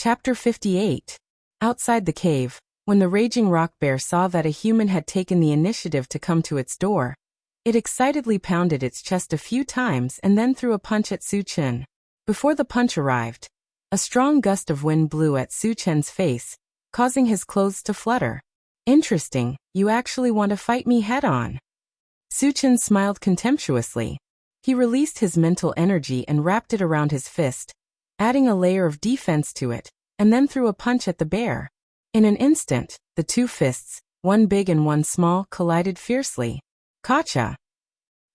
Chapter 58. Outside the cave, when the raging rock bear saw that a human had taken the initiative to come to its door, it excitedly pounded its chest a few times and then threw a punch at Su Chen. Before the punch arrived, a strong gust of wind blew at Su Chen's face, causing his clothes to flutter. Interesting, you actually want to fight me head-on. Su Chen smiled contemptuously. He released his mental energy and wrapped it around his fist, adding a layer of defense to it, and then threw a punch at the bear. In an instant, the two fists, one big and one small, collided fiercely. Gotcha!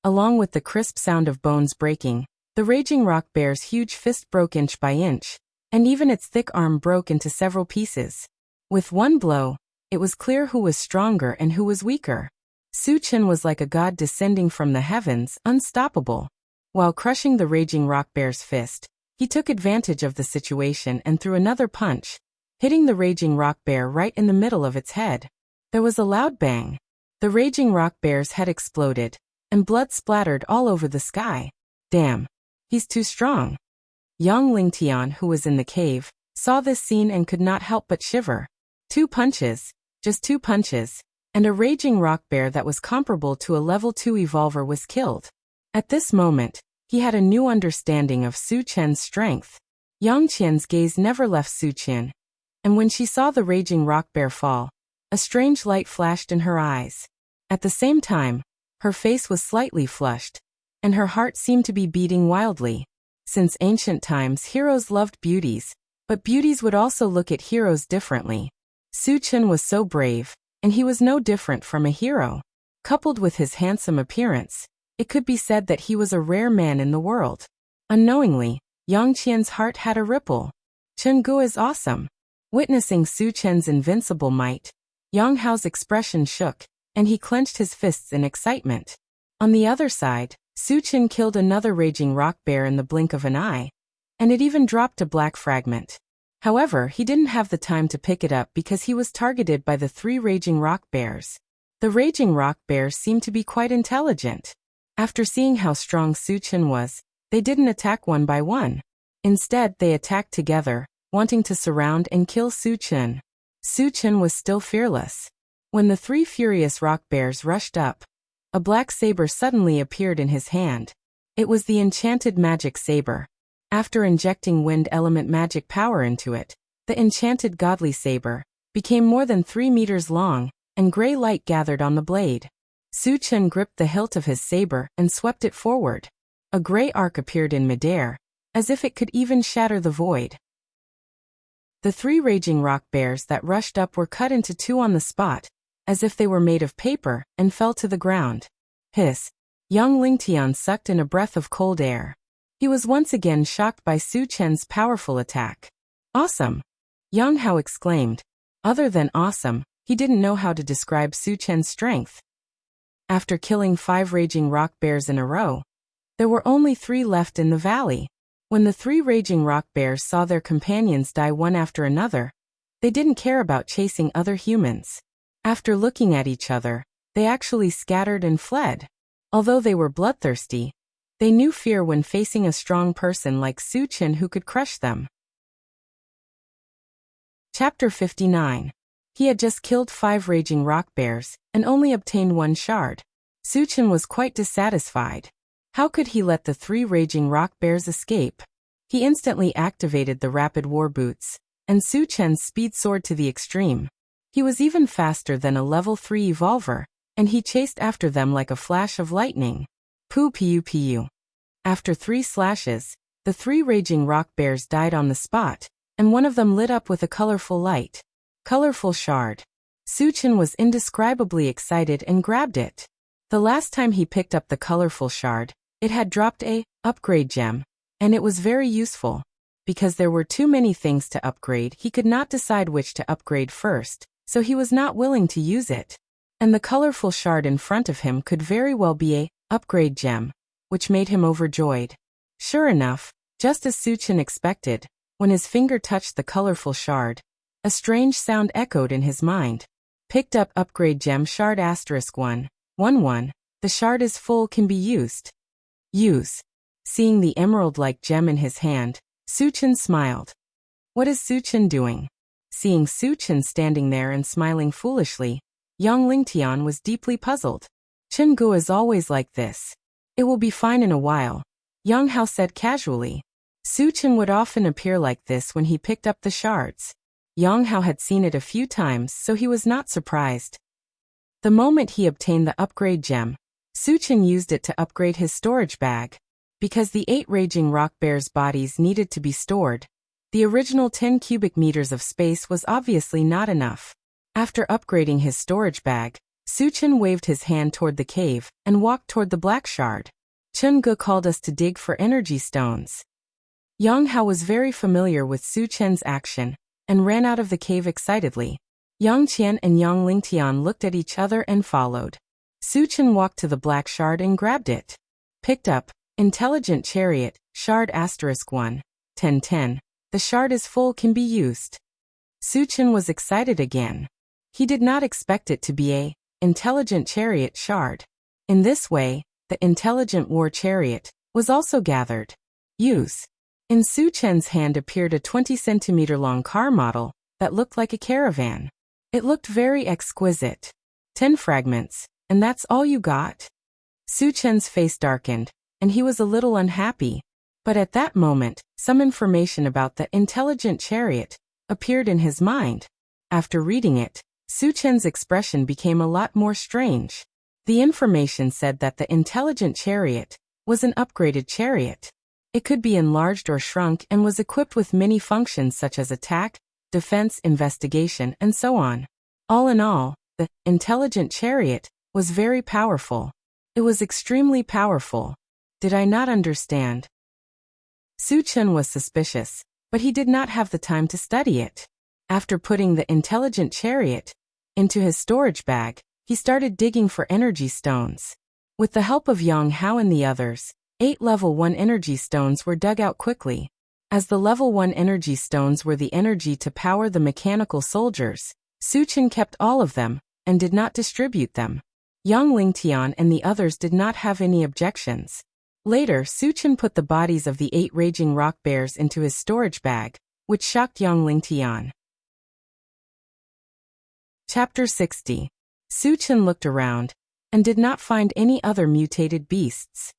Along with the crisp sound of bones breaking, the raging rock bear's huge fist broke inch by inch, and even its thick arm broke into several pieces. With one blow, it was clear who was stronger and who was weaker. Su Chen was like a god descending from the heavens, unstoppable. While crushing the raging rock bear's fist, he took advantage of the situation and threw another punch, hitting the raging rock bear right in the middle of its head. There was a loud bang. The raging rock bear's head exploded, and blood splattered all over the sky. Damn, he's too strong. Young Lingtian, who was in the cave, saw this scene and could not help but shiver. 2 punches, just 2 punches, and a raging rock bear that was comparable to a level 2 evolver was killed. At this moment, he had a new understanding of Su Chen's strength. Yang Qian's gaze never left Su Chen, and when she saw the raging rock bear fall, a strange light flashed in her eyes. At the same time, her face was slightly flushed, and her heart seemed to be beating wildly. Since ancient times, heroes loved beauties, but beauties would also look at heroes differently. Su Chen was so brave, and he was no different from a hero. Coupled with his handsome appearance, it could be said that he was a rare man in the world. Unknowingly, Yang Qian's heart had a ripple. Chen Gu is awesome. Witnessing Su Chen's invincible might, Yang Hao's expression shook, and he clenched his fists in excitement. On the other side, Su Chen killed another raging rock bear in the blink of an eye, and it even dropped a black fragment. However, he didn't have the time to pick it up because he was targeted by the 3 raging rock bears. The raging rock bears seemed to be quite intelligent. After seeing how strong Su Chen was, they didn't attack one by one. Instead, they attacked together, wanting to surround and kill Su Chen. Su Chen was still fearless. When the 3 furious rock bears rushed up, a black saber suddenly appeared in his hand. It was the enchanted magic saber. After injecting wind element magic power into it, the enchanted godly saber became more than 3 meters long, and gray light gathered on the blade. Su Chen gripped the hilt of his saber and swept it forward. A gray arc appeared in midair, as if it could even shatter the void. The 3 raging rock bears that rushed up were cut into 2 on the spot, as if they were made of paper, and fell to the ground. Hiss! Young Lingtian sucked in a breath of cold air. He was once again shocked by Su Chen's powerful attack. Awesome! Yang Hao exclaimed. Other than awesome, he didn't know how to describe Su Chen's strength. After killing 5 raging rock bears in a row, there were only 3 left in the valley. When the 3 raging rock bears saw their companions die one after another, they didn't care about chasing other humans. After looking at each other, they actually scattered and fled. Although they were bloodthirsty, they knew fear when facing a strong person like Su Chen who could crush them. Chapter 59. He had just killed 5 raging rock bears, and only obtained 1 shard. Su Chen was quite dissatisfied. How could he let the 3 raging rock bears escape? He instantly activated the rapid war boots, and Su Chen's speed soared to the extreme. He was even faster than a level 3 evolver, and he chased after them like a flash of lightning. Poo pew pew. After 3 slashes, the 3 raging rock bears died on the spot, and one of them lit up with a colorful light. Colorful shard. Su Chen was indescribably excited and grabbed it. The last time he picked up the colorful shard, it had dropped a upgrade gem, and it was very useful. Because there were too many things to upgrade, he could not decide which to upgrade first, so he was not willing to use it. And the colorful shard in front of him could very well be a upgrade gem, which made him overjoyed. Sure enough, just as Su Chen expected, when his finger touched the colorful shard, a strange sound echoed in his mind. Picked up upgrade gem shard *1. 1. The shard is full, can be used. Use. Seeing the emerald-like gem in his hand, Su Chen smiled. What is Su Chen doing? Seeing Su Chen standing there and smiling foolishly, Yang Lingtian was deeply puzzled. Chen Gu is always like this. It will be fine in a while, Yang Hao said casually. Su Chen would often appear like this when he picked up the shards. Yang Hao had seen it a few times, so he was not surprised. The moment he obtained the upgrade gem, Su Chen used it to upgrade his storage bag. Because the 8 raging rock bears' bodies needed to be stored, the original 10 cubic meters of space was obviously not enough. After upgrading his storage bag, Su Chen waved his hand toward the cave and walked toward the black shard. Chen Ge called us to dig for energy stones. Yang Hao was very familiar with Su Chen's action and ran out of the cave excitedly. Yang Qian and Yang Lingtian looked at each other and followed. Su Chen walked to the black shard and grabbed it. Picked up, Intelligent Chariot, Shard *1, 1010. The shard is full, can be used. Su Chen was excited again. He did not expect it to be a Intelligent Chariot shard. In this way, the Intelligent War Chariot was also gathered. Use. In Su Chen's hand appeared a 20-centimeter long car model that looked like a caravan. It looked very exquisite. 10 fragments, and that's all you got? Su Chen's face darkened, and he was a little unhappy. But at that moment, some information about the Intelligent Chariot appeared in his mind. After reading it, Su Chen's expression became a lot more strange. The information said that the Intelligent Chariot was an upgraded chariot. It could be enlarged or shrunk and was equipped with many functions such as attack, defense, investigation, and so on. All in all, the Intelligent Chariot was very powerful. It was extremely powerful. Did I not understand? Su Chen was suspicious, but he did not have the time to study it. After putting the Intelligent Chariot into his storage bag, he started digging for energy stones. With the help of Yang Hao and the others, 8 level 1 energy stones were dug out quickly. As the level 1 energy stones were the energy to power the mechanical soldiers, Su Chen kept all of them and did not distribute them. Yang Lingtian and the others did not have any objections. Later, Su Chen put the bodies of the 8 raging rock bears into his storage bag, which shocked Yang Lingtian. Chapter 60. Su Chen looked around and did not find any other mutated beasts.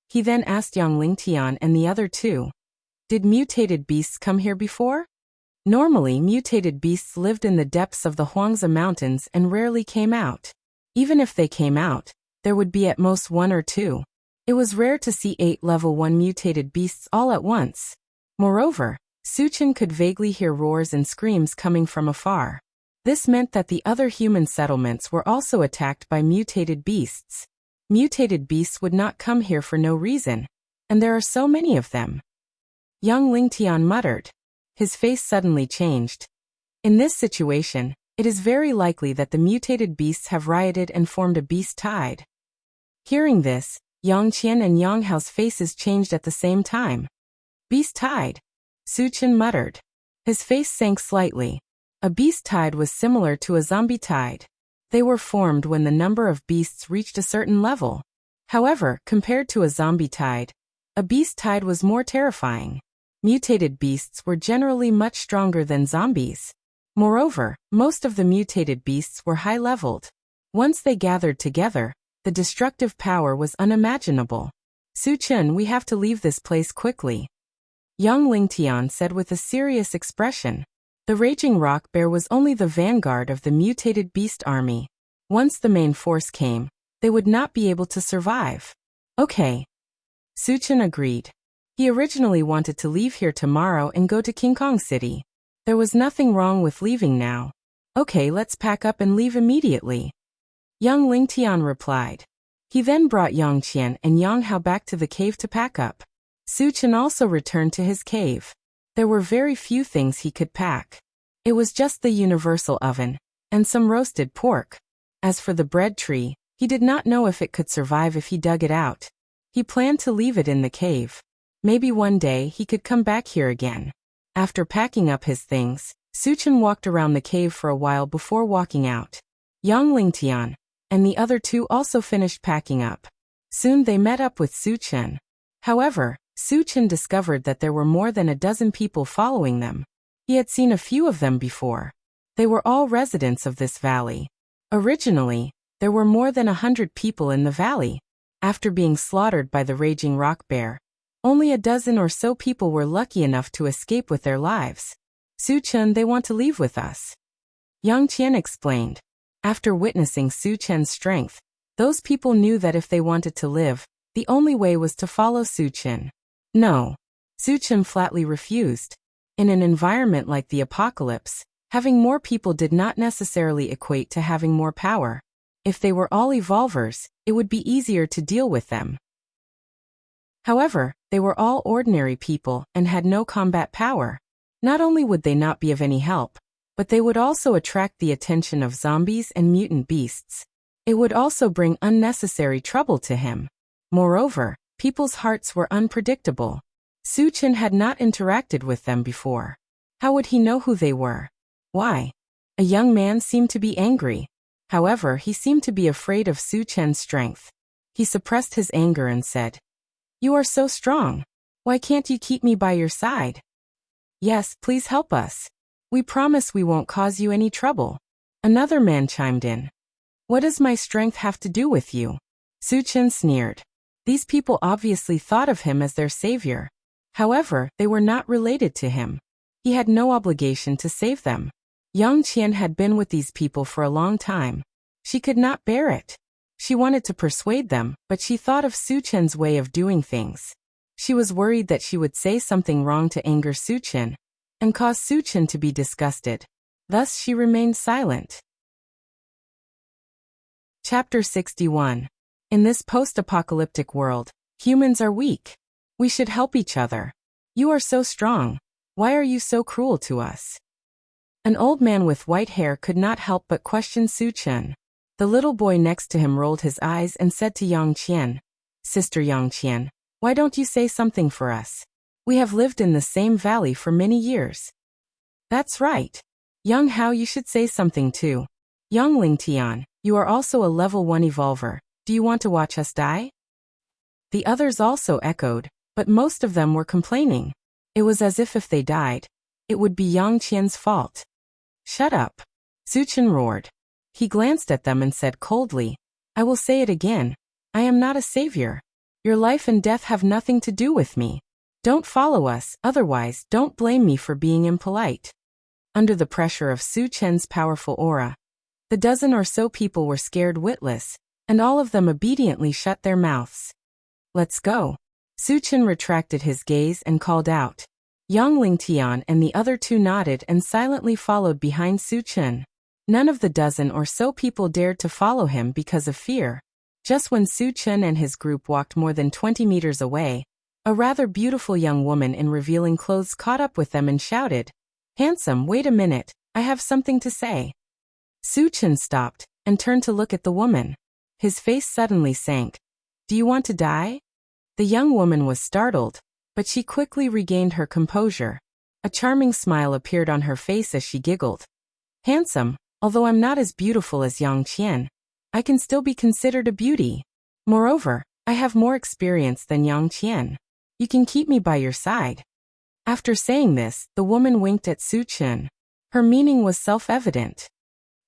He then asked Yang Lingtian and the other two, "Did mutated beasts come here before?" Normally, mutated beasts lived in the depths of the Huangzi Mountains and rarely came out. Even if they came out, there would be at most 1 or 2. It was rare to see 8 level 1 mutated beasts all at once. Moreover, Su Chen could vaguely hear roars and screams coming from afar. This meant that the other human settlements were also attacked by mutated beasts. Mutated beasts would not come here for no reason, and there are so many of them. Yang Lingtian muttered. His face suddenly changed. In this situation, it is very likely that the mutated beasts have rioted and formed a beast tide. Hearing this, Yang Qian and Yang Hao's faces changed at the same time. Beast tide, Su Chen muttered. His face sank slightly. A beast tide was similar to a zombie tide. They were formed when the number of beasts reached a certain level. However, compared to a zombie tide, a beast tide was more terrifying. Mutated beasts were generally much stronger than zombies. Moreover, most of the mutated beasts were high-leveled. Once they gathered together, the destructive power was unimaginable. Su Chen, we have to leave this place quickly. Yang Lingtian said with a serious expression. The raging rock bear was only the vanguard of the mutated beast army. Once the main force came, they would not be able to survive. Okay. Su Chen agreed. He originally wanted to leave here tomorrow and go to King Kong City. There was nothing wrong with leaving now. Okay, let's pack up and leave immediately. Yang Lingtian replied. He then brought Yang Qian and Yang Hao back to the cave to pack up. Su Chen also returned to his cave. There were very few things he could pack. It was just the universal oven, and some roasted pork. As for the bread tree, he did not know if it could survive if he dug it out. He planned to leave it in the cave. Maybe one day he could come back here again. After packing up his things, Su Chen walked around the cave for a while before walking out. Yang Lingtian and the other two also finished packing up. Soon they met up with Su Chen. However, Su Chen discovered that there were more than a dozen people following them. He had seen a few of them before. They were all residents of this valley. Originally, there were more than 100 people in the valley. After being slaughtered by the raging rock bear, only a dozen or so people were lucky enough to escape with their lives. Su-chen, they want to leave with us, Yang Qian explained. After witnessing Su-chen's strength, those people knew that if they wanted to live, the only way was to follow Su-chen. No. Su-chen flatly refused. In an environment like the apocalypse, having more people did not necessarily equate to having more power. If they were all evolvers, it would be easier to deal with them. However, they were all ordinary people and had no combat power. Not only would they not be of any help, but they would also attract the attention of zombies and mutant beasts. It would also bring unnecessary trouble to him. Moreover, people's hearts were unpredictable. Su-chen had not interacted with them before. How would he know who they were? Why? A young man seemed to be angry. However, he seemed to be afraid of Su-chen's strength. He suppressed his anger and said, "You are so strong. Why can't you keep me by your side?" "Yes, please help us. We promise we won't cause you any trouble." Another man chimed in. "What does my strength have to do with you?" Su-chen sneered. These people obviously thought of him as their savior. However, they were not related to him. He had no obligation to save them. Yang Qian had been with these people for a long time. She could not bear it. She wanted to persuade them, but she thought of Su-chen's way of doing things. She was worried that she would say something wrong to anger Su-chen and cause Su-chen to be disgusted. Thus she remained silent. Chapter 61. In this post-apocalyptic world, humans are weak. We should help each other. You are so strong. Why are you so cruel to us? An old man with white hair could not help but question Su-chen. The little boy next to him rolled his eyes and said to Yang Qian, "Sister Yang Qian, why don't you say something for us? We have lived in the same valley for many years." "That's right. Young Hao, you should say something too. Young Ling Tian, you are also a level 1 evolver. Do you want to watch us die?" The others also echoed, but most of them were complaining. It was as if they died, it would be Yang Qian's fault. "Shut up," Su-chen roared. He glanced at them and said coldly, "I will say it again. I am not a savior. Your life and death have nothing to do with me. Don't follow us, otherwise don't blame me for being impolite." Under the pressure of Su-chen's powerful aura, the dozen or so people were scared witless, and all of them obediently shut their mouths. "Let's go." Su-chen retracted his gaze and called out. Yang Ling Tian and the other two nodded and silently followed behind Su-chen. None of the dozen or so people dared to follow him because of fear. Just when Su-chen and his group walked more than 20 meters away, a rather beautiful young woman in revealing clothes caught up with them and shouted, "Handsome, wait a minute, I have something to say." Su-chen stopped and turned to look at the woman. His face suddenly sank. "Do you want to die?" The young woman was startled, but she quickly regained her composure. A charming smile appeared on her face as she giggled. "Handsome, although I'm not as beautiful as Yang Qian, I can still be considered a beauty. Moreover, I have more experience than Yang Qian. You can keep me by your side." After saying this, the woman winked at Su-chen. Her meaning was self-evident.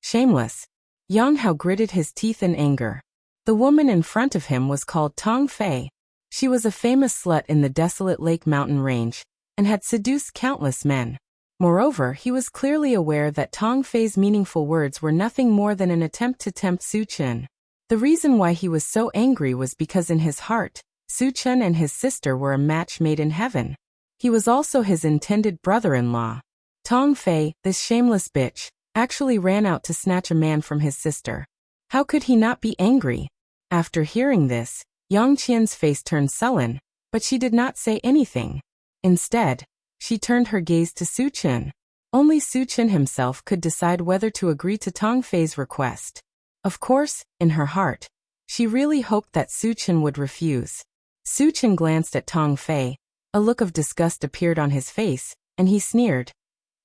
Shameless. Yang Hao gritted his teeth in anger. The woman in front of him was called Tong Fei. She was a famous slut in the desolate Lake Mountain Range, and had seduced countless men. Moreover, he was clearly aware that Tong Fei's meaningful words were nothing more than an attempt to tempt Su-chen. The reason why he was so angry was because in his heart, Su-chen and his sister were a match made in heaven. He was also his intended brother-in-law. Tong Fei, this shameless bitch, actually ran out to snatch a man from his sister. How could he not be angry? After hearing this, Yang Qian's face turned sullen, but she did not say anything. Instead, she turned her gaze to Su-chen. Only Su-chen himself could decide whether to agree to Tong Fei's request. Of course, in her heart, she really hoped that Su-chen would refuse. Su-chen glanced at Tong Fei. A look of disgust appeared on his face, and he sneered.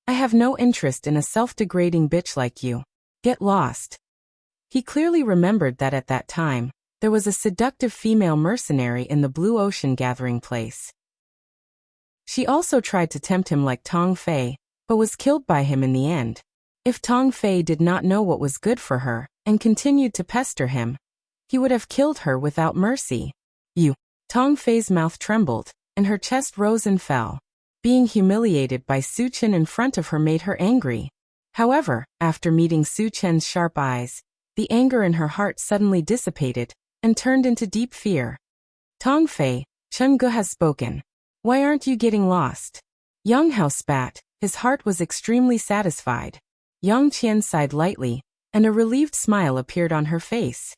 "I have no interest in a self-degrading bitch like you. Get lost." He clearly remembered that at that time, there was a seductive female mercenary in the Blue Ocean gathering place. She also tried to tempt him like Tong Fei, but was killed by him in the end. If Tong Fei did not know what was good for her, and continued to pester him, he would have killed her without mercy. You. Tong Fei's mouth trembled, and her chest rose and fell. Being humiliated by Su Chen in front of her made her angry. However, after meeting Su Chen's sharp eyes, the anger in her heart suddenly dissipated, and turned into deep fear. Tong Fei, Chen Ge has spoken. Why aren't you getting lost? Yang Hao spat. His heart was extremely satisfied. Yang Qian sighed lightly, and a relieved smile appeared on her face.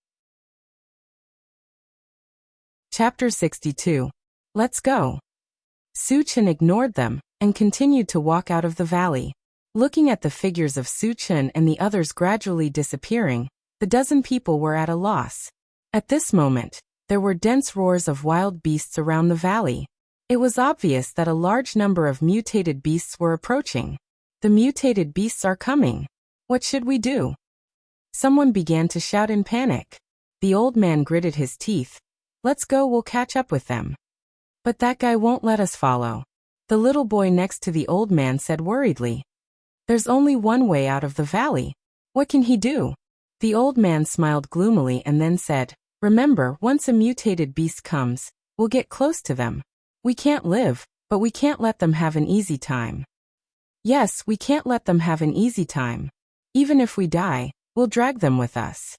Chapter 62. Let's go. Su Chen ignored them, and continued to walk out of the valley. Looking at the figures of Su Chen and the others gradually disappearing, the dozen people were at a loss. At this moment, there were dense roars of wild beasts around the valley. It was obvious that a large number of mutated beasts were approaching. The mutated beasts are coming. What should we do? Someone began to shout in panic. The old man gritted his teeth. Let's go, we'll catch up with them. But that guy won't let us follow. The little boy next to the old man said worriedly. There's only one way out of the valley. What can he do? The old man smiled gloomily and then said, remember, once a mutated beast comes, we'll get close to them. We can't live, but we can't let them have an easy time. Yes, we can't let them have an easy time. Even if we die, we'll drag them with us.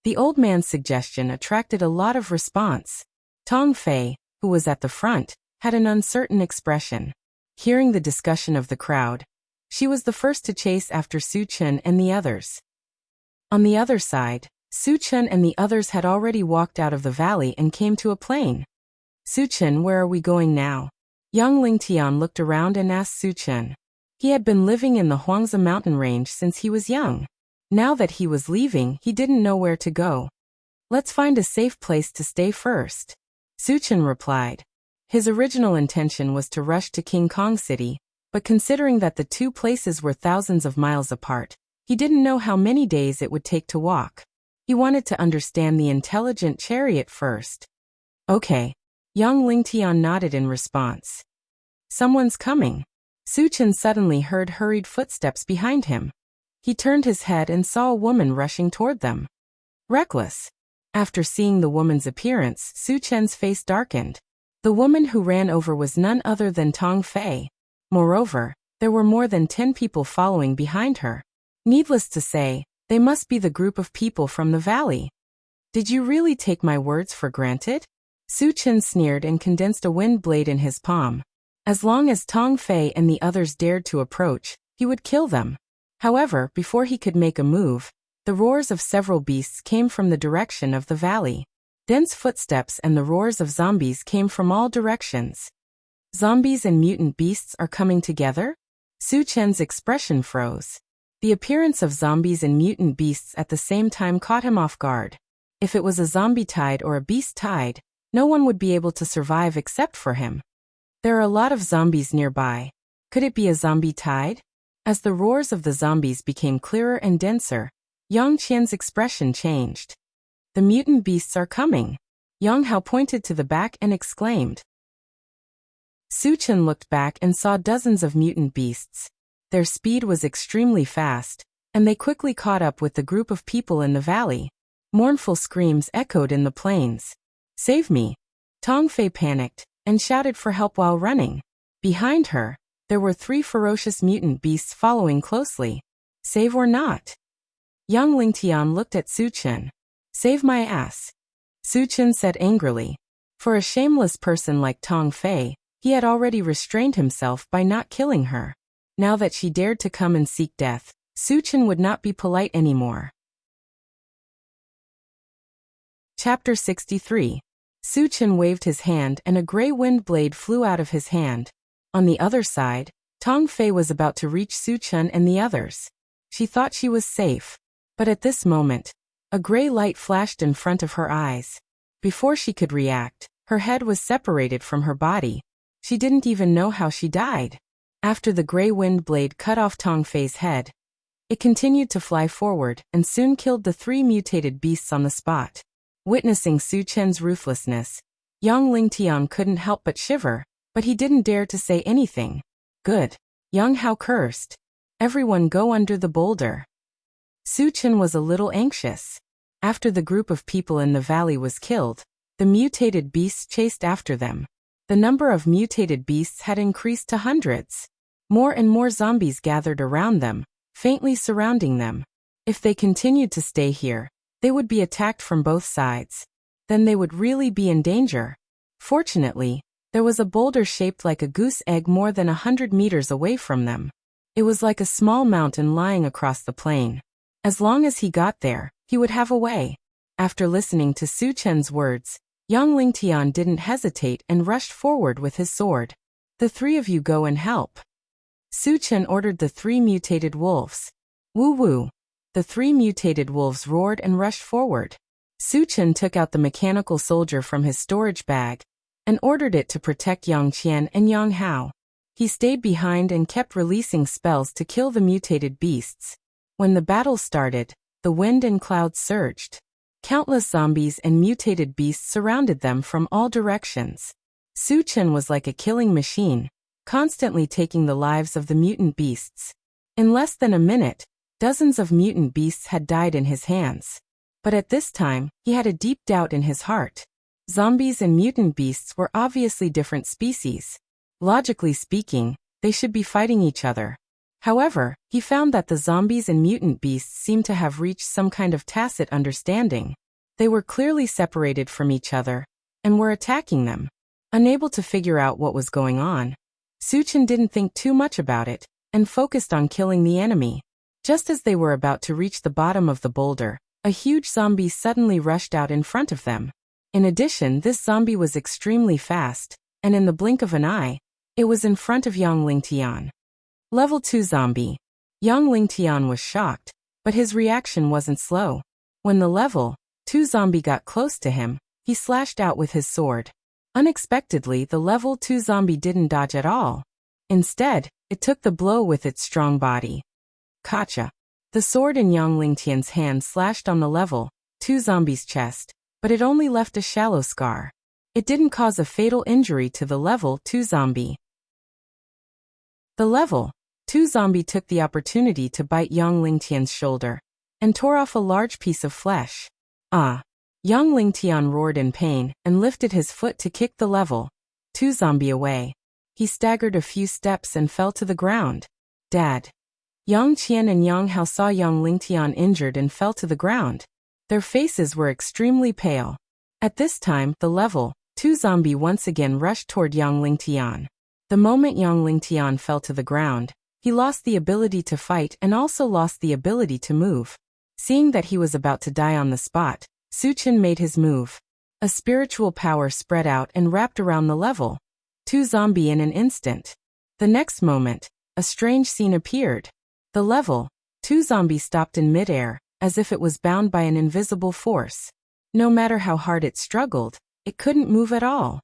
The old man's suggestion attracted a lot of response. Tong Fei, who was at the front, had an uncertain expression. Hearing the discussion of the crowd, she was the first to chase after Su Chen and the others. On the other side, Su Chen and the others had already walked out of the valley and came to a plain. Su Chen, where are we going now? Young Lingtian looked around and asked Su Chen. He had been living in the Huangzi mountain range since he was young. Now that he was leaving, he didn't know where to go. Let's find a safe place to stay first. Su Chen replied. His original intention was to rush to King Kong City, but considering that the two places were thousands of miles apart, he didn't know how many days it would take to walk. He wanted to understand the intelligent chariot first. Okay. Young Lingtian nodded in response. Someone's coming. Su Chen suddenly heard hurried footsteps behind him. He turned his head and saw a woman rushing toward them. Reckless. After seeing the woman's appearance, Su Chen's face darkened. The woman who ran over was none other than Tong Fei. Moreover, there were more than 10 people following behind her. Needless to say, they must be the group of people from the valley. Did you really take my words for granted? Su Chen sneered and condensed a wind blade in his palm. As long as Tong Fei and the others dared to approach, he would kill them. However, before he could make a move, the roars of several beasts came from the direction of the valley. Dense footsteps and the roars of zombies came from all directions. Zombies and mutant beasts are coming together? Su Chen's expression froze. The appearance of zombies and mutant beasts at the same time caught him off guard. If it was a zombie tide or a beast tide, no one would be able to survive except for him. There are a lot of zombies nearby. Could it be a zombie tide? As the roars of the zombies became clearer and denser, Yang Qian's expression changed. The mutant beasts are coming. Yang Hao pointed to the back and exclaimed. Su Chen looked back and saw dozens of mutant beasts. Their speed was extremely fast, and they quickly caught up with the group of people in the valley. Mournful screams echoed in the plains. Save me! Tong Fei panicked and shouted for help while running. Behind her, there were 3 ferocious mutant beasts following closely. Save or not? Young Lingtian looked at Su Chen. Save my ass. Su Chen said angrily. For a shameless person like Tong Fei, he had already restrained himself by not killing her. Now that she dared to come and seek death, Su Chen would not be polite anymore. Chapter 63. Su Chen waved his hand and a gray wind blade flew out of his hand. On the other side, Tong Fei was about to reach Su Chen and the others. She thought she was safe. But at this moment, a gray light flashed in front of her eyes. Before she could react, her head was separated from her body. She didn't even know how she died. After the gray wind blade cut off Tong Fei's head, it continued to fly forward and soon killed the 3 mutated beasts on the spot. Witnessing Su Chen's ruthlessness, Yang Lingtian couldn't help but shiver, but he didn't dare to say anything. Good. Young Hao cursed. Everyone go under the boulder. Su Chen was a little anxious. After the group of people in the valley was killed, the mutated beasts chased after them. The number of mutated beasts had increased to hundreds. More and more zombies gathered around them, faintly surrounding them. If they continued to stay here, they would be attacked from both sides. Then they would really be in danger. Fortunately, there was a boulder shaped like a goose egg more than 100 meters away from them. It was like a small mountain lying across the plain. As long as he got there, he would have a way. After listening to Su Chen's words, young Lingtian didn't hesitate and rushed forward with his sword. The three of you go and help. Su Chen ordered the three mutated wolves. Woo woo. The three mutated wolves roared and rushed forward. Su Chen took out the mechanical soldier from his storage bag and ordered it to protect Yang Qian and Yang Hao. He stayed behind and kept releasing spells to kill the mutated beasts. When the battle started, the wind and clouds surged. Countless zombies and mutated beasts surrounded them from all directions. Su Chen was like a killing machine, constantly taking the lives of the mutant beasts. In less than a minute, dozens of mutant beasts had died in his hands. But at this time, he had a deep doubt in his heart. Zombies and mutant beasts were obviously different species. Logically speaking, they should be fighting each other. However, he found that the zombies and mutant beasts seemed to have reached some kind of tacit understanding. They were clearly separated from each other and were attacking them. Unable to figure out what was going on, Su Chen didn't think too much about it and focused on killing the enemy. Just as they were about to reach the bottom of the boulder, a huge zombie suddenly rushed out in front of them. In addition, this zombie was extremely fast, and in the blink of an eye, it was in front of Yang Lingtian. Level 2 zombie. Yang Lingtian was shocked, but his reaction wasn't slow. When the level 2 zombie got close to him, he slashed out with his sword. Unexpectedly, the level 2 zombie didn't dodge at all. Instead, it took the blow with its strong body. Gotcha. The sword in Yang Lingtian's hand slashed on the level 2 zombie's chest, but it only left a shallow scar. It didn't cause a fatal injury to the level 2 zombie. The level 2 zombie took the opportunity to bite Yang Lingtian's shoulder and tore off a large piece of flesh. Ah! Yang Lingtian roared in pain and lifted his foot to kick the level 2 zombie away. He staggered a few steps and fell to the ground. Dad! Yang Qian and Yang Hao saw Yang Lingtian injured and fell to the ground. Their faces were extremely pale. At this time, the level 2 zombie once again rushed toward Yang Lingtian. The moment Yang Lingtian fell to the ground, he lost the ability to fight and also lost the ability to move. Seeing that he was about to die on the spot, Su Chen made his move. A spiritual power spread out and wrapped around the level 2 zombie in an instant. The next moment, a strange scene appeared. The level 2 zombie stopped in midair, as if it was bound by an invisible force. No matter how hard it struggled, it couldn't move at all.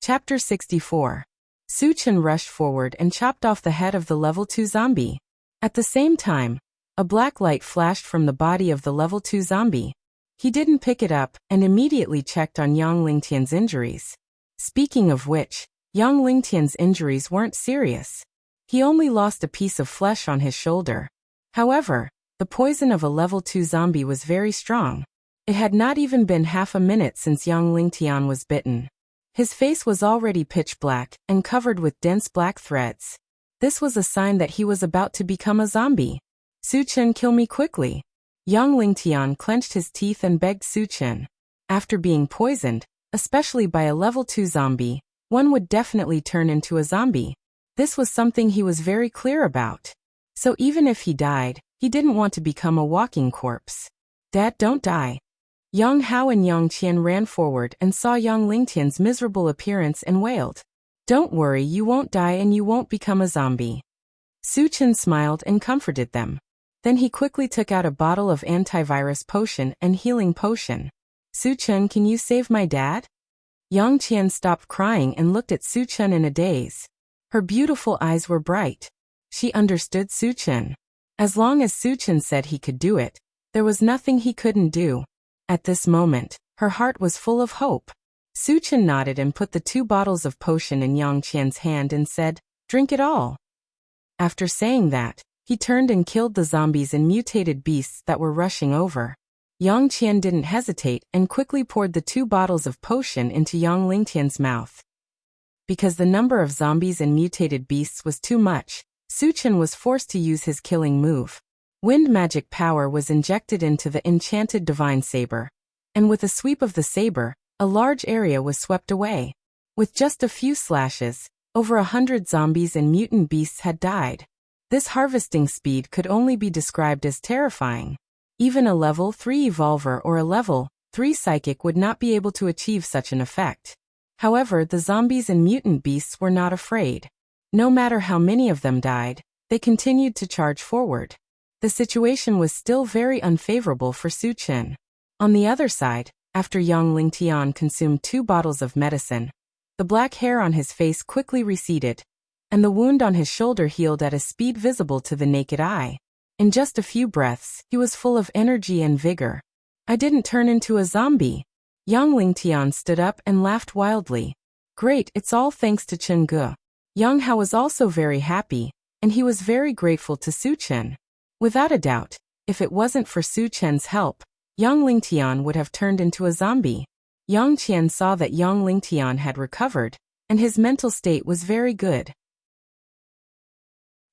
Chapter 64. Su Chen rushed forward and chopped off the head of the level 2 zombie. At the same time, a black light flashed from the body of the level 2 zombie. He didn't pick it up and immediately checked on Yang Lingtian's injuries. Speaking of which, Yang Lingtian's injuries weren't serious. He only lost a piece of flesh on his shoulder. However, the poison of a level 2 zombie was very strong. It had not even been half a minute since Yang Lingtian was bitten. His face was already pitch black and covered with dense black threads. This was a sign that he was about to become a zombie. Su Chen, kill me quickly. Yang Lingtian clenched his teeth and begged Su Chen. After being poisoned, especially by a level 2 zombie, one would definitely turn into a zombie. This was something he was very clear about. So even if he died, he didn't want to become a walking corpse. Dad, don't die. Yang Hao and Yang Qian ran forward and saw Yang Lingtian's miserable appearance and wailed. Don't worry, you won't die and you won't become a zombie. Su Chen smiled and comforted them. Then he quickly took out a bottle of antivirus potion and healing potion. Su Chen, can you save my dad? Yang Qian stopped crying and looked at Su Chen in a daze. Her beautiful eyes were bright. She understood Su Chen. As long as Su Chen said he could do it, there was nothing he couldn't do. At this moment, her heart was full of hope. Su Chen nodded and put the 2 bottles of potion in Yang Qian's hand and said, "Drink it all." After saying that, he turned and killed the zombies and mutated beasts that were rushing over. Yang Qian didn't hesitate and quickly poured the 2 bottles of potion into Yang Lingtian's mouth. Because the number of zombies and mutated beasts was too much, Su Chen was forced to use his killing move. Wind magic power was injected into the enchanted divine saber, and with a sweep of the saber, a large area was swept away. With just a few slashes, over 100 zombies and mutant beasts had died. This harvesting speed could only be described as terrifying. Even a level 3 evolver or a level 3 psychic would not be able to achieve such an effect. However, the zombies and mutant beasts were not afraid. No matter how many of them died, they continued to charge forward. The situation was still very unfavorable for Su Chen. On the other side, after Yang Lingtian consumed 2 bottles of medicine, the black hair on his face quickly receded, and the wound on his shoulder healed at a speed visible to the naked eye. In just a few breaths, he was full of energy and vigor. "I didn't turn into a zombie." Yang Lingtian stood up and laughed wildly. "Great, it's all thanks to Chen Ge." Yang Hao was also very happy, and he was very grateful to Su Chen. Without a doubt, if it wasn't for Su Chen's help, Yang Lingtian would have turned into a zombie. Yang Qian saw that Yang Lingtian had recovered, and his mental state was very good.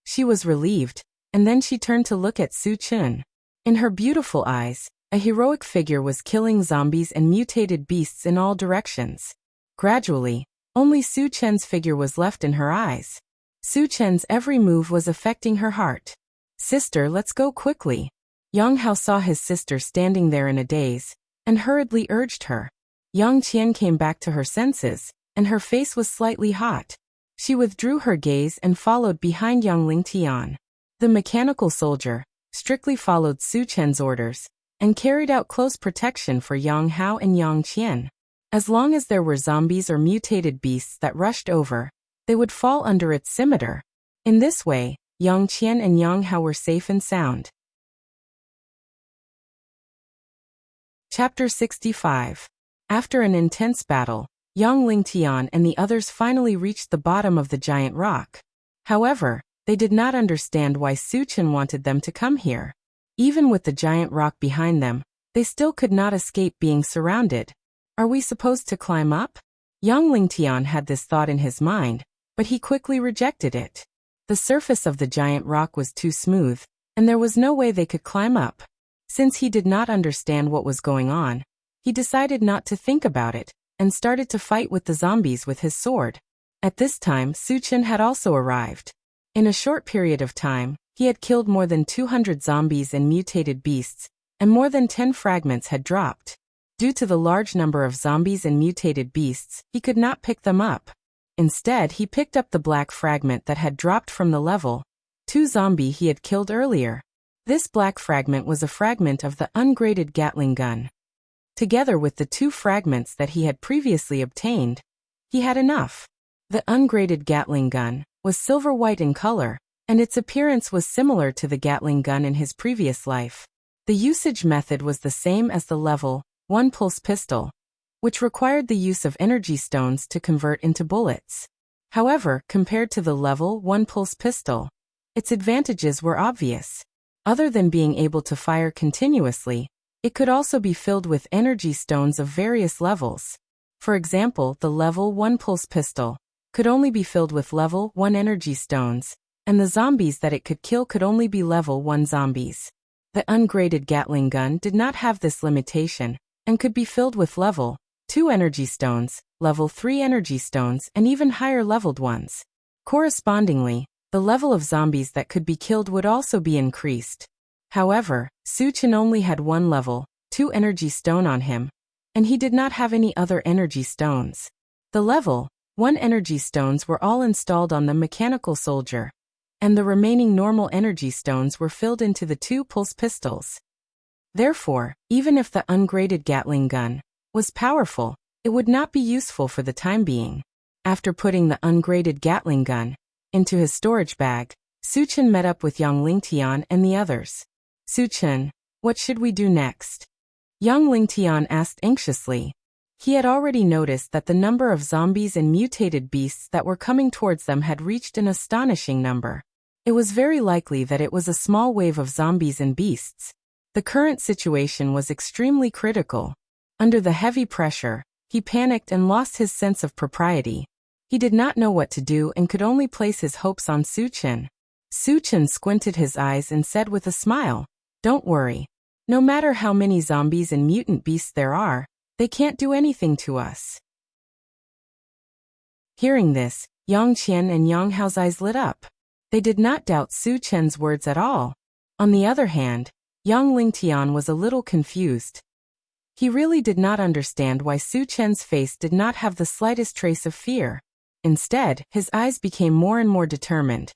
She was relieved, and then she turned to look at Su Chen. In her beautiful eyes, a heroic figure was killing zombies and mutated beasts in all directions. Gradually, only Su Chen's figure was left in her eyes. Su Chen's every move was affecting her heart. "Sister, let's go quickly." Yang Hao saw his sister standing there in a daze, and hurriedly urged her. Yang Qian came back to her senses, and her face was slightly hot. She withdrew her gaze and followed behind Yang Lingtian. The mechanical soldier strictly followed Su Chen's orders and carried out close protection for Yang Hao and Yang Qian. As long as there were zombies or mutated beasts that rushed over, they would fall under its scimitar. In this way, Yang Qian and Yang Hao were safe and sound. Chapter 65. After an intense battle, Yang Lingtian and the others finally reached the bottom of the giant rock. However, they did not understand why Su Chen wanted them to come here. Even with the giant rock behind them, they still could not escape being surrounded. "Are we supposed to climb up?" Yang Lingtian had this thought in his mind, but he quickly rejected it. The surface of the giant rock was too smooth, and there was no way they could climb up. Since he did not understand what was going on, he decided not to think about it, and started to fight with the zombies with his sword. At this time, Su Chen had also arrived. In a short period of time, he had killed more than 200 zombies and mutated beasts, and more than 10 fragments had dropped. Due to the large number of zombies and mutated beasts, he could not pick them up. Instead, he picked up the black fragment that had dropped from the level 2 zombie he had killed earlier. This black fragment was a fragment of the ungraded Gatling gun. Together with the 2 fragments that he had previously obtained, he had enough. The ungraded Gatling gun was silver-white in color, and its appearance was similar to the Gatling gun in his previous life. The usage method was the same as the level 1 pulse pistol, which required the use of energy stones to convert into bullets. However, compared to the level 1 pulse pistol, its advantages were obvious. Other than being able to fire continuously, it could also be filled with energy stones of various levels. For example, the level 1 pulse pistol could only be filled with level 1 energy stones, and the zombies that it could kill could only be level 1 zombies. The ungraded Gatling gun did not have this limitation, and could be filled with level 2 energy stones, level 3 energy stones, and even higher leveled ones. Correspondingly, the level of zombies that could be killed would also be increased. However, Su Chen only had 1 level 2 energy stone on him, and he did not have any other energy stones. The level 1 energy stones were all installed on the mechanical soldier, and the remaining normal energy stones were filled into the 2 pulse pistols. Therefore, even if the ungraded Gatling gun was powerful, it would not be useful for the time being. After putting the ungraded Gatling gun into his storage bag, Su Chen met up with Yang Lingtian and the others. "Su Chen, what should we do next?" Yang Lingtian asked anxiously. He had already noticed that the number of zombies and mutated beasts that were coming towards them had reached an astonishing number. It was very likely that it was a small wave of zombies and beasts. The current situation was extremely critical. Under the heavy pressure, he panicked and lost his sense of propriety. He did not know what to do and could only place his hopes on Su-Chen. Su-Chen squinted his eyes and said with a smile, "Don't worry. No matter how many zombies and mutant beasts there are, they can't do anything to us." Hearing this, Yang Qian and Yang Hao's eyes lit up. They did not doubt Su-Chen's words at all. On the other hand, Yang Lingtian was a little confused. He really did not understand why Su-Chen's face did not have the slightest trace of fear. Instead, his eyes became more and more determined.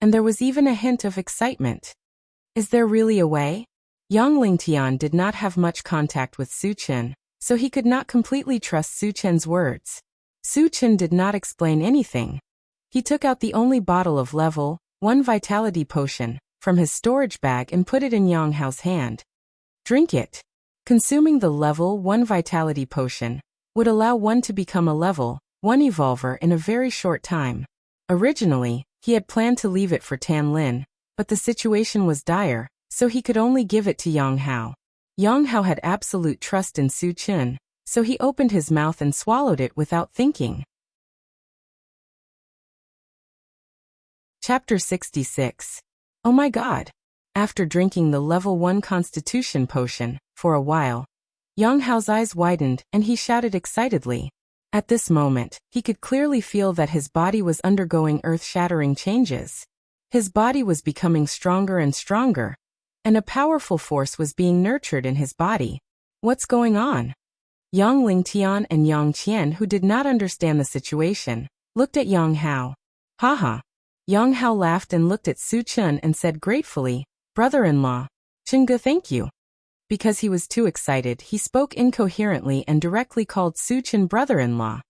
And there was even a hint of excitement. Is there really a way? Yang Lingtian did not have much contact with Su-Chen, so he could not completely trust Su-Chen's words. Su-Chen did not explain anything. He took out the only bottle of level 1 vitality potion from his storage bag and put it in Yang Hao's hand. Drink it. Consuming the level 1 vitality potion would allow one to become a level 1 evolver in a very short time. Originally, he had planned to leave it for Tan Lin, but the situation was dire, so he could only give it to Yang Hao. Yang Hao had absolute trust in Su-Chen, so he opened his mouth and swallowed it without thinking. Chapter 66. Oh my God! After drinking the level 1 constitution potion, for a while, Yang Hao's eyes widened and he shouted excitedly. At this moment, he could clearly feel that his body was undergoing earth-shattering changes. His body was becoming stronger and stronger, and a powerful force was being nurtured in his body. What's going on? Yang Lingtian and Yang Qian, who did not understand the situation, looked at Yang Hao. Haha. Yang Hao laughed and looked at Su-Chen and said gratefully, "Brother-in-law, Chinga, thank you." Because he was too excited, he spoke incoherently and directly called Su-Chen brother-in-law.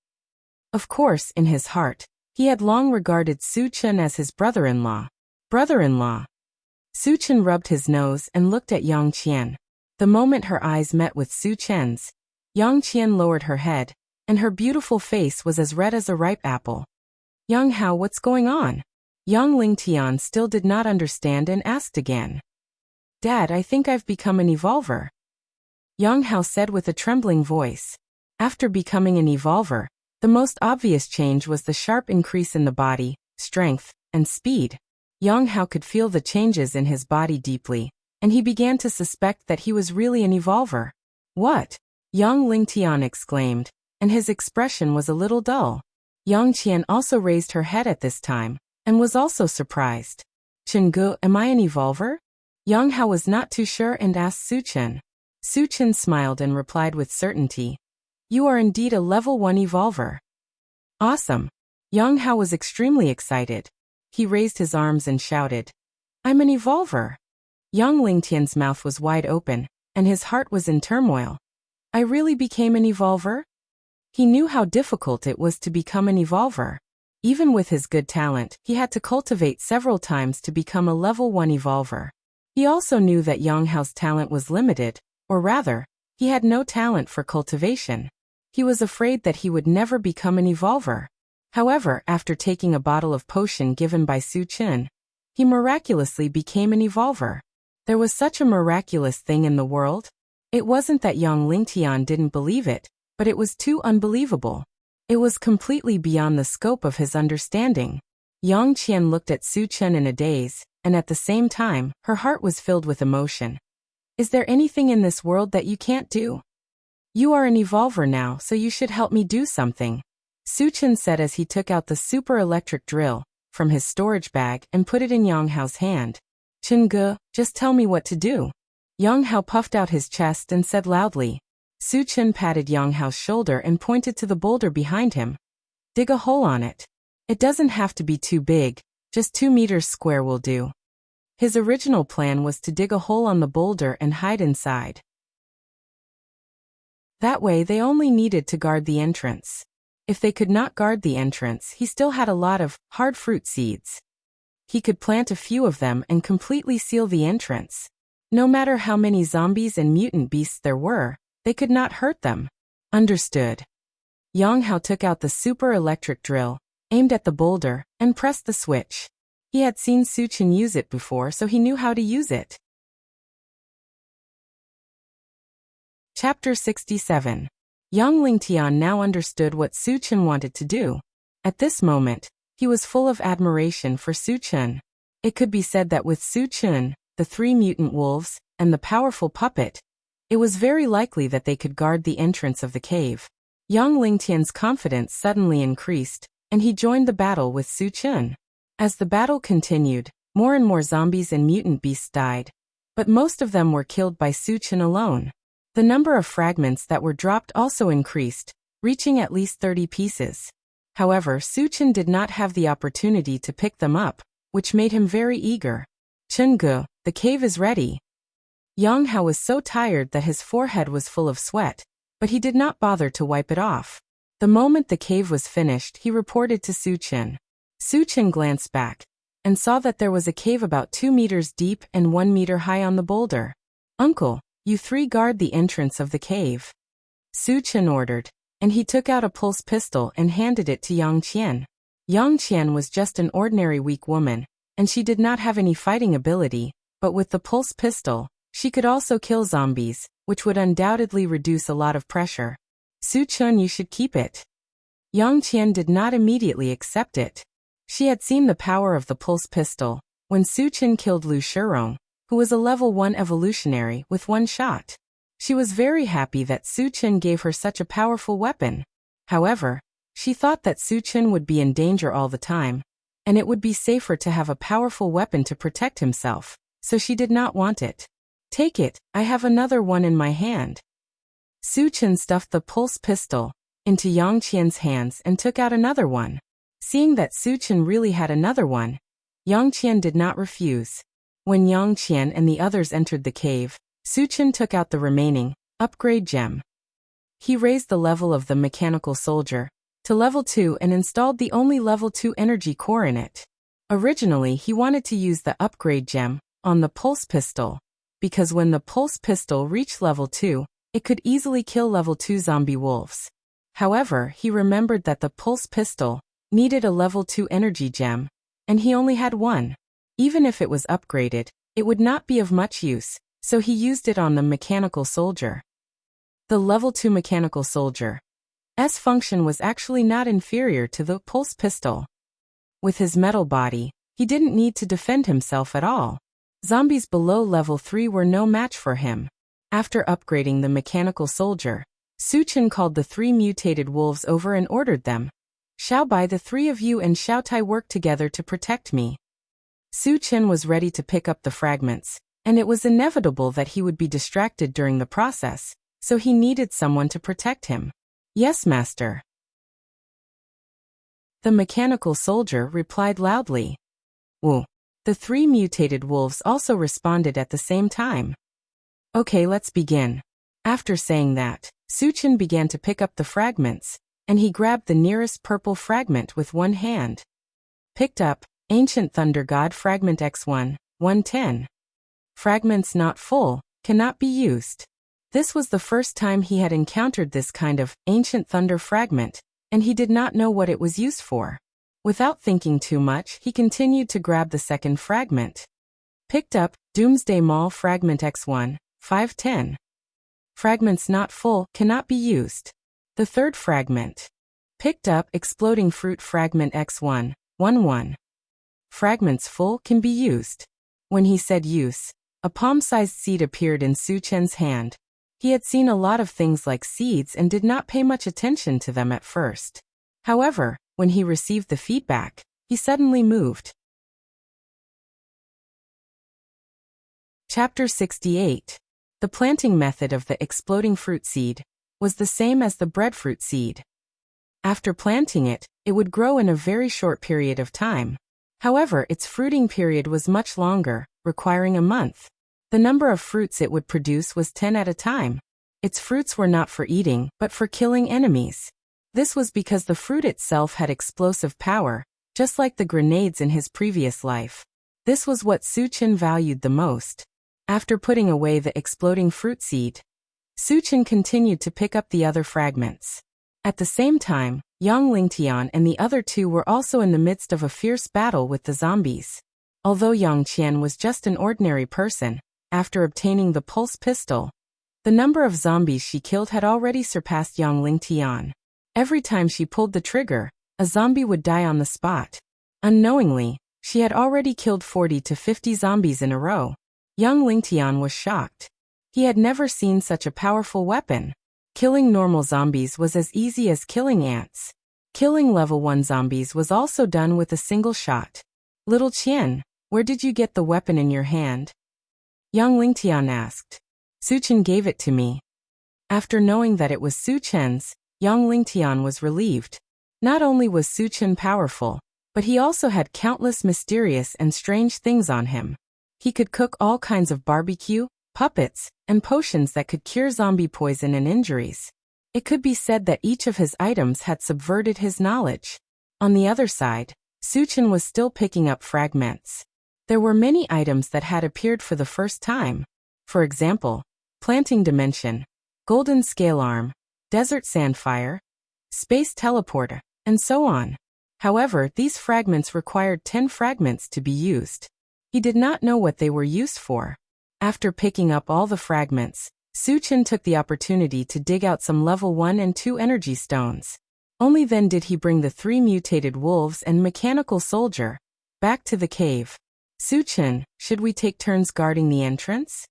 Of course, in his heart, he had long regarded Su-Chen as his brother-in-law. Brother-in-law. Su-Chen rubbed his nose and looked at Yang Qian. The moment her eyes met with Su-Chen's, Yang Qian lowered her head, and her beautiful face was as red as a ripe apple. Yang Hao, what's going on? Yang Lingtian still did not understand and asked again. Dad, I think I've become an evolver. Yang Hao said with a trembling voice. After becoming an evolver, the most obvious change was the sharp increase in the body, strength, and speed. Yang Hao could feel the changes in his body deeply, and he began to suspect that he was really an evolver. What? Yang Lingtian exclaimed, and his expression was a little dull. Yang Qian also raised her head at this time, and was also surprised. Chingu, am I an evolver? Yang Hao was not too sure and asked Su-Chen. Su-Chen smiled and replied with certainty. You are indeed a level 1 evolver. Awesome. Yang Hao was extremely excited. He raised his arms and shouted, I'm an evolver. Yang Lingtian's mouth was wide open, and his heart was in turmoil. I really became an evolver? He knew how difficult it was to become an evolver. Even with his good talent, he had to cultivate several times to become a level 1 evolver. He also knew that Yang Hao's talent was limited, or rather, he had no talent for cultivation. He was afraid that he would never become an evolver. However, after taking a bottle of potion given by Su-Chen, he miraculously became an evolver. There was such a miraculous thing in the world. It wasn't that Yang Lingtian didn't believe it, but it was too unbelievable. It was completely beyond the scope of his understanding. Yang Qian looked at Su-Chen in a daze, and at the same time, her heart was filled with emotion. Is there anything in this world that you can't do? You are an evolver now, so you should help me do something. Su-Chen said as he took out the super electric drill from his storage bag and put it in Yang Hao's hand. Chingu, just tell me what to do. Yang Hao puffed out his chest and said loudly. Su-Chen patted Yang Hao's shoulder and pointed to the boulder behind him. Dig a hole on it. It doesn't have to be too big, just 2 meters square will do. His original plan was to dig a hole on the boulder and hide inside. That way they only needed to guard the entrance. If they could not guard the entrance, he still had a lot of hard fruit seeds. He could plant a few of them and completely seal the entrance. No matter how many zombies and mutant beasts there were, they could not hurt them. Understood. Yang Hao took out the super electric drill, aimed at the boulder, and pressed the switch. He had seen Su Chen use it before, so he knew how to use it. Chapter 67. Yang Lingtian now understood what Su Chen wanted to do. At this moment, he was full of admiration for Su Chen. It could be said that with Su Chen, the 3 mutant wolves, and the powerful puppet, it was very likely that they could guard the entrance of the cave. Yang Lingtian's confidence suddenly increased, and he joined the battle with Su Chen. As the battle continued, more and more zombies and mutant beasts died, but most of them were killed by Su Chen alone. The number of fragments that were dropped also increased, reaching at least 30 pieces. However, Su Chen did not have the opportunity to pick them up, which made him very eager. "Chungu, the cave is ready." Yang Hao was so tired that his forehead was full of sweat, but he did not bother to wipe it off. The moment the cave was finished, he reported to Su Chen. Su Chen glanced back, and saw that there was a cave about 2 meters deep and 1 meter high on the boulder. "Uncle, you 3 guard the entrance of the cave," Su Chen ordered, and he took out a pulse pistol and handed it to Yang Qian. Yang Qian was just an ordinary weak woman, and she did not have any fighting ability, but with the pulse pistol, she could also kill zombies, which would undoubtedly reduce a lot of pressure. "Su Chen, you should keep it." Yang Qian did not immediately accept it. She had seen the power of the pulse pistol when Su Chen killed Lu Shirong, who was a level 1 evolutionary, with 1 shot. She was very happy that Su Chen gave her such a powerful weapon. However, she thought that Su Chen would be in danger all the time, and it would be safer to have a powerful weapon to protect himself, so she did not want it. "Take it, I have another one in my hand." Su Chen stuffed the pulse pistol into Yang Qian's hands and took out another one. Seeing that Su Chen really had another one, Yang Qian did not refuse. When Yang Qian and the others entered the cave, Su Chen took out the remaining upgrade gem. He raised the level of the mechanical soldier to level 2 and installed the only level 2 energy core in it. Originally, he wanted to use the upgrade gem on the pulse pistol, because when the pulse pistol reached level 2, it could easily kill level 2 zombie wolves. However, he remembered that the pulse pistol needed a level 2 energy gem, and he only had 1. Even if it was upgraded, it would not be of much use, so he used it on the mechanical soldier. The level 2 mechanical soldier's function was actually not inferior to the pulse pistol. With his metal body, he didn't need to defend himself at all. Zombies below level 3 were no match for him. After upgrading the mechanical soldier, Su Chen called the 3 mutated wolves over and ordered them. "Xiao Bai, the 3 of you and Xiao Tai work together to protect me." Su Chen was ready to pick up the fragments, and it was inevitable that he would be distracted during the process, so he needed someone to protect him. "Yes, master." The mechanical soldier replied loudly. "Woo." The 3 mutated wolves also responded at the same time. "Okay, let's begin." After saying that, Su Chen began to pick up the fragments, and he grabbed the nearest purple fragment with 1 hand. Picked up, Ancient Thunder God Fragment X1, 110. Fragments not full, cannot be used. This was the first time he had encountered this kind of Ancient Thunder fragment, and he did not know what it was used for. Without thinking too much, he continued to grab the second fragment. Picked up, Doomsday Mall Fragment X1, 510. Fragments not full, cannot be used. The third fragment. Picked up, Exploding Fruit Fragment X1, 11. Fragments full, can be used. When he said use, a palm-sized seed appeared in Su Chen's hand. He had seen a lot of things like seeds and did not pay much attention to them at first. However, when he received the feedback, he suddenly moved. Chapter 68. The planting method of the exploding fruit seed was the same as the breadfruit seed. After planting it, it would grow in a very short period of time. However, its fruiting period was much longer, requiring a month. The number of fruits it would produce was 10 at a time. Its fruits were not for eating, but for killing enemies. This was because the fruit itself had explosive power, just like the grenades in his previous life. This was what Su Chen valued the most. After putting away the exploding fruit seed, Suchin continued to pick up the other fragments. At the same time, Yang Lingtian and the other two were also in the midst of a fierce battle with the zombies. Although Yang Qian was just an ordinary person, after obtaining the pulse pistol, the number of zombies she killed had already surpassed Yang Lingtian. Every time she pulled the trigger, a zombie would die on the spot. Unknowingly, she had already killed 40 to 50 zombies in a row. Yang Lingtian was shocked. He had never seen such a powerful weapon. Killing normal zombies was as easy as killing ants. Killing level 1 zombies was also done with a single shot. Little Qian, where did you get the weapon in your hand? Yang Lingtian asked. Suchin gave it to me. After knowing that it was Suchin's, Yang Lingtian was relieved. Not only was Suchin powerful, but he also had countless mysterious and strange things on him. He could cook all kinds of barbecue, puppets, and potions that could cure zombie poison and injuries. It could be said that each of his items had subverted his knowledge. On the other side, Suchin was still picking up fragments. There were many items that had appeared for the first time. For example, planting dimension, golden scale arm, desert sandfire, space teleporter, and so on. However, these fragments required 10 fragments to be used. He did not know what they were used for. After picking up all the fragments, Suchin took the opportunity to dig out some level 1 and 2 energy stones. Only then did he bring the 3 mutated wolves and mechanical soldier back to the cave. Suchin, should we take turns guarding the entrance?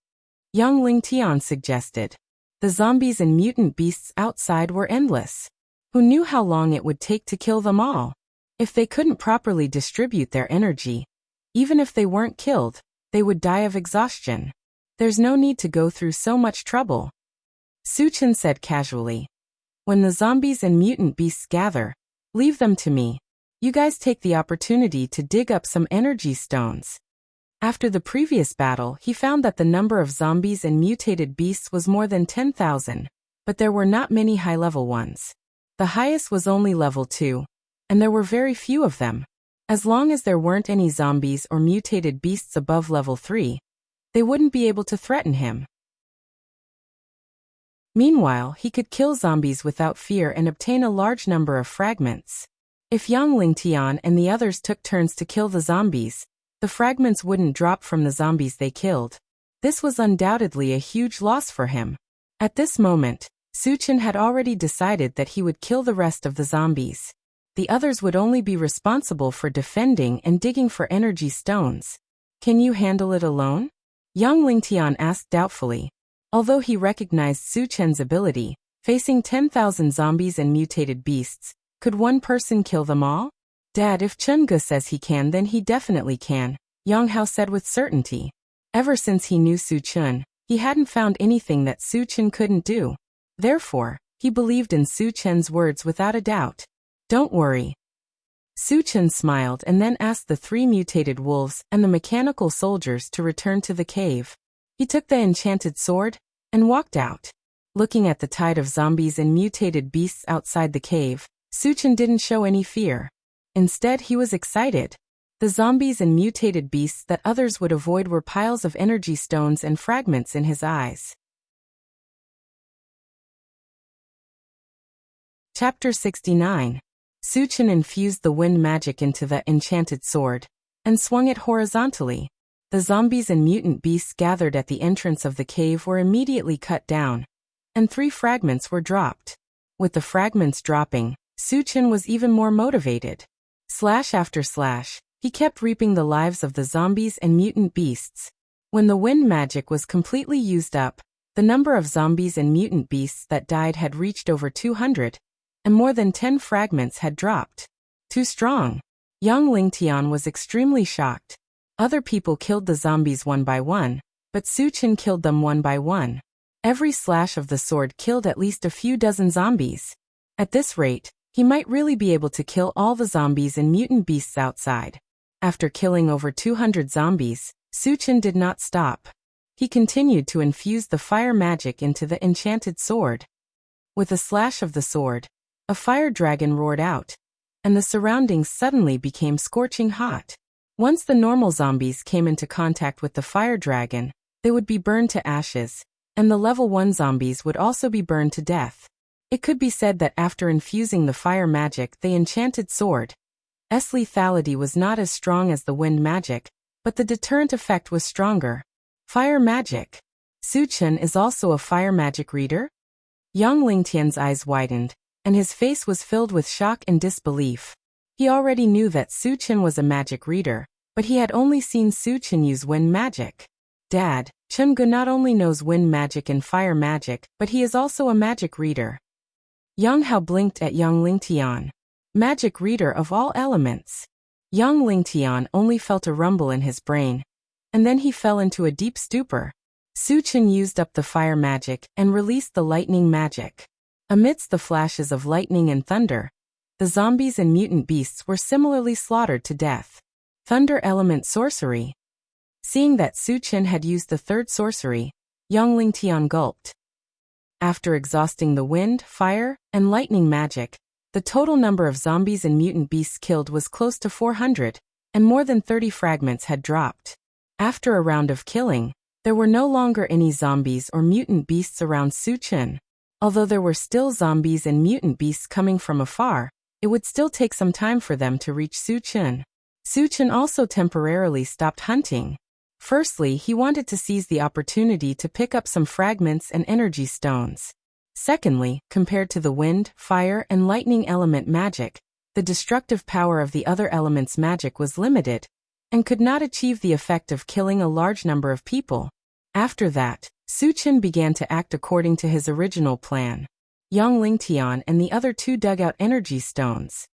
Yang Lingtian suggested. The zombies and mutant beasts outside were endless. Who knew how long it would take to kill them all? If they couldn't properly distribute their energy, even if they weren't killed, they would die of exhaustion. There's no need to go through so much trouble. Suchin said casually. When the zombies and mutant beasts gather, leave them to me. You guys take the opportunity to dig up some energy stones. After the previous battle, he found that the number of zombies and mutated beasts was more than 10,000, but there were not many high-level ones. The highest was only level 2, and there were very few of them. As long as there weren't any zombies or mutated beasts above level 3, they wouldn't be able to threaten him. Meanwhile, he could kill zombies without fear and obtain a large number of fragments. If Yang Lingtian and the others took turns to kill the zombies, the fragments wouldn't drop from the zombies they killed. This was undoubtedly a huge loss for him. At this moment, Suchin had already decided that he would kill the rest of the zombies. The others would only be responsible for defending and digging for energy stones. Can you handle it alone? Yang Lingtian asked doubtfully. Although he recognized Suchin's ability, facing 10,000 zombies and mutated beasts, could one person kill them all? Dad, if Chunga says he can, then he definitely can, Yang Hao said with certainty. Ever since he knew Suchin, he hadn't found anything that Suchin couldn't do. Therefore, he believed in Suchin's words without a doubt. Don't worry. Suchin smiled and then asked the 3 mutated wolves and the mechanical soldiers to return to the cave. He took the enchanted sword and walked out. Looking at the tide of zombies and mutated beasts outside the cave, Suchin didn't show any fear. Instead, he was excited. The zombies and mutated beasts that others would avoid were piles of energy stones and fragments in his eyes. Chapter 69. Suchin infused the wind magic into the enchanted sword and swung it horizontally. The zombies and mutant beasts gathered at the entrance of the cave were immediately cut down, and 3 fragments were dropped. With the fragments dropping, Suchin was even more motivated. Slash after slash, he kept reaping the lives of the zombies and mutant beasts. When the wind magic was completely used up, the number of zombies and mutant beasts that died had reached over 200, and more than 10 fragments had dropped. Too strong. Yang Lingtian was extremely shocked. Other people killed the zombies one by one, but Suchin killed them one by one. Every slash of the sword killed at least a few dozen zombies. At this rate, he might really be able to kill all the zombies and mutant beasts outside. After killing over 200 zombies, Suchin did not stop. He continued to infuse the fire magic into the enchanted sword. With a slash of the sword, a fire dragon roared out, and the surroundings suddenly became scorching hot. Once the normal zombies came into contact with the fire dragon, they would be burned to ashes, and the level 1 zombies would also be burned to death. It could be said that after infusing the fire magic, the enchanted sword's lethality was not as strong as the wind magic, but the deterrent effect was stronger. Fire magic. Su Chen is also a fire magic reader? Yang Lingtian's eyes widened, and his face was filled with shock and disbelief. He already knew that Su Chen was a magic reader, but he had only seen Su Chen use wind magic. Dad, Chen Gu not only knows wind magic and fire magic, but he is also a magic reader. Yang Hao blinked at Yang Lingtian. Magic reader of all elements. Yang Lingtian only felt a rumble in his brain, and then he fell into a deep stupor. Su Chen used up the fire magic and released the lightning magic. Amidst the flashes of lightning and thunder, the zombies and mutant beasts were similarly slaughtered to death. Thunder element sorcery. Seeing that Su Chen had used the third sorcery, Yang Lingtian gulped. After exhausting the wind, fire, and lightning magic, the total number of zombies and mutant beasts killed was close to 400, and more than 30 fragments had dropped. After a round of killing, there were no longer any zombies or mutant beasts around Su Chen. Although there were still zombies and mutant beasts coming from afar, it would still take some time for them to reach Su Chen. Su Chen also temporarily stopped hunting. Firstly, he wanted to seize the opportunity to pick up some fragments and energy stones. Secondly, compared to the wind, fire, and lightning element magic, the destructive power of the other elements' magic was limited, and could not achieve the effect of killing a large number of people. After that, Su Chen began to act according to his original plan. Yang Lingtian and the other two dug out energy stones.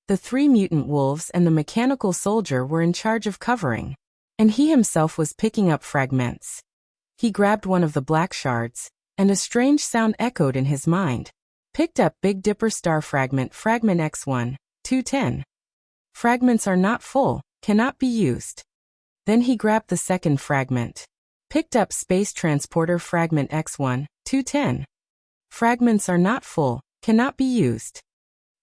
The 3 mutant wolves and the mechanical soldier were in charge of covering, and he himself was picking up fragments. He grabbed one of the black shards, and a strange sound echoed in his mind. Picked up Big Dipper star fragment X1, 210. Fragments are not full, cannot be used. Then he grabbed the second fragment. Picked up Space Transporter fragment X1, 210. Fragments are not full, cannot be used.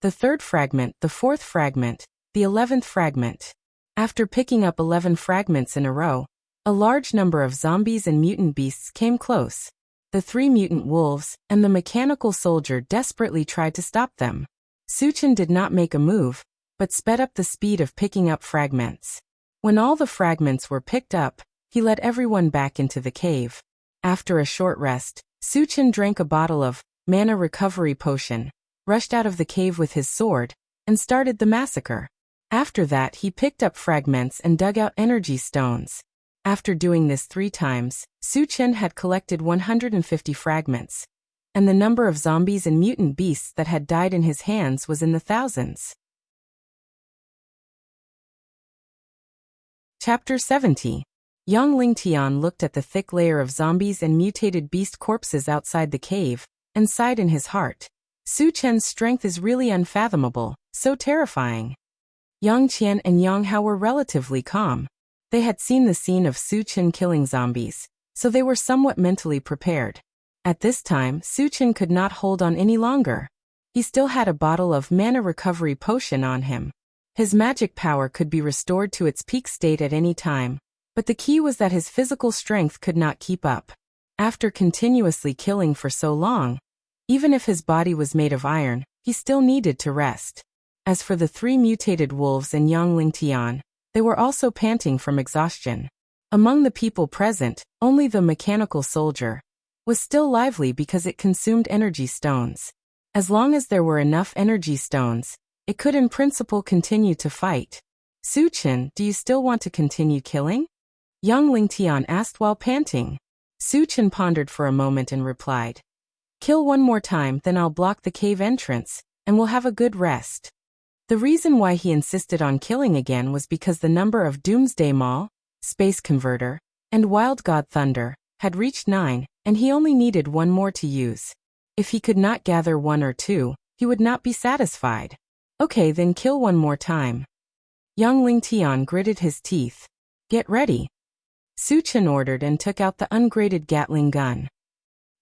The third fragment, the fourth fragment, the 11th fragment. After picking up 11 fragments in a row, a large number of zombies and mutant beasts came close. The 3 mutant wolves and the mechanical soldier desperately tried to stop them. Su Chen did not make a move, but sped up the speed of picking up fragments. When all the fragments were picked up, he led everyone back into the cave. After a short rest, Su Chen drank a bottle of mana recovery potion, rushed out of the cave with his sword, and started the massacre. After that, he picked up fragments and dug out energy stones. After doing this 3 times, Su Chen had collected 150 fragments, and the number of zombies and mutant beasts that had died in his hands was in the thousands. Chapter 70. Yang Lingtian looked at the thick layer of zombies and mutated beast corpses outside the cave, and sighed in his heart. Su Chen's strength is really unfathomable, so terrifying. Yang Qian and Yang Hao were relatively calm. They had seen the scene of Su Chen killing zombies, so they were somewhat mentally prepared. At this time, Su Chen could not hold on any longer. He still had a bottle of mana recovery potion on him. His magic power could be restored to its peak state at any time, but the key was that his physical strength could not keep up. After continuously killing for so long, even if his body was made of iron, he still needed to rest. As for the 3 mutated wolves and Yang Lingtian, they were also panting from exhaustion. Among the people present, only the mechanical soldier was still lively because it consumed energy stones. As long as there were enough energy stones, it could in principle continue to fight. Su Chen, do you still want to continue killing? Yang Lingtian asked while panting. Su Chen pondered for a moment and replied, kill one more time, then I'll block the cave entrance, and we'll have a good rest. The reason why he insisted on killing again was because the number of Doomsday Maul, Space Converter, and Wild God Thunder had reached 9, and he only needed 1 more to use. If he could not gather 1 or 2, he would not be satisfied. Okay, then kill one more time. Yang Lingtian gritted his teeth. Get ready. Su Chen ordered and took out the ungraded Gatling gun.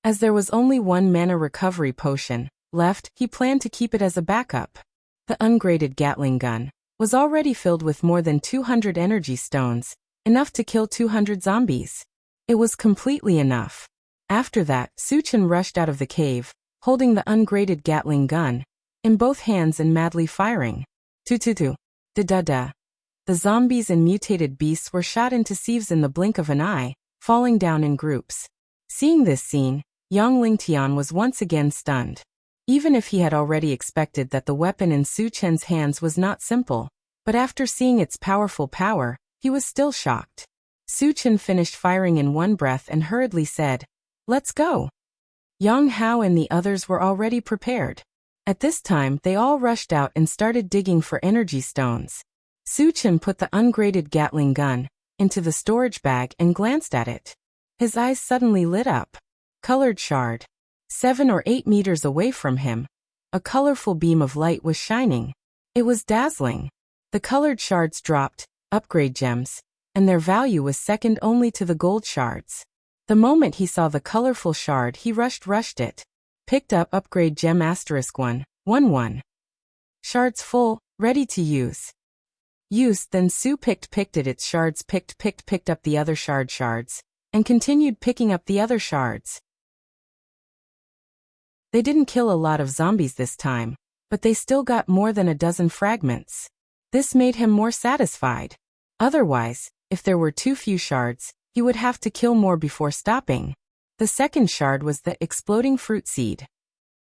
As there was only 1 mana recovery potion left, he planned to keep it as a backup. The ungraded Gatling gun was already filled with more than 200 energy stones, enough to kill 200 zombies. It was completely enough. After that, Suchin rushed out of the cave, holding the ungraded Gatling gun in both hands and madly firing. Tu-tu-tu. Da-da-da. The zombies and mutated beasts were shot into sieves in the blink of an eye, falling down in groups. Seeing this scene, Yang Lingtian was once again stunned. Even if he had already expected that the weapon in Su Chen's hands was not simple, but after seeing its powerful power, he was still shocked. Su Chen finished firing in one breath and hurriedly said, "Let's go." Yang Hao and the others were already prepared. At this time, they all rushed out and started digging for energy stones. Su Chen put the ungraded Gatling gun into the storage bag and glanced at it. His eyes suddenly lit up. Colored shard. 7 or 8 meters away from him, a colorful beam of light was shining. It was dazzling. The colored shards dropped, upgrade gems, and their value was second only to the gold shards. The moment he saw the colorful shard, he rushed it. Picked up upgrade gem *111. Shards full, ready to use. Then Su picked at its shards, picked up the other shards, and continued picking up the other shards. They didn't kill a lot of zombies this time, but they still got more than a dozen fragments. This made him more satisfied. Otherwise, if there were too few shards, he would have to kill more before stopping. The second shard was the exploding fruit seed.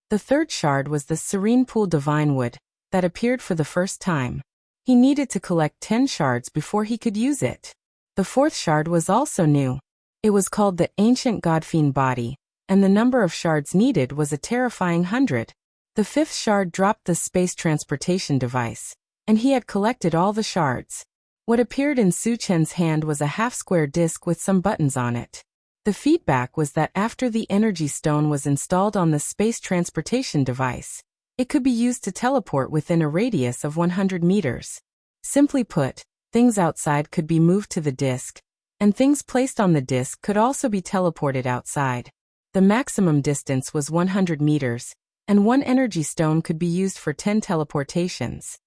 The third shard was the serene pool divine wood that appeared for the first time. He needed to collect 10 shards before he could use it. The fourth shard was also new. It was called the ancient godfiend body, and the number of shards needed was a terrifying 100. The fifth shard dropped the space transportation device, and he had collected all the shards. What appeared in Su Chen's hand was a half-square disc with some buttons on it. The feedback was that after the energy stone was installed on the space transportation device, it could be used to teleport within a radius of 100 meters. Simply put, things outside could be moved to the disc, and things placed on the disc could also be teleported outside. The maximum distance was 100 meters, and one energy stone could be used for 10 teleportations.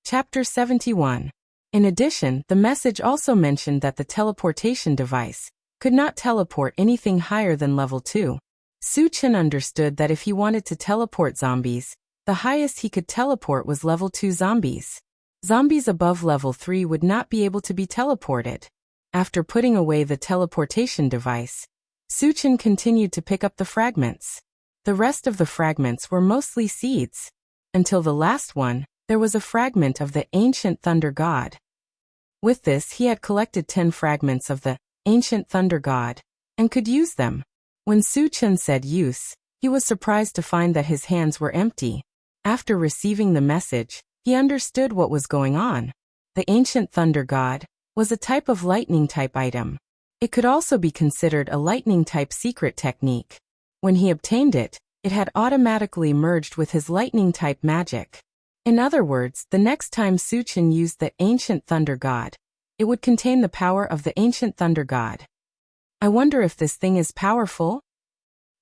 Chapter 71. In addition, the message also mentioned that the teleportation device could not teleport anything higher than level 2. Su Chen understood that if he wanted to teleport zombies, the highest he could teleport was level 2 zombies. Zombies above level 3 would not be able to be teleported. After putting away the teleportation device, Su Chen continued to pick up the fragments. The rest of the fragments were mostly seeds. Until the last one, there was a fragment of the ancient thunder god. With this, he had collected 10 fragments of the ancient thunder god, and could use them. When Su Chen said use, he was surprised to find that his hands were empty. After receiving the message, he understood what was going on. The ancient thunder god was a type of lightning-type item. It could also be considered a lightning-type secret technique. When he obtained it, it had automatically merged with his lightning-type magic. In other words, the next time Su Chen used the ancient thunder god, it would contain the power of the ancient thunder god. "I wonder if this thing is powerful?"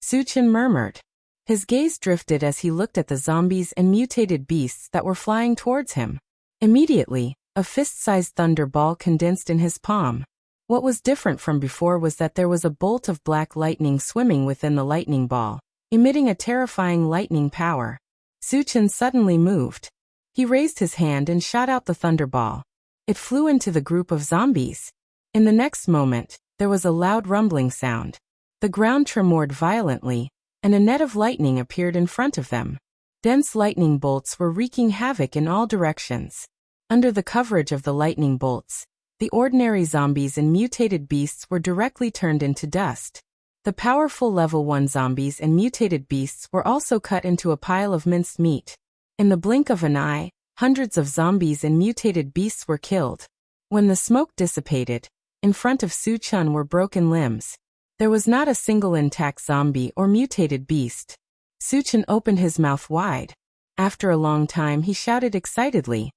Su Chen murmured. His gaze drifted as he looked at the zombies and mutated beasts that were flying towards him. Immediately, a fist-sized thunder ball condensed in his palm. What was different from before was that there was a bolt of black lightning swimming within the lightning ball, emitting a terrifying lightning power. Su Chen suddenly moved. He raised his hand and shot out the thunderball. It flew into the group of zombies. In the next moment, there was a loud rumbling sound. The ground tremored violently, and a net of lightning appeared in front of them. Dense lightning bolts were wreaking havoc in all directions. Under the coverage of the lightning bolts, the ordinary zombies and mutated beasts were directly turned into dust. The powerful level 1 zombies and mutated beasts were also cut into a pile of minced meat. In the blink of an eye, hundreds of zombies and mutated beasts were killed. When the smoke dissipated, in front of Su Chen were broken limbs. There was not a single intact zombie or mutated beast. Su Chen opened his mouth wide. After a long time he shouted excitedly,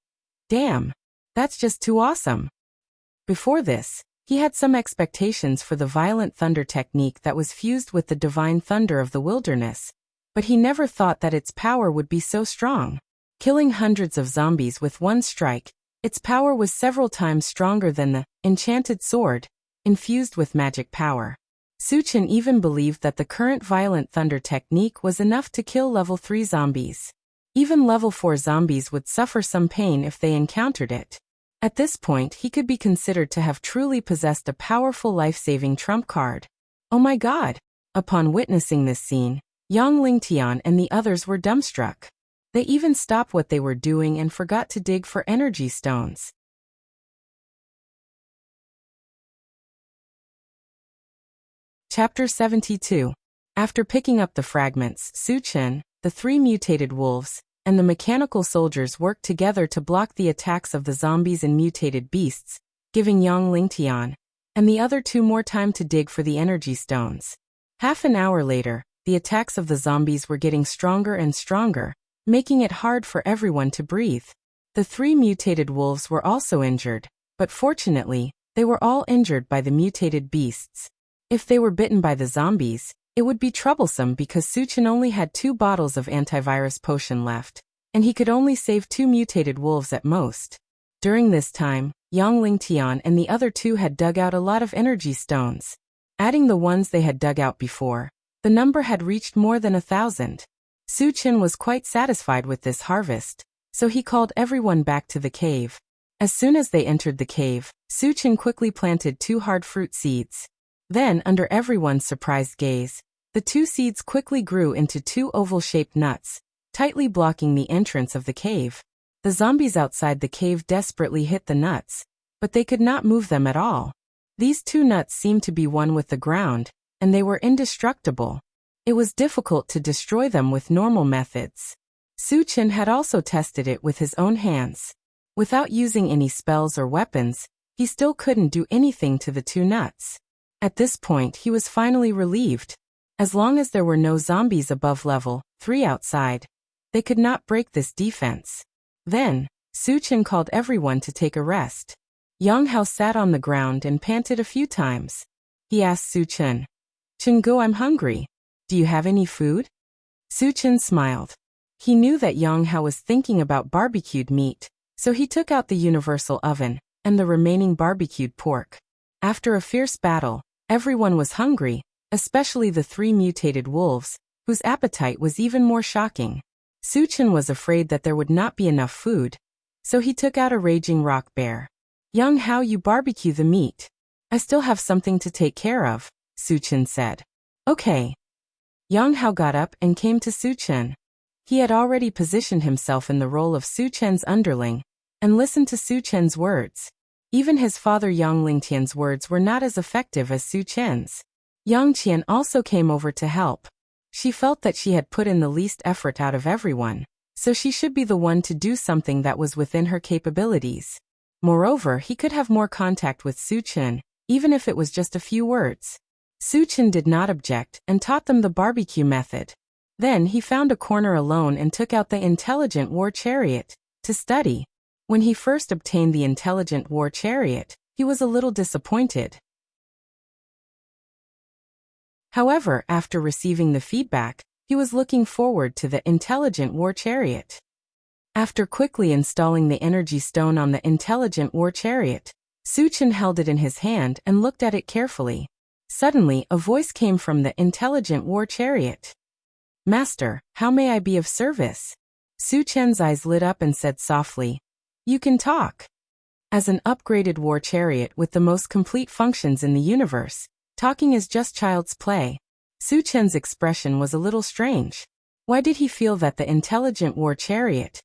"Damn! That's just too awesome!" Before this, he had some expectations for the violent thunder technique that was fused with the divine thunder of the wilderness, but he never thought that its power would be so strong. Killing hundreds of zombies with one strike, Its power was several times stronger than the enchanted sword, infused with magic power. Suchin even believed that the current violent thunder technique was enough to kill level 3 zombies. Even level 4 zombies would suffer some pain if they encountered it. At this point, he could be considered to have truly possessed a powerful life-saving trump card. Oh my god! Upon witnessing this scene, Yang Lingtian and the others were dumbstruck. They even stopped what they were doing and forgot to dig for energy stones. Chapter 72. After picking up the fragments, Suchin, the 3 mutated wolves, and the mechanical soldiers worked together to block the attacks of the zombies and mutated beasts, giving Yang Lingtian and the other 2 more time to dig for the energy stones. Half an hour later, the attacks of the zombies were getting stronger and stronger, making it hard for everyone to breathe. The 3 mutated wolves were also injured, but fortunately, they were all injured by the mutated beasts. If they were bitten by the zombies, it would be troublesome because Suchin only had 2 bottles of antivirus potion left, and he could only save 2 mutated wolves at most. During this time, Yang Lingtian and the other 2 had dug out a lot of energy stones. Adding the ones they had dug out before, the number had reached more than 1,000. Suchin was quite satisfied with this harvest, so he called everyone back to the cave. As soon as they entered the cave, Suchin quickly planted 2 hard fruit seeds. Then, under everyone's surprised gaze, the 2 seeds quickly grew into 2 oval-shaped nuts, tightly blocking the entrance of the cave. The zombies outside the cave desperately hit the nuts, but they could not move them at all. These 2 nuts seemed to be one with the ground, and they were indestructible. It was difficult to destroy them with normal methods. Suchin had also tested it with his own hands. Without using any spells or weapons, he still couldn't do anything to the 2 nuts. At this point, he was finally relieved. As long as there were no zombies above level 3 outside, they could not break this defense. Then, Suchin called everyone to take a rest. Yang Hao sat on the ground and panted a few times. He asked Suchin, "Chingu, I'm hungry. Do you have any food?" Suchin smiled. He knew that Yang Hao was thinking about barbecued meat, so he took out the universal oven and the remaining barbecued pork. After a fierce battle, everyone was hungry, especially the 3 mutated wolves, whose appetite was even more shocking. Suchin was afraid that there would not be enough food, so he took out a raging rock bear. "Yang Hao, you barbecue the meat. I still have something to take care of," Suchin said. "Okay." Yang Hao got up and came to Suchin. He had already positioned himself in the role of Suchin's underling, and listened to Suchin's words. Even his father Yang Lingtian's words were not as effective as Suchin's. Yang Qian also came over to help. She felt that she had put in the least effort out of everyone, so she should be the one to do something that was within her capabilities. Moreover, he could have more contact with Suchin, even if it was just a few words. Suchin did not object and taught them the barbecue method. Then he found a corner alone and took out the intelligent war chariot to study. When he first obtained the intelligent war chariot, he was a little disappointed. However, after receiving the feedback, he was looking forward to the intelligent war chariot. After quickly installing the energy stone on the intelligent war chariot, Suchin held it in his hand and looked at it carefully. Suddenly, a voice came from the intelligent war chariot. "Master, how may I be of service?" Suchin's eyes lit up and said softly, "You can talk." As an upgraded war chariot with the most complete functions in the universe, talking is just child's play. Suchin's expression was a little strange. Why did he feel that the intelligent war chariot's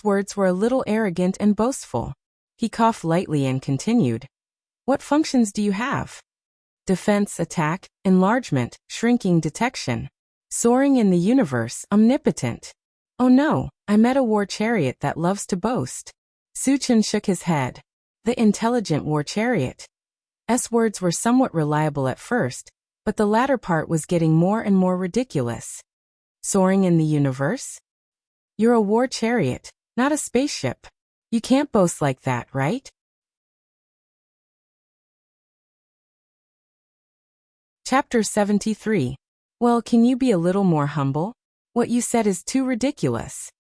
words were a little arrogant and boastful? He coughed lightly and continued, "What functions do you have?" "Defense, attack, enlargement, shrinking, detection. Soaring in the universe, omnipotent." "Oh no, I met a war chariot that loves to boast." Suchin shook his head. The intelligent war chariot's words were somewhat reliable at first, but the latter part was getting more and more ridiculous. "Soaring in the universe? You're a war chariot, not a spaceship. You can't boast like that, right?" Chapter 73. Well, can you be a little more humble? What you said is too ridiculous.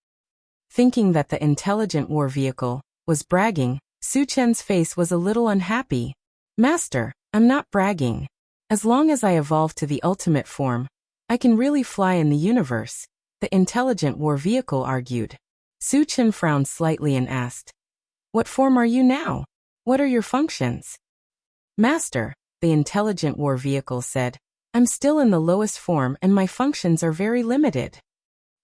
Thinking that the intelligent war vehicle was bragging, Su Chen's face was a little unhappy. Master, I'm not bragging. As long as I evolve to the ultimate form, I can really fly in the universe, the intelligent war vehicle argued. Su Chen frowned slightly and asked, what form are you now? What are your functions? Master, the intelligent war vehicle said, I'm still in the lowest form and my functions are very limited.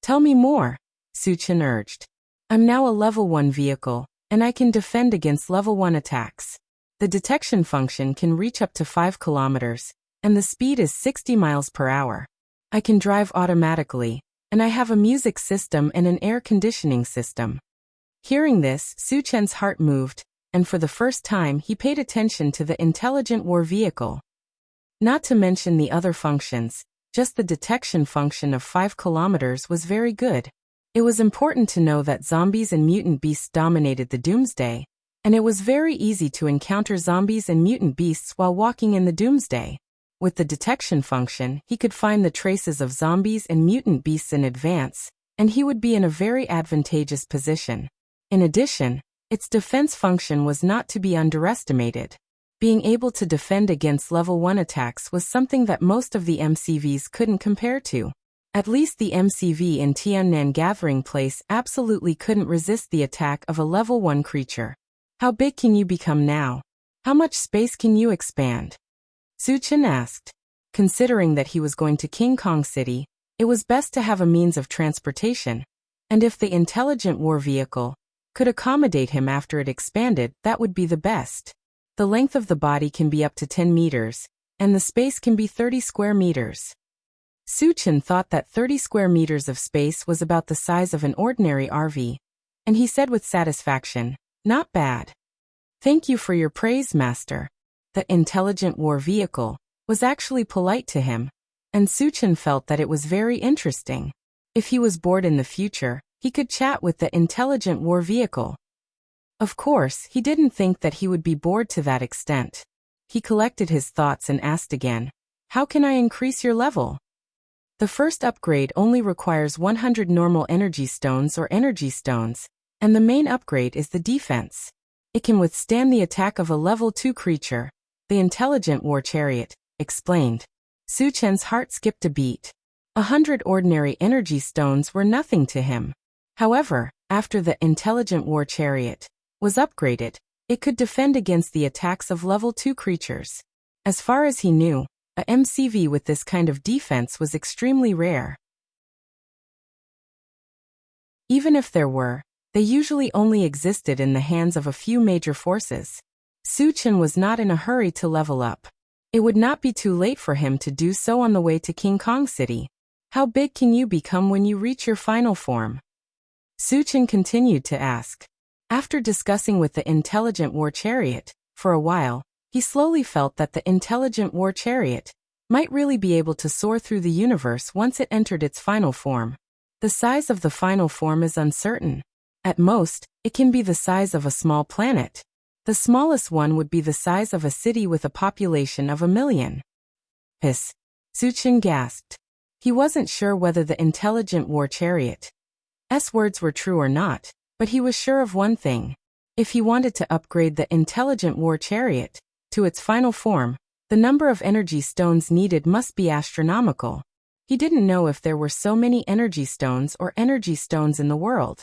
Tell me more, Su Chen urged. I'm now a level 1 vehicle, and I can defend against level 1 attacks. The detection function can reach up to 5 kilometers, and the speed is 60 miles per hour. I can drive automatically, and I have a music system and an air conditioning system. Hearing this, Su Chen's heart moved, and for the first time he paid attention to the intelligent war vehicle. Not to mention the other functions, just the detection function of 5 kilometers was very good. It was important to know that zombies and mutant beasts dominated the Doomsday, and it was very easy to encounter zombies and mutant beasts while walking in the Doomsday. With the detection function, he could find the traces of zombies and mutant beasts in advance, and he would be in a very advantageous position. In addition, its defense function was not to be underestimated. Being able to defend against level 1 attacks was something that most of the MCVs couldn't compare to. At least the MCV in Tiannan Gathering Place absolutely couldn't resist the attack of a level 1 creature. How big can you become now? How much space can you expand? Su Chen asked. Considering that he was going to King Kong City, it was best to have a means of transportation, and if the intelligent war vehicle could accommodate him after it expanded, that would be the best. The length of the body can be up to 10 meters, and the space can be 30 square meters. Su Chen thought that 30 square meters of space was about the size of an ordinary RV, and he said with satisfaction, not bad. Thank you for your praise, Master. The intelligent war vehicle was actually polite to him, and Su Chen felt that it was very interesting. If he was bored in the future, he could chat with the intelligent war vehicle. Of course, he didn't think that he would be bored to that extent. He collected his thoughts and asked again, how can I increase your level? The first upgrade only requires 100 normal energy stones or energy stones, and the main upgrade is the defense. It can withstand the attack of a level 2 creature, the intelligent war chariot explained. Su Chen's heart skipped a beat. 100 ordinary energy stones were nothing to him. However, after the intelligent war chariot was upgraded, it could defend against the attacks of level 2 creatures. As far as he knew, a MCV with this kind of defense was extremely rare. Even if there were, they usually only existed in the hands of a few major forces. Su Chen was not in a hurry to level up. It would not be too late for him to do so on the way to King Kong City. How big can you become when you reach your final form? Su Chen continued to ask. After discussing with the intelligent war chariot, for a while, he slowly felt that the intelligent war chariot might really be able to soar through the universe once it entered its final form. The size of the final form is uncertain. At most, it can be the size of a small planet. The smallest one would be the size of a city with a population of 1 million. Hiss. Su Chen gasped. He wasn't sure whether the intelligent war chariot's words were true or not, but he was sure of one thing. If he wanted to upgrade the intelligent war chariot to its final form, the number of energy stones needed must be astronomical. He didn't know if there were so many energy stones or energy stones in the world.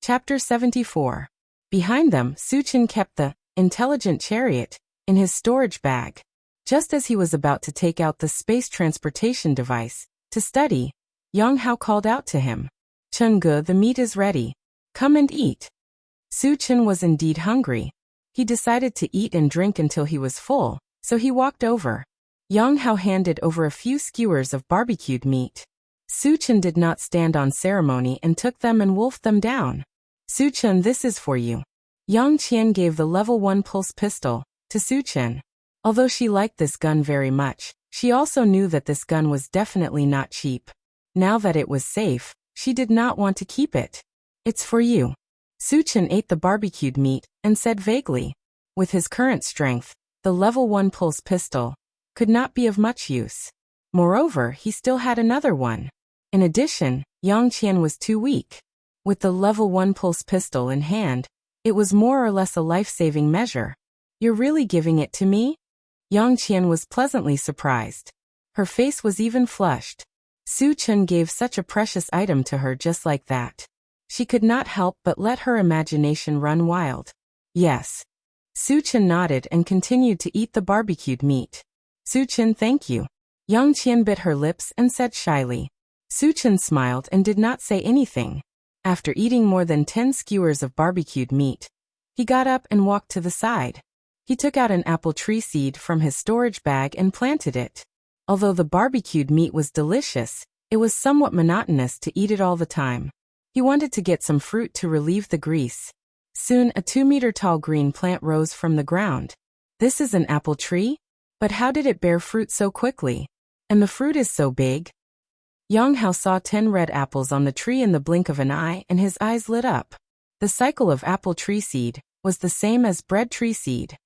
Chapter 74. Behind them, Su Chen kept the intelligent chariot in his storage bag. Just as he was about to take out the space transportation device to study, Yang Hao called out to him, Cheng-ge, the meat is ready. Come and eat. Su Chen was indeed hungry. He decided to eat and drink until he was full, so he walked over. Yang Hao handed over a few skewers of barbecued meat. Su Chen did not stand on ceremony and took them and wolfed them down. Su Chen, this is for you. Yang Qian gave the level 1 pulse pistol to Su Chen. Although she liked this gun very much, she also knew that this gun was definitely not cheap. Now that it was safe, she did not want to keep it. It's for you. Su Chen ate the barbecued meat and said vaguely. With his current strength, the level 1 pulse pistol could not be of much use. Moreover, he still had another one. In addition, Yang Qian was too weak. With the level 1 pulse pistol in hand, it was more or less a life-saving measure. You're really giving it to me? Yang Qian was pleasantly surprised. Her face was even flushed. Su Chen gave such a precious item to her just like that. She could not help but let her imagination run wild. Yes. Su Chen nodded and continued to eat the barbecued meat. Su Chen, thank you. Yang Qian bit her lips and said shyly. Su Chen smiled and did not say anything. After eating more than 10 skewers of barbecued meat, he got up and walked to the side. He took out an apple tree seed from his storage bag and planted it. Although the barbecued meat was delicious, it was somewhat monotonous to eat it all the time. He wanted to get some fruit to relieve the grease. Soon a 2-meter-tall green plant rose from the ground. This is an apple tree? But how did it bear fruit so quickly? And the fruit is so big? Yang Hao saw 10 red apples on the tree in the blink of an eye and his eyes lit up. The cycle of apple tree seed was the same as bread tree seed.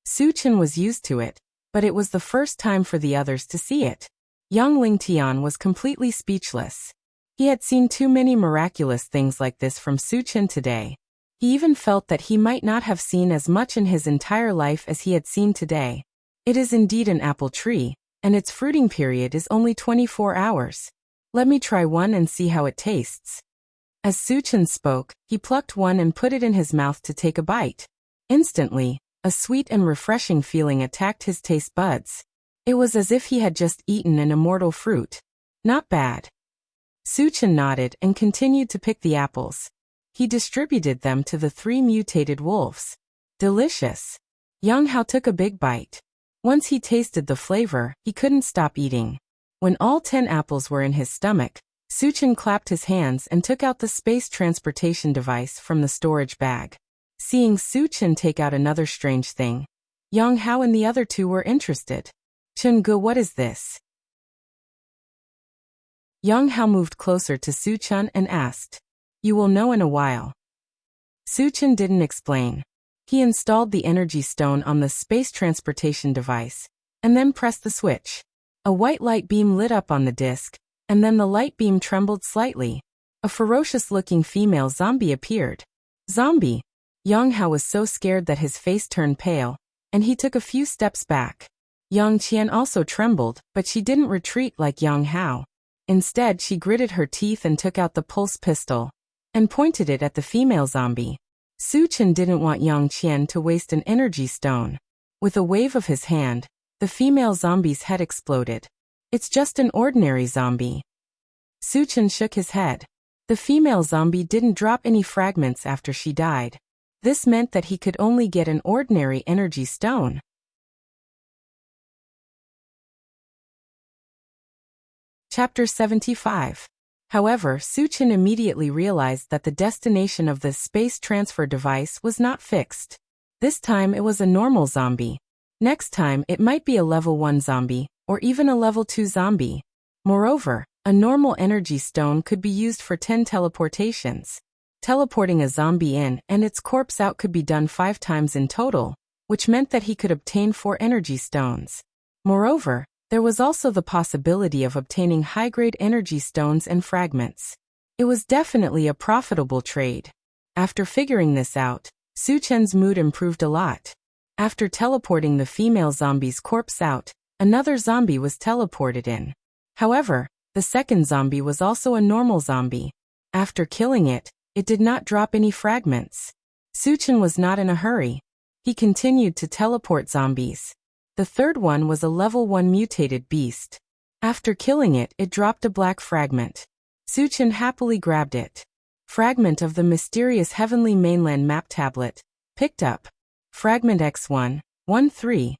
Su Chen was used to it, but it was the first time for the others to see it. Young Ling Tian was completely speechless. He had seen too many miraculous things like this from Su Chen today. He even felt that he might not have seen as much in his entire life as he had seen today. It is indeed an apple tree, and its fruiting period is only 24 hours. Let me try one and see how it tastes. As Su Chen spoke, he plucked one and put it in his mouth to take a bite. Instantly, a sweet and refreshing feeling attacked his taste buds. It was as if he had just eaten an immortal fruit. Not bad. Su Chen nodded and continued to pick the apples. He distributed them to the 3 mutated wolves. Delicious. Yang Hao took a big bite. Once he tasted the flavor, he couldn't stop eating. When all 10 apples were in his stomach, Su Chen clapped his hands and took out the space transportation device from the storage bag. Seeing Su Chen take out another strange thing, Yang Hao and the other 2 were interested. Chen Ge, what is this? Yang Hao moved closer to Su Chen and asked. You will know in a while. Su Chen didn't explain. He installed the energy stone on the space transportation device, and then pressed the switch. A white light beam lit up on the disc, and then the light beam trembled slightly. A ferocious-looking female zombie appeared. Zombie! Yang Hao was so scared that his face turned pale, and he took a few steps back. Yang Qian also trembled, but she didn't retreat like Yang Hao. Instead, she gritted her teeth and took out the pulse pistol, and pointed it at the female zombie. Su Chen didn't want Yang Qian to waste an energy stone. With a wave of his hand, the female zombie's head exploded. It's just an ordinary zombie. Su Chen shook his head. The female zombie didn't drop any fragments after she died. This meant that he could only get an ordinary energy stone. Chapter 75. However, Su Chen immediately realized that the destination of the space transfer device was not fixed. This time it was a normal zombie. Next time it might be a level 1 zombie, or even a level 2 zombie. Moreover, a normal energy stone could be used for 10 teleportations. Teleporting a zombie in and its corpse out could be done 5 times in total, which meant that he could obtain 4 energy stones. Moreover, there was also the possibility of obtaining high-grade energy stones and fragments. It was definitely a profitable trade. After figuring this out, Su Chen's mood improved a lot. After teleporting the female zombie's corpse out, another zombie was teleported in. However, the second zombie was also a normal zombie. After killing it, it did not drop any fragments. Su Chen was not in a hurry. He continued to teleport zombies. The third one was a level 1 mutated beast. After killing it, it dropped a black fragment. Su Chen happily grabbed it. Fragment of the mysterious heavenly mainland map tablet. Picked up. Fragment X1, 1-3.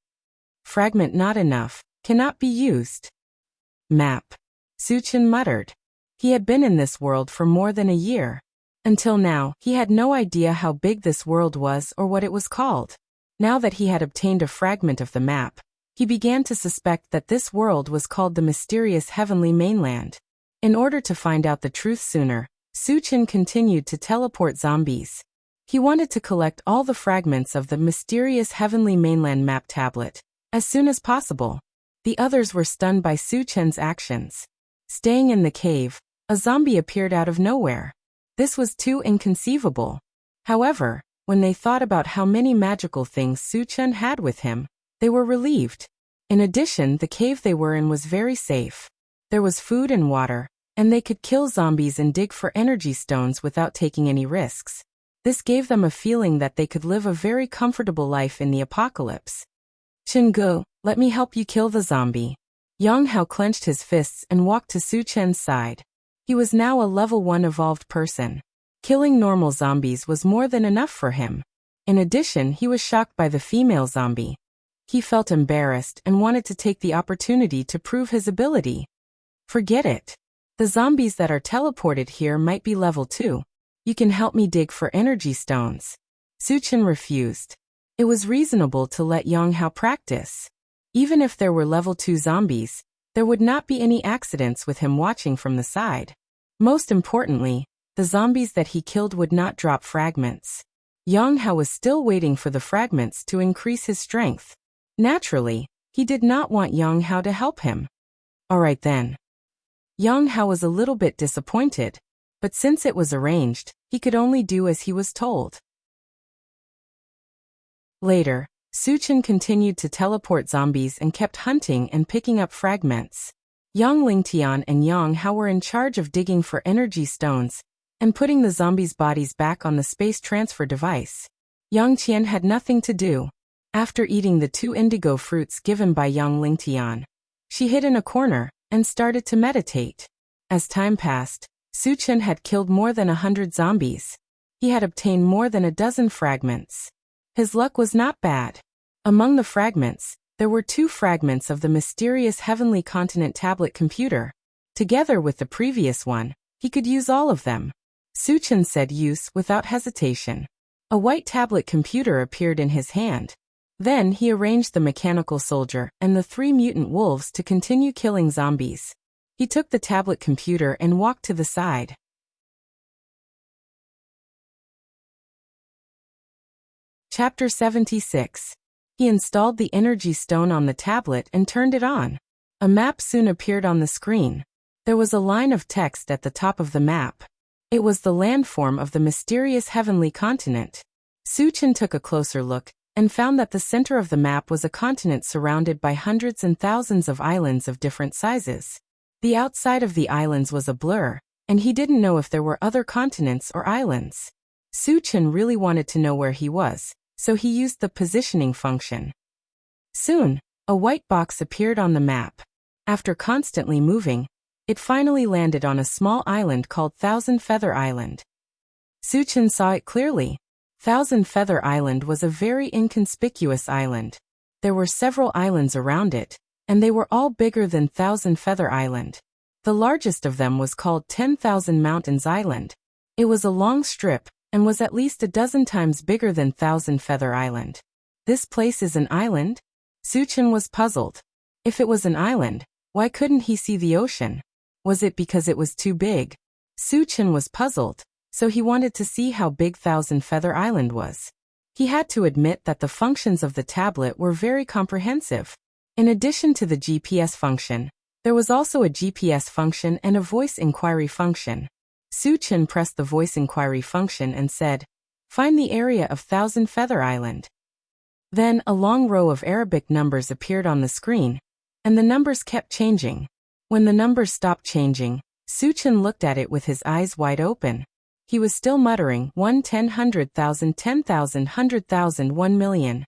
Fragment not enough, cannot be used. Map. Su Chen muttered. He had been in this world for more than a year. Until now, he had no idea how big this world was or what it was called. Now that he had obtained a fragment of the map, he began to suspect that this world was called the mysterious heavenly mainland. In order to find out the truth sooner, Su Chen continued to teleport zombies. He wanted to collect all the fragments of the mysterious heavenly mainland map tablet as soon as possible. The others were stunned by Su Chen's actions. Staying in the cave, A zombie appeared out of nowhere. This was too inconceivable. However, when they thought about how many magical things Su-Chen had with him, they were relieved. In addition, the cave they were in was very safe. There was food and water, and they could kill zombies and dig for energy stones without taking any risks. This gave them a feeling that they could live a very comfortable life in the apocalypse. Chingu, let me help you kill the zombie. Yang Hao clenched his fists and walked to Su-Chen's side. He was now a level 1 evolved person. Killing normal zombies was more than enough for him. In addition, he was shocked by the female zombie. He felt embarrassed and wanted to take the opportunity to prove his ability. Forget it. The zombies that are teleported here might be level 2. You can help me dig for energy stones. Su-Chen refused. It was reasonable to let Yang Hao practice. Even if there were level 2 zombies, there would not be any accidents with him watching from the side. Most importantly, the zombies that he killed would not drop fragments. Yang Hao was still waiting for the fragments to increase his strength. Naturally, he did not want Yang Hao to help him. Alright then. Yang Hao was a little bit disappointed, but since it was arranged, he could only do as he was told. Later, Su-Chen continued to teleport zombies and kept hunting and picking up fragments. Yang Lingtian and Yang Hao were in charge of digging for energy stones and putting the zombies' bodies back on the space transfer device. Yang Qian had nothing to do. After eating the 2 indigo fruits given by Yang Lingtian, she hid in a corner and started to meditate. As time passed, Su-Chen had killed more than 100 zombies. He had obtained more than a dozen fragments. His luck was not bad. Among the fragments, there were 2 fragments of the mysterious Heavenly Continent tablet computer. Together with the previous one, he could use all of them. Su-Chen said use without hesitation. A white tablet computer appeared in his hand. Then he arranged the mechanical soldier and the 3 mutant wolves to continue killing zombies. He took the tablet computer and walked to the side. Chapter 76. He installed the energy stone on the tablet and turned it on. A map soon appeared on the screen. There was a line of text at the top of the map. It was the landform of the mysterious Heavenly Continent. Su-Chen took a closer look and found that the center of the map was a continent surrounded by hundreds and thousands of islands of different sizes. The outside of the islands was a blur, and he didn't know if there were other continents or islands. Su-Chen really wanted to know where he was, so he used the positioning function. Soon, a white box appeared on the map. After constantly moving, it finally landed on a small island called Thousand Feather Island. Su-Chen saw it clearly. Thousand Feather Island was a very inconspicuous island. There were several islands around it, and they were all bigger than Thousand Feather Island. The largest of them was called 10,000 Mountains Island. It was a long strip, and was at least a dozen times bigger than Thousand Feather Island. This place is an island? Su-Chen was puzzled. If it was an island, why couldn't he see the ocean? Was it because it was too big? Su-Chen was puzzled, so he wanted to see how big Thousand Feather Island was. He had to admit that the functions of the tablet were very comprehensive. In addition to the GPS function, there was also a GPS function and a voice inquiry function. Su-Chen pressed the voice inquiry function and said, "Find the area of Thousand Feather Island." Then a long row of Arabic numbers appeared on the screen, and the numbers kept changing. When the numbers stopped changing, Su-Chen looked at it with his eyes wide open. He was still muttering 1 10 100,000 10,000 100,000 1,000,000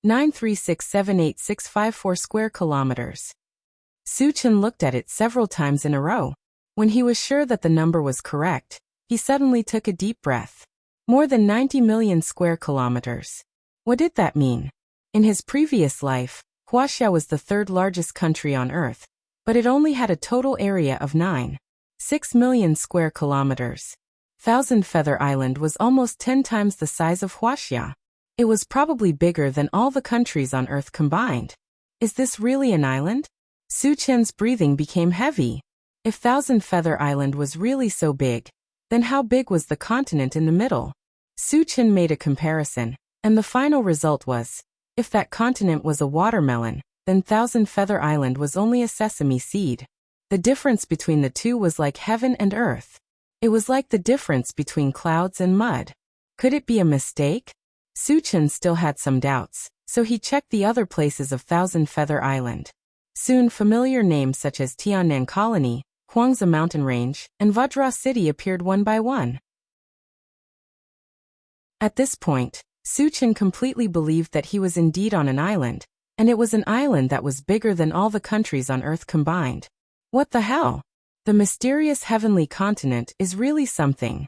9367864 square kilometers. Su-Chen looked at it several times in a row. When he was sure that the number was correct, he suddenly took a deep breath. More than 90 million square kilometers. What did that mean? In his previous life, Huaxia was the 3rd largest country on Earth, but it only had a total area of 9.6 million square kilometers. Thousand Feather Island was almost 10 times the size of Huaxia. It was probably bigger than all the countries on Earth combined. Is this really an island? Su-Chen's breathing became heavy. If Thousand Feather Island was really so big, then how big was the continent in the middle? Su-Chen made a comparison, and the final result was, if that continent was a watermelon, then Thousand Feather Island was only a sesame seed. The difference between the two was like heaven and earth. It was like the difference between clouds and mud. Could it be a mistake? Suchin still had some doubts, so he checked the other places of Thousand Feather Island. Soon familiar names such as Tiannan Colony, Huangza Mountain Range, and Vajra City appeared one by one. At this point, Suchin completely believed that he was indeed on an island, and it was an island that was bigger than all the countries on Earth combined. What the hell? The mysterious heavenly continent is really something,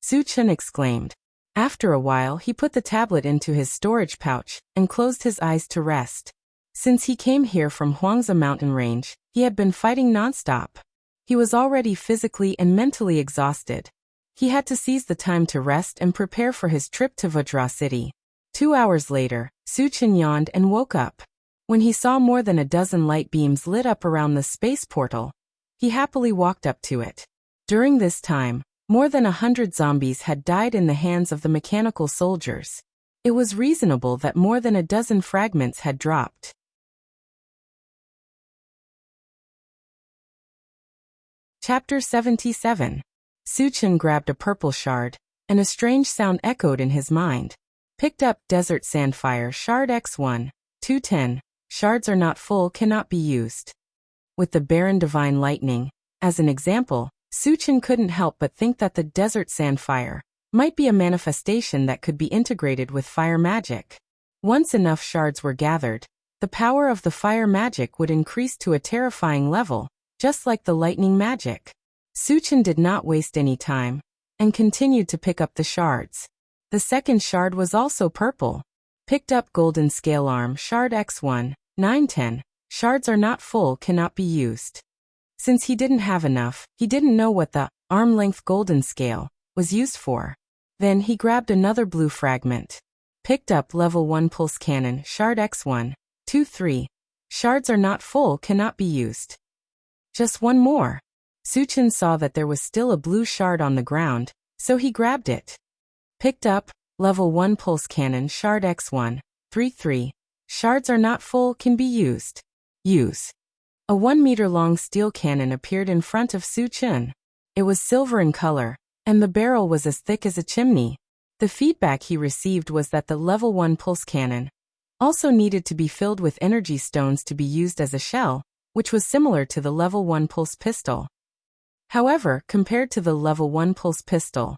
Suchin exclaimed. After a while he put the tablet into his storage pouch and closed his eyes to rest. Since he came here from Huangza Mountain Range, he had been fighting nonstop. He was already physically and mentally exhausted. He had to seize the time to rest and prepare for his trip to Vajra City. 2 hours later, Suchin yawned and woke up. When he saw more than a dozen light beams lit up around the space portal, he happily walked up to it. During this time, more than 100 zombies had died in the hands of the mechanical soldiers. It was reasonable that more than a dozen fragments had dropped. Chapter 77. Suchin grabbed a purple shard, and a strange sound echoed in his mind. Picked up Desert Sandfire Shard X1, 210. Shards are not full, cannot be used. With the barren divine lightning, as an example, Suchin couldn't help but think that the Desert Sandfire might be a manifestation that could be integrated with fire magic. Once enough shards were gathered, the power of the fire magic would increase to a terrifying level, just like the lightning magic. Suchin did not waste any time, and continued to pick up the shards. The second shard was also purple. Picked up Golden Scale Arm Shard X1, 910. Shards are not full, cannot be used. Since he didn't have enough, he didn't know what the arm-length golden scale was used for. Then he grabbed another blue fragment. Picked up Level 1 Pulse Cannon Shard X1, 23. Shards are not full, cannot be used. Just one more. Suchin saw that there was still a blue shard on the ground, so he grabbed it. Picked up Level 1 Pulse Cannon Shard X1, 33. Shards are not full, can be used. Use. A 1-meter-long steel cannon appeared in front of Suchin. It was silver in color, and the barrel was as thick as a chimney. The feedback he received was that the Level 1 Pulse Cannon also needed to be filled with energy stones to be used as a shell, which was similar to the Level 1 Pulse Pistol. However, compared to the Level 1 Pulse Pistol,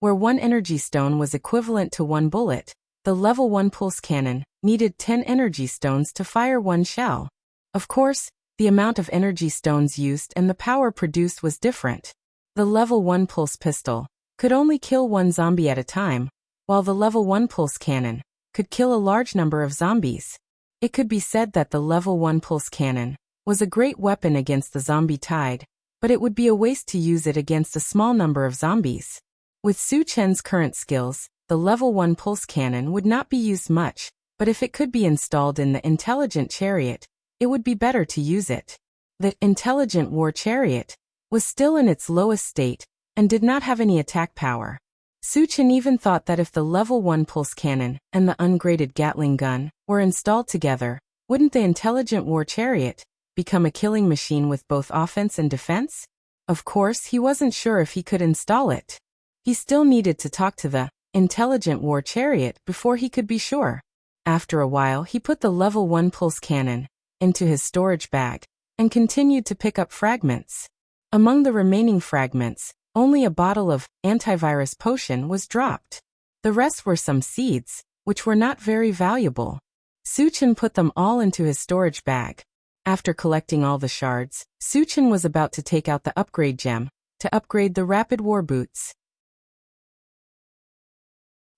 where one energy stone was equivalent to one bullet, the Level 1 Pulse Cannon needed 10 energy stones to fire one shell. Of course, the amount of energy stones used and the power produced was different. The Level 1 Pulse Pistol could only kill one zombie at a time, while the Level 1 Pulse Cannon could kill a large number of zombies. It could be said that the Level 1 Pulse Cannon was a great weapon against the zombie tide, but it would be a waste to use it against a small number of zombies. With Suchin's current skills, the Level 1 Pulse Cannon would not be used much, but if it could be installed in the Intelligent Chariot, it would be better to use it. The Intelligent War Chariot was still in its lowest state and did not have any attack power. Suchin even thought that if the Level 1 Pulse Cannon and the ungraded Gatling gun were installed together, wouldn't the Intelligent War Chariot become a killing machine with both offense and defense? Of course, he wasn't sure if he could install it. He still needed to talk to the Intelligent War Chariot before he could be sure. After a while, he put the Level 1 Pulse Cannon into his storage bag and continued to pick up fragments. Among the remaining fragments, only a bottle of antivirus potion was dropped. The rest were some seeds, which were not very valuable. Suchin put them all into his storage bag. After collecting all the shards, Suchin was about to take out the upgrade gem to upgrade the rapid war boots.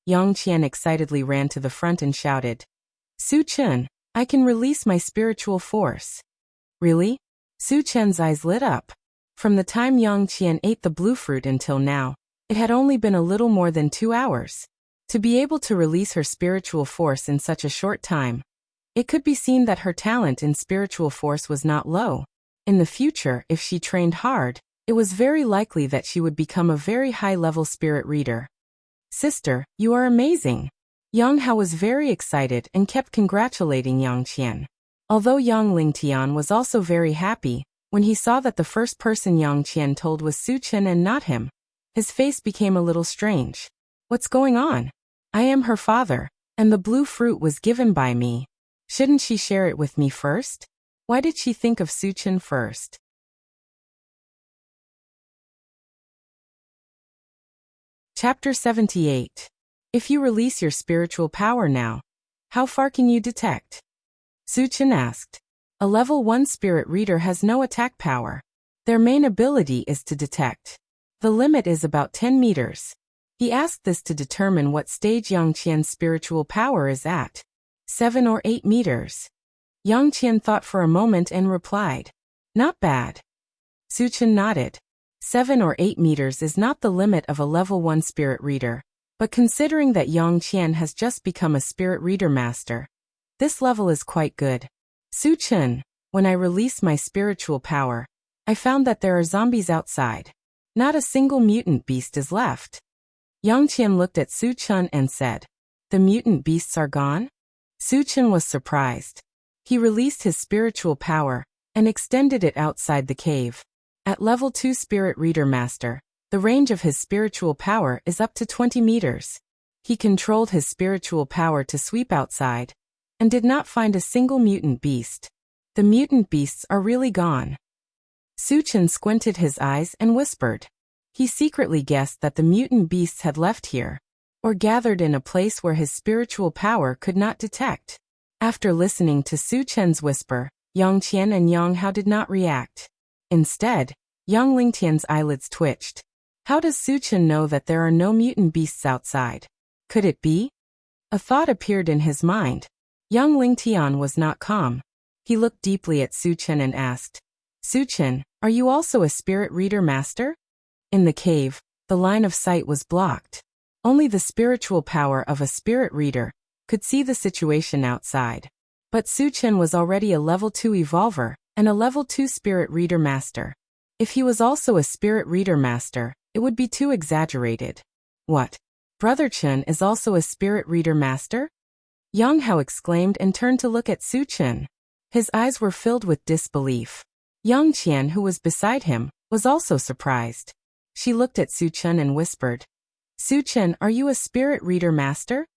Yang Qian excitedly ran to the front and shouted, "Suchin, I can release my spiritual force." Really? Suchin's eyes lit up. From the time Yang Qian ate the blue fruit until now, it had only been a little more than 2 hours. To be able to release her spiritual force in such a short time, it could be seen that her talent in spiritual force was not low. In the future, if she trained hard, it was very likely that she would become a very high-level spirit reader. "Sister, you are amazing." Yang Hao was very excited and kept congratulating Yang Qian. Although Yang Lingtian was also very happy, When he saw that the first person Yang Qian told was Su Chen and not him, his face became a little strange. What's going on? I am her father, and the blue fruit was given by me. Shouldn't she share it with me first? Why did she think of Su Chen first? Chapter 78. If you release your spiritual power now, how far can you detect? Su Chen asked. A level 1 spirit reader has no attack power. Their main ability is to detect. The limit is about 10 meters. He asked this to determine what stage Yang Qian's spiritual power is at. 7 or 8 meters. Yang Qian thought for a moment and replied, not bad. Su Chen nodded. 7 or 8 meters is not the limit of a level 1 spirit reader, but considering that Yang Qian has just become a spirit reader master, this level is quite good. Su Chen, when I release my spiritual power, I found that there are zombies outside. Not a single mutant beast is left. Yang Qian looked at Su Chen and said, the mutant beasts are gone? Su Chen was surprised. He released his spiritual power and extended it outside the cave. At level 2 spirit reader master, the range of his spiritual power is up to 20 meters. He controlled his spiritual power to sweep outside and did not find a single mutant beast. The mutant beasts are really gone. Su Chen squinted his eyes and whispered. He secretly guessed that the mutant beasts had left here, or gathered in a place where his spiritual power could not detect. After listening to Su Chen's whisper, Yang Qian and Yang Hao did not react. Instead, Yang Lingtian's eyelids twitched. How does Su Chen know that there are no mutant beasts outside? Could it be? A thought appeared in his mind. Yang Lingtian was not calm. He looked deeply at Su Chen and asked, Su Chen, are you also a spirit reader master? In the cave, the line of sight was blocked. Only the spiritual power of a spirit reader could see the situation outside. But Su Chen was already a level 2 evolver and a level 2 spirit reader master. If he was also a spirit reader master, it would be too exaggerated. What? Brother Chen is also a spirit reader master? Yang Hao exclaimed and turned to look at Su Chen. His eyes were filled with disbelief. Yang Qian, who was beside him, was also surprised. She looked at Su Chen and whispered, Su Chen, are you a spirit reader master?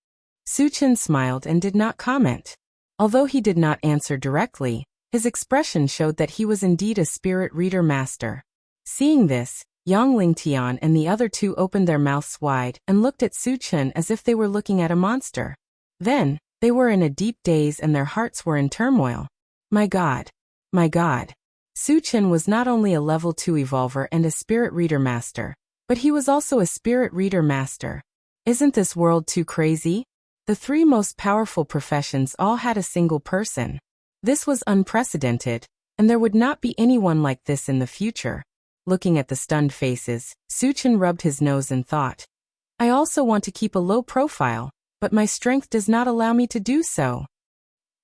Su Chen smiled and did not comment. Although he did not answer directly, his expression showed that he was indeed a spirit reader master. Seeing this, Yang Lingtian and the other two opened their mouths wide and looked at Su Chen as if they were looking at a monster. Then, they were in a deep daze and their hearts were in turmoil. My God! My God! Su Chen was not only a level 2 evolver and a spirit reader master, but he was also a spirit reader master. Isn't this world too crazy? The 3 most powerful professions all had a single person. This was unprecedented, and there would not be anyone like this in the future. Looking at the stunned faces, Su Chen rubbed his nose and thought, I also want to keep a low profile, but my strength does not allow me to do so.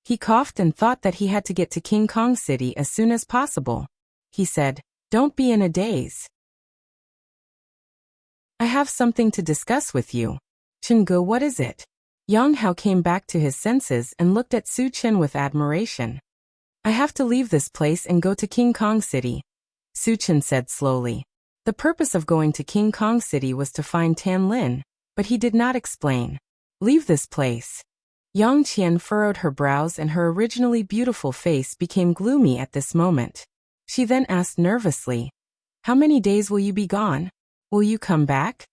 He coughed and thought that he had to get to King Kong City as soon as possible. He said, Don't be in a daze. I have something to discuss with you. Chengge, what is it? Yang Hao came back to his senses and looked at Su Chen with admiration. I have to leave this place and go to King Kong City, Su Chen said slowly. The purpose of going to King Kong City was to find Tan Lin, but he did not explain. Leave this place. Yang Qian furrowed her brows and her originally beautiful face became gloomy at this moment. She then asked nervously, How many days will you be gone? Will you come back?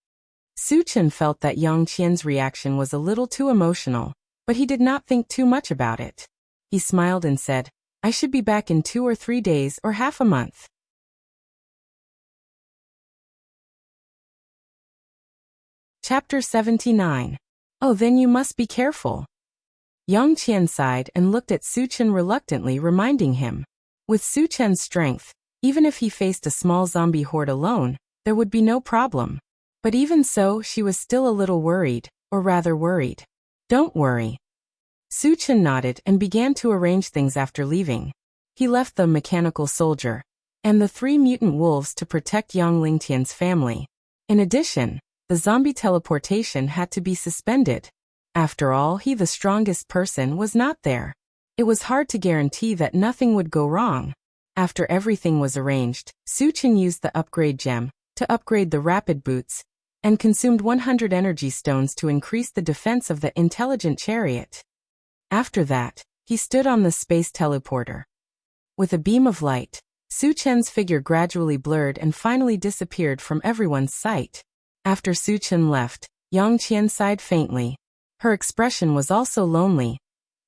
Su Chen felt that Yang Qian's reaction was a little too emotional, but he did not think too much about it. He smiled and said, I should be back in 2 or 3 days or half a month. Chapter 79. Oh, then you must be careful. Yang Qian sighed and looked at Su Chen reluctantly, reminding him. With Su Chen's strength, even if he faced a small zombie horde alone, there would be no problem. But even so, she was still a little worried, or rather worried. Don't worry. Su Chen nodded and began to arrange things after leaving. He left the mechanical soldier and the 3 mutant wolves to protect Yang Lingtian's family. In addition, the zombie teleportation had to be suspended. After all, he, the strongest person, was not there. It was hard to guarantee that nothing would go wrong. After everything was arranged, Su-chin used the upgrade gem to upgrade the rapid boots and consumed 100 energy stones to increase the defense of the intelligent chariot. After that, he stood on the space teleporter. With a beam of light, Su-chen's figure gradually blurred and finally disappeared from everyone's sight. After Su-chen left, Yang Qian sighed faintly. Her expression was also lonely,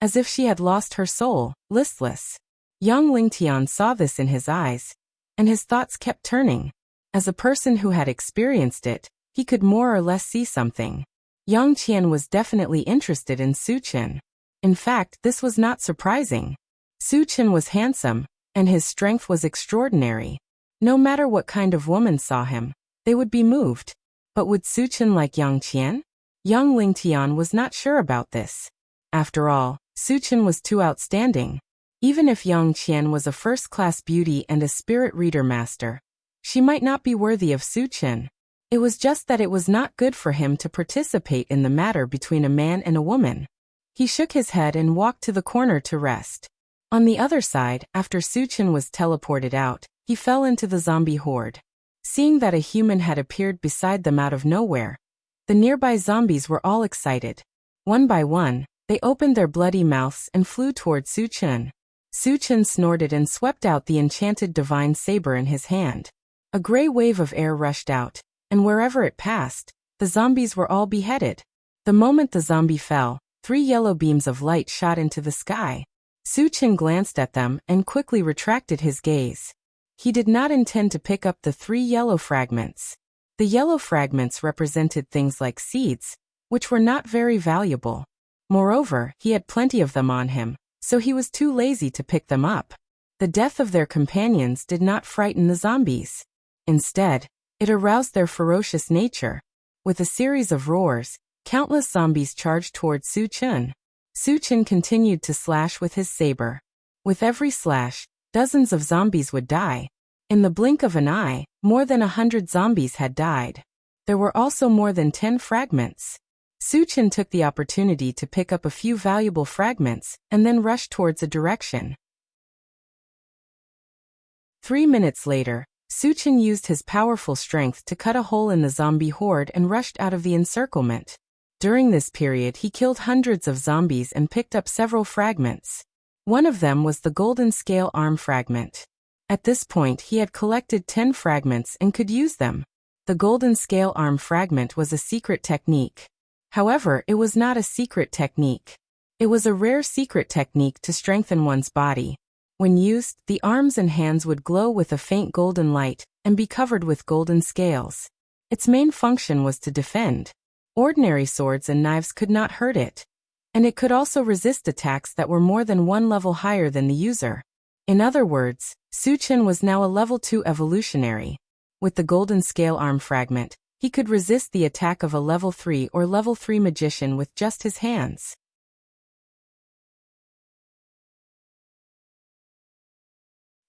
as if she had lost her soul, listless. Yang Lingtian saw this in his eyes, and his thoughts kept turning. As a person who had experienced it, he could more or less see something. Yang Qian was definitely interested in Su-chen. In fact, this was not surprising. Su-chen was handsome, and his strength was extraordinary. No matter what kind of woman saw him, they would be moved. But would Su-chen like Yang Qian? Yang Lingtian was not sure about this. After all, Su-chen was too outstanding. Even if Yang Qian was a first-class beauty and a spirit reader master, she might not be worthy of Su-chen. It was just that it was not good for him to participate in the matter between a man and a woman. He shook his head and walked to the corner to rest. On the other side, after Su-chen was teleported out, he fell into the zombie horde. Seeing that a human had appeared beside them out of nowhere, the nearby zombies were all excited. One by one, they opened their bloody mouths and flew toward Su-chen. Su-chen snorted and swept out the enchanted divine saber in his hand. A gray wave of air rushed out, and wherever it passed, the zombies were all beheaded. The moment the zombie fell, 3 yellow beams of light shot into the sky. Su-chen glanced at them and quickly retracted his gaze. He did not intend to pick up the 3 yellow fragments. The yellow fragments represented things like seeds, which were not very valuable. Moreover, he had plenty of them on him, so he was too lazy to pick them up. The death of their companions did not frighten the zombies. Instead, it aroused their ferocious nature. With a series of roars, countless zombies charged toward Su-chen. Su-chen continued to slash with his saber. With every slash, dozens of zombies would die. In the blink of an eye, more than 100 zombies had died. There were also more than 10 fragments. Su-chen took the opportunity to pick up a few valuable fragments and then rushed towards a direction. 3 minutes later, Su-chen used his powerful strength to cut a hole in the zombie horde and rushed out of the encirclement. During this period, he killed hundreds of zombies and picked up several fragments. One of them was the golden scale arm fragment. At this point, he had collected 10 fragments and could use them. The golden scale arm fragment was a secret technique. However, it was not a secret technique. It was a rare secret technique to strengthen one's body. When used, the arms and hands would glow with a faint golden light and be covered with golden scales. Its main function was to defend. Ordinary swords and knives could not hurt it, and it could also resist attacks that were more than 1 level higher than the user. In other words, Su-chen was now a level 2 evolutionary. With the golden scale arm fragment, he could resist the attack of a level 3 or level 3 magician with just his hands.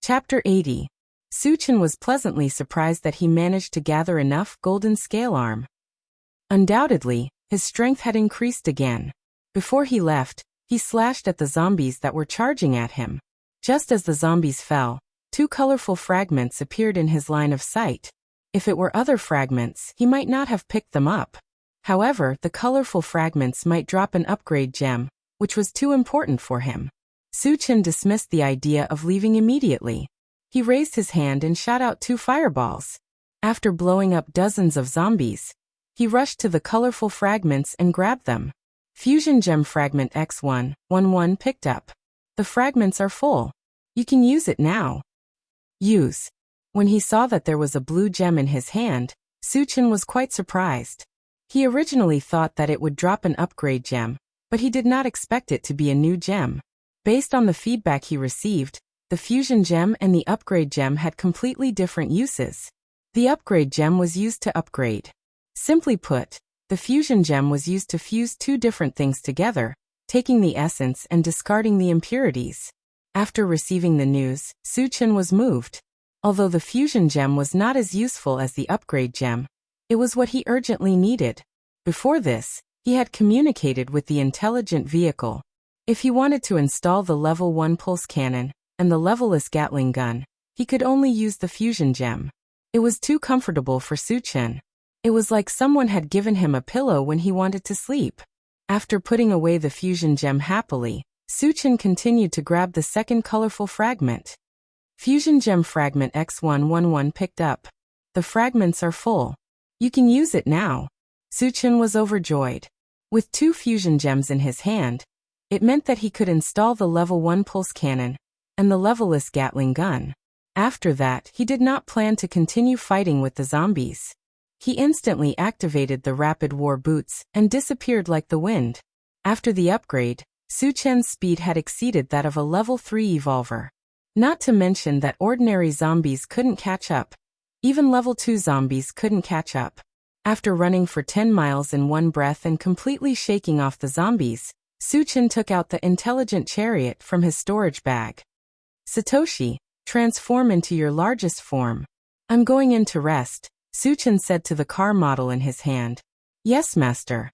Chapter 80. Su-chen was pleasantly surprised that he managed to gather enough golden scale arm. Undoubtedly, his strength had increased again. Before he left, he slashed at the zombies that were charging at him. Just as the zombies fell, 2 colorful fragments appeared in his line of sight. If it were other fragments, he might not have picked them up. However, the colorful fragments might drop an upgrade gem, which was too important for him. Su-chen dismissed the idea of leaving immediately. He raised his hand and shot out 2 fireballs. After blowing up dozens of zombies, he rushed to the colorful fragments and grabbed them. Fusion Gem Fragment X111 picked up. The fragments are full. You can use it now. Use. When he saw that there was a blue gem in his hand, Su-chen was quite surprised. He originally thought that it would drop an upgrade gem, but he did not expect it to be a new gem. Based on the feedback he received, the fusion gem and the upgrade gem had completely different uses. The upgrade gem was used to upgrade. Simply put, the fusion gem was used to fuse 2 different things together, taking the essence and discarding the impurities. After receiving the news, Su-chen was moved. Although the fusion gem was not as useful as the upgrade gem, it was what he urgently needed. Before this, he had communicated with the intelligent vehicle. If he wanted to install the level 1 pulse cannon and the levelless Gatling gun, He could only use the fusion gem. It was too comfortable for Suchin. It was like someone had given him a pillow when he wanted to sleep. After putting away the fusion gem happily, Suchin continued to grab the second colorful fragment. Fusion gem fragment X111 picked up. The fragments are full. You can use it now. Suchin was overjoyed. With 2 fusion gems in his hand, it meant that he could install the level 1 pulse cannon and the levelless Gatling gun. After that, he did not plan to continue fighting with the zombies. He instantly activated the rapid war boots and disappeared like the wind. After the upgrade, Suchin's speed had exceeded that of a level 3 evolver. Not to mention that ordinary zombies couldn't catch up. Even level 2 zombies couldn't catch up. After running for 10 miles in one breath and completely shaking off the zombies, Suchin took out the intelligent chariot from his storage bag. Satoshi, transform into your largest form. I'm going in to rest, Suchin said to the car model in his hand. Yes, master.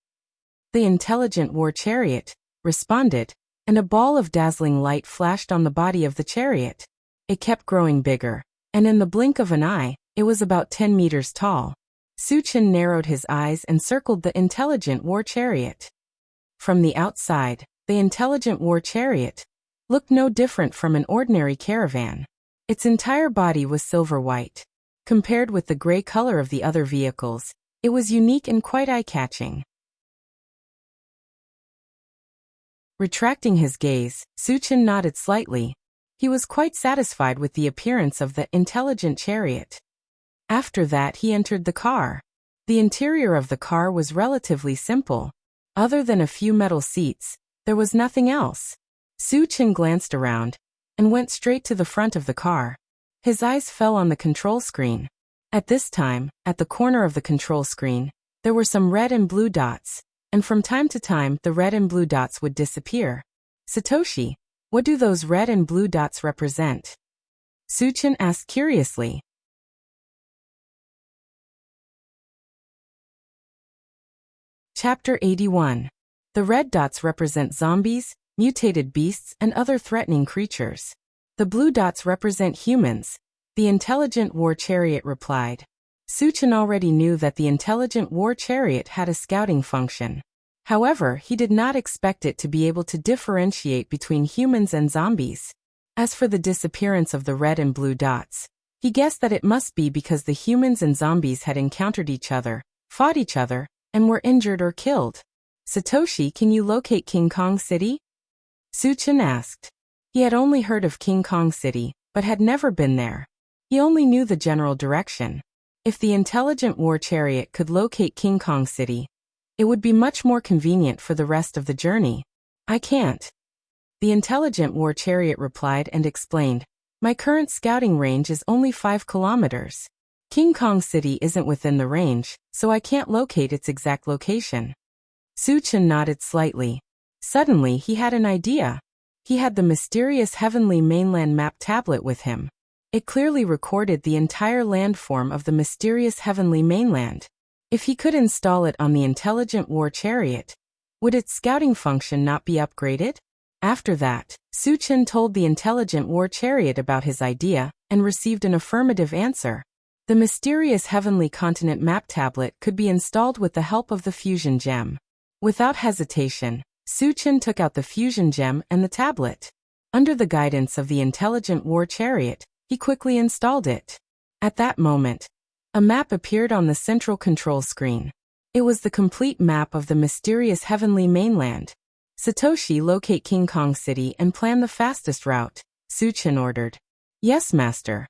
The intelligent war chariot responded, and a ball of dazzling light flashed on the body of the chariot. It kept growing bigger, and in the blink of an eye, it was about 10 meters tall. Suchin narrowed his eyes and circled the intelligent war chariot. From the outside, the intelligent war chariot looked no different from an ordinary caravan. Its entire body was silver white. Compared with the gray color of the other vehicles, it was unique and quite eye-catching. Retracting his gaze, Suchin nodded slightly. He was quite satisfied with the appearance of the intelligent chariot. After that, he entered the car. The interior of the car was relatively simple. Other than a few metal seats, there was nothing else. Suchin glanced around and went straight to the front of the car. His eyes fell on the control screen. At this time, at the corner of the control screen, there were some red and blue dots, and from time to time the red and blue dots would disappear. Satoshi, what do those red and blue dots represent? Suchin asked curiously. Chapter 81. The red dots represent zombies, mutated beasts, and other threatening creatures. The blue dots represent humans, the intelligent war chariot replied. Suchin already knew that the intelligent war chariot had a scouting function. However, he did not expect it to be able to differentiate between humans and zombies. As for the disappearance of the red and blue dots, he guessed that it must be because the humans and zombies had encountered each other, fought each other, and were injured or killed. Satoshi, can you locate King Kong City? Suchin asked. He had only heard of King Kong City, but had never been there. He only knew the general direction. If the intelligent war chariot could locate King Kong City, it would be much more convenient for the rest of the journey. I can't. The intelligent war chariot replied and explained, my current scouting range is only 5 kilometers. King Kong City isn't within the range, so I can't locate its exact location. Suchin nodded slightly. Suddenly he had an idea. He had the mysterious Heavenly Mainland map tablet with him. It clearly recorded the entire landform of the mysterious Heavenly Mainland. If he could install it on the intelligent war chariot, would its scouting function not be upgraded? After that, Suchin told the intelligent war chariot about his idea and received an affirmative answer. The mysterious Heavenly Continent map tablet could be installed with the help of the fusion gem. Without hesitation, Suchin took out the fusion gem and the tablet. Under the guidance of the intelligent war chariot, he quickly installed it. At that moment, a map appeared on the central control screen. It was the complete map of the mysterious Heavenly Mainland. Satoshi, locate King Kong City and plan the fastest route, Suchin ordered. Yes, master.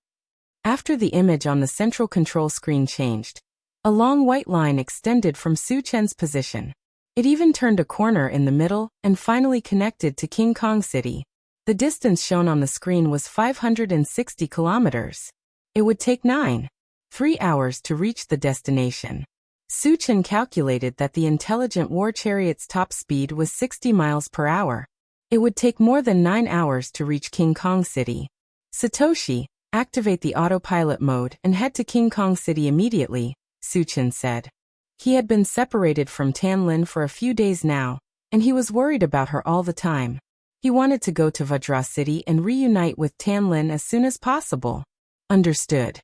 After the image on the central control screen changed, a long white line extended from Suchin's position. It even turned a corner in the middle and finally connected to King Kong City. The distance shown on the screen was 560 kilometers. It would take 3 hours to reach the destination. Suchin calculated that the intelligent war chariot's top speed was 60 miles per hour. It would take more than 9 hours to reach King Kong City. Satoshi, activate the autopilot mode and head to King Kong City immediately, Suchin said. He had been separated from Tanlin for a few days now, and he was worried about her all the time. He wanted to go to Vajra City and reunite with Tanlin as soon as possible. Understood.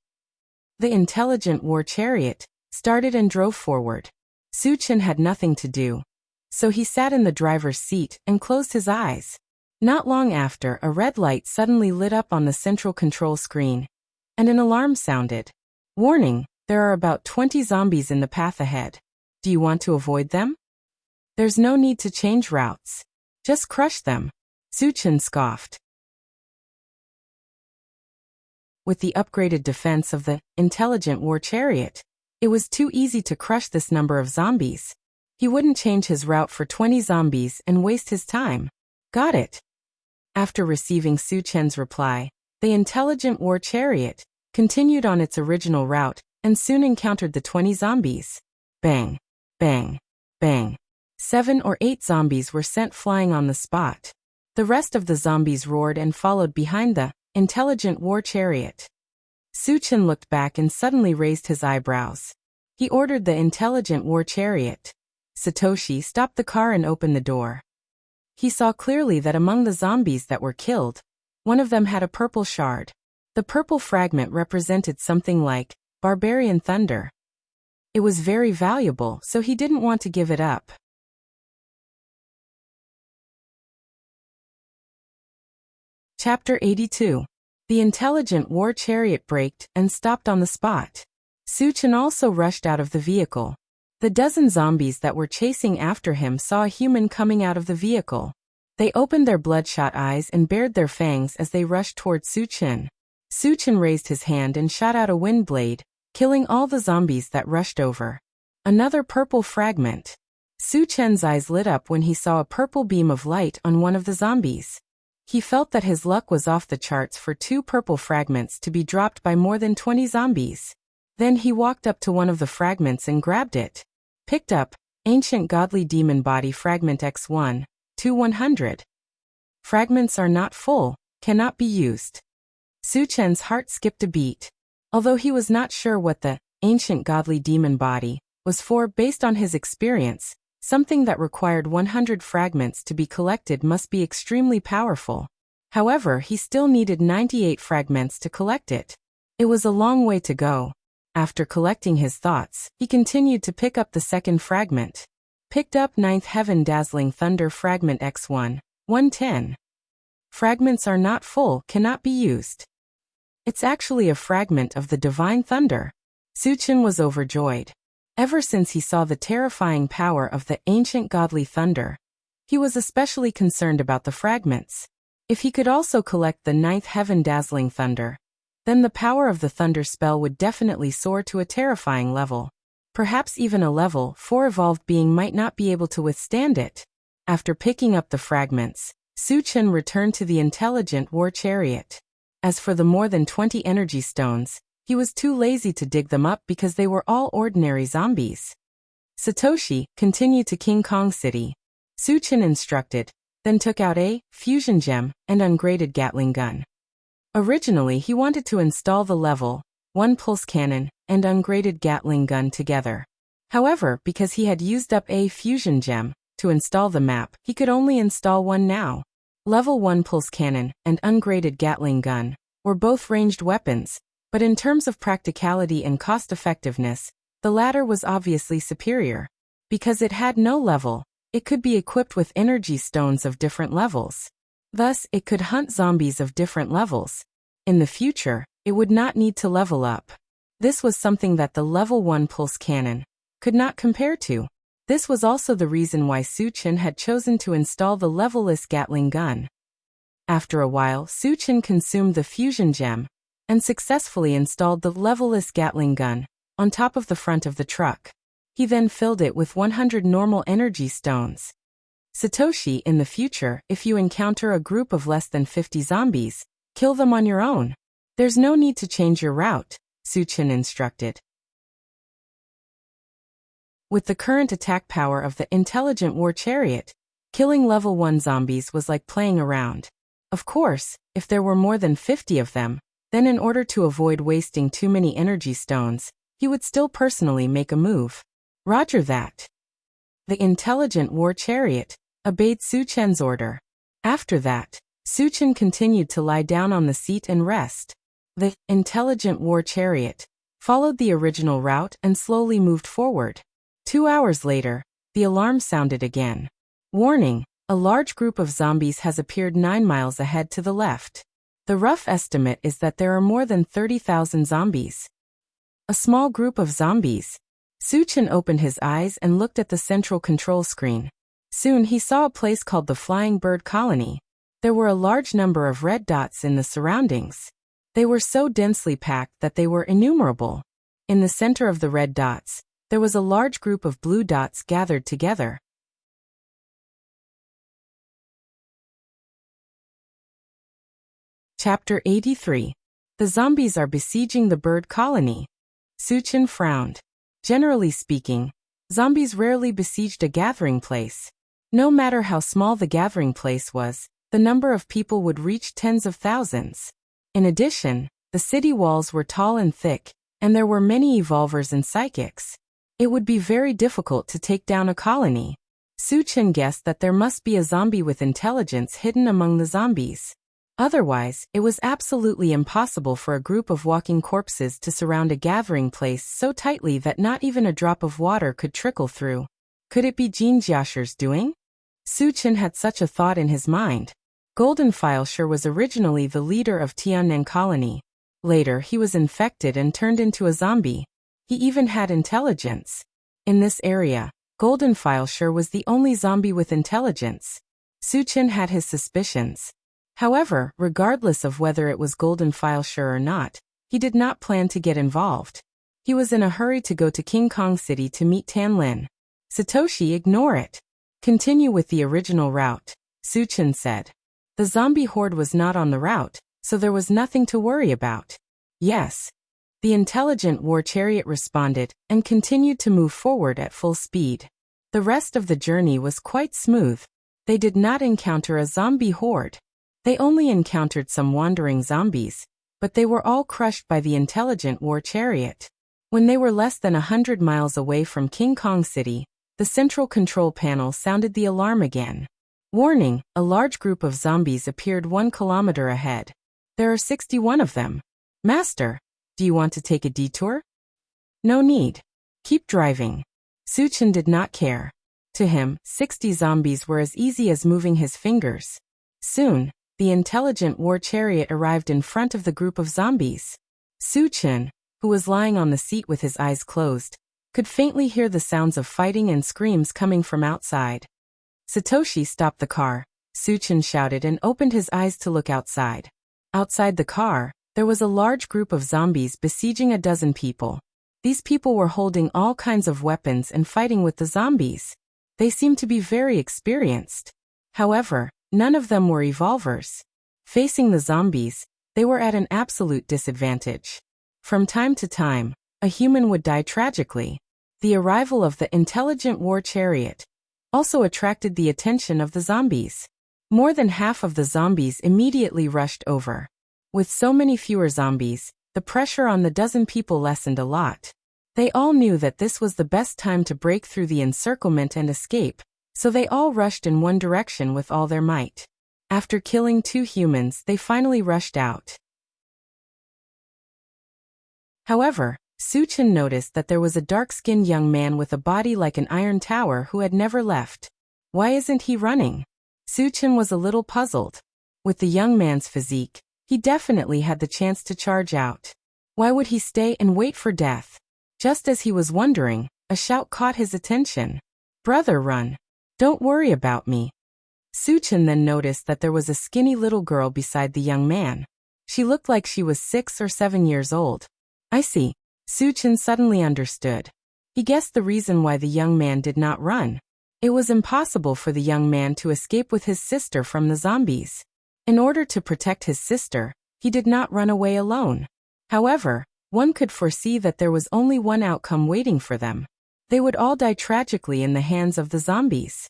The intelligent war chariot started and drove forward. Su Chen had nothing to do, so he sat in the driver's seat and closed his eyes. Not long after, a red light suddenly lit up on the central control screen, and an alarm sounded. Warning, there are about 20 zombies in the path ahead. Do you want to avoid them? There's no need to change routes. Just crush them. Su Chen scoffed. With the upgraded defense of the intelligent war chariot, it was too easy to crush this number of zombies. He wouldn't change his route for 20 zombies and waste his time. Got it. After receiving Su Chen's reply, the intelligent war chariot continued on its original route and soon encountered the 20 zombies. Bang, bang, bang. 7 or 8 zombies were sent flying on the spot. The rest of the zombies roared and followed behind the intelligent war chariot. Su Chen looked back and suddenly raised his eyebrows. He ordered the intelligent war chariot. Satoshi, stop the car and open the door. He saw clearly that among the zombies that were killed, one of them had a purple shard. The purple fragment represented something like barbarian thunder. It was very valuable, so he didn't want to give it up. Chapter 82. The intelligent war chariot braked and stopped on the spot. Su Chen also rushed out of the vehicle. The dozen zombies that were chasing after him saw a human coming out of the vehicle. They opened their bloodshot eyes and bared their fangs as they rushed toward Su Chen. Su Chen raised his hand and shot out a wind blade, killing all the zombies that rushed over. Another purple fragment. Su Chen's eyes lit up when he saw a purple beam of light on one of the zombies. He felt that his luck was off the charts for 2 purple fragments to be dropped by more than 20 zombies. Then he walked up to one of the fragments and grabbed it. Picked up, Ancient Godly Demon Body Fragment X1, 2-100. Fragments are not full, cannot be used. Su Chen's heart skipped a beat. Although he was not sure what the Ancient Godly Demon Body was for based on his experience, something that required 100 fragments to be collected must be extremely powerful. However, he still needed 98 fragments to collect it. It was a long way to go. After collecting his thoughts, he continued to pick up the second fragment. Picked up 9th Heaven Dazzling Thunder Fragment X1, 110. Fragments are not full, cannot be used. It's actually a fragment of the Divine Thunder. Su Chen was overjoyed. Ever since he saw the terrifying power of the Ancient Godly Thunder, he was especially concerned about the fragments. If he could also collect the 9th Heaven Dazzling Thunder, then the power of the thunder spell would definitely soar to a terrifying level. Perhaps even a level 4 evolved being might not be able to withstand it. After picking up the fragments, Su Chen returned to the intelligent war chariot. As for the more than 20 energy stones, he was too lazy to dig them up because they were all ordinary zombies. Satoshi, continue to King Kong City. Su Chen instructed, then took out a fusion gem and ungraded Gatling gun. Originally, he wanted to install the level 1 pulse cannon and ungraded Gatling gun together. However, because he had used up a fusion gem to install the map, he could only install one now. Level 1 pulse cannon and ungraded Gatling gun were both ranged weapons, but in terms of practicality and cost-effectiveness, the latter was obviously superior. Because it had no level, it could be equipped with energy stones of different levels. Thus, it could hunt zombies of different levels. In the future, it would not need to level up. This was something that the level 1 pulse cannon could not compare to. This was also the reason why Su Chen had chosen to install the levelless Gatling gun. After a while, Su Chen consumed the fusion gem and successfully installed the levelless Gatling gun on top of the front of the truck. He then filled it with 100 normal energy stones. Satoshi, in the future, if you encounter a group of less than 50 zombies, kill them on your own. There's no need to change your route, Su Chen instructed. With the current attack power of the intelligent war chariot, killing level 1 zombies was like playing around. Of course, if there were more than 50 of them, then in order to avoid wasting too many energy stones, he would still personally make a move. Roger that. The intelligent war chariot obeyed Su Chen's order. After that, Su Chen continued to lie down on the seat and rest. The intelligent war chariot followed the original route and slowly moved forward. 2 hours later, the alarm sounded again. Warning, a large group of zombies has appeared 9 miles ahead to the left. The rough estimate is that there are more than 30,000 zombies. A small group of zombies. Suchin opened his eyes and looked at the central control screen. Soon he saw a place called the Flying Bird Colony. There were a large number of red dots in the surroundings. They were so densely packed that they were innumerable. In the center of the red dots, there was a large group of blue dots gathered together. Chapter 83. The zombies are besieging the bird colony. Suchin frowned. Generally speaking, zombies rarely besieged a gathering place. No matter how small the gathering place was, the number of people would reach tens of thousands. In addition, the city walls were tall and thick, and there were many evolvers and psychics. It would be very difficult to take down a colony. Suchin guessed that there must be a zombie with intelligence hidden among the zombies. Otherwise, it was absolutely impossible for a group of walking corpses to surround a gathering place so tightly that not even a drop of water could trickle through. Could it be Jean Jiasher's doing? Suchin had such a thought in his mind. Golden Fileshire was originally the leader of Tiannan Colony. Later he was infected and turned into a zombie. He even had intelligence. In this area, Golden Fileshire was the only zombie with intelligence. Suchin had his suspicions. However, regardless of whether it was Golden Fileshire or not, he did not plan to get involved. He was in a hurry to go to King Kong City to meet Tan Lin. Satoshi, ignore it. Continue with the original route, Suchin said. The zombie horde was not on the route, so there was nothing to worry about. Yes. The intelligent war chariot responded and continued to move forward at full speed. The rest of the journey was quite smooth. They did not encounter a zombie horde. They only encountered some wandering zombies, but they were all crushed by the intelligent war chariot. When they were less than 100 miles away from King Kong City, the central control panel sounded the alarm again. Warning, a large group of zombies appeared 1 kilometer ahead. There are 61 of them. Master, do you want to take a detour? No need. Keep driving. Suchin did not care. To him, 60 zombies were as easy as moving his fingers. Soon, the intelligent war chariot arrived in front of the group of zombies. Suchin, who was lying on the seat with his eyes closed, could faintly hear the sounds of fighting and screams coming from outside. Satoshi, stop the car, Suchin shouted and opened his eyes to look outside. Outside the car, there was a large group of zombies besieging a dozen people. These people were holding all kinds of weapons and fighting with the zombies. They seemed to be very experienced. However, none of them were evolvers. Facing the zombies, they were at an absolute disadvantage. From time to time, a human would die tragically. The arrival of the intelligent war chariot also attracted the attention of the zombies. More than half of the zombies immediately rushed over. With so many fewer zombies, the pressure on the dozen people lessened a lot. They all knew that this was the best time to break through the encirclement and escape, so they all rushed in one direction with all their might. After killing 2 humans, they finally rushed out. However, Suchin noticed that there was a dark-skinned young man with a body like an iron tower who had never left. Why isn't he running? Suchin was a little puzzled. With the young man's physique, he definitely had the chance to charge out. Why would he stay and wait for death? Just as he was wondering, a shout caught his attention. Brother, run. Don't worry about me. Suchin then noticed that there was a skinny little girl beside the young man. She looked like she was 6 or 7 years old. I see. Suchin suddenly understood. He guessed the reason why the young man did not run. It was impossible for the young man to escape with his sister from the zombies. In order to protect his sister, he did not run away alone. However, one could foresee that there was only one outcome waiting for them. They would all die tragically in the hands of the zombies.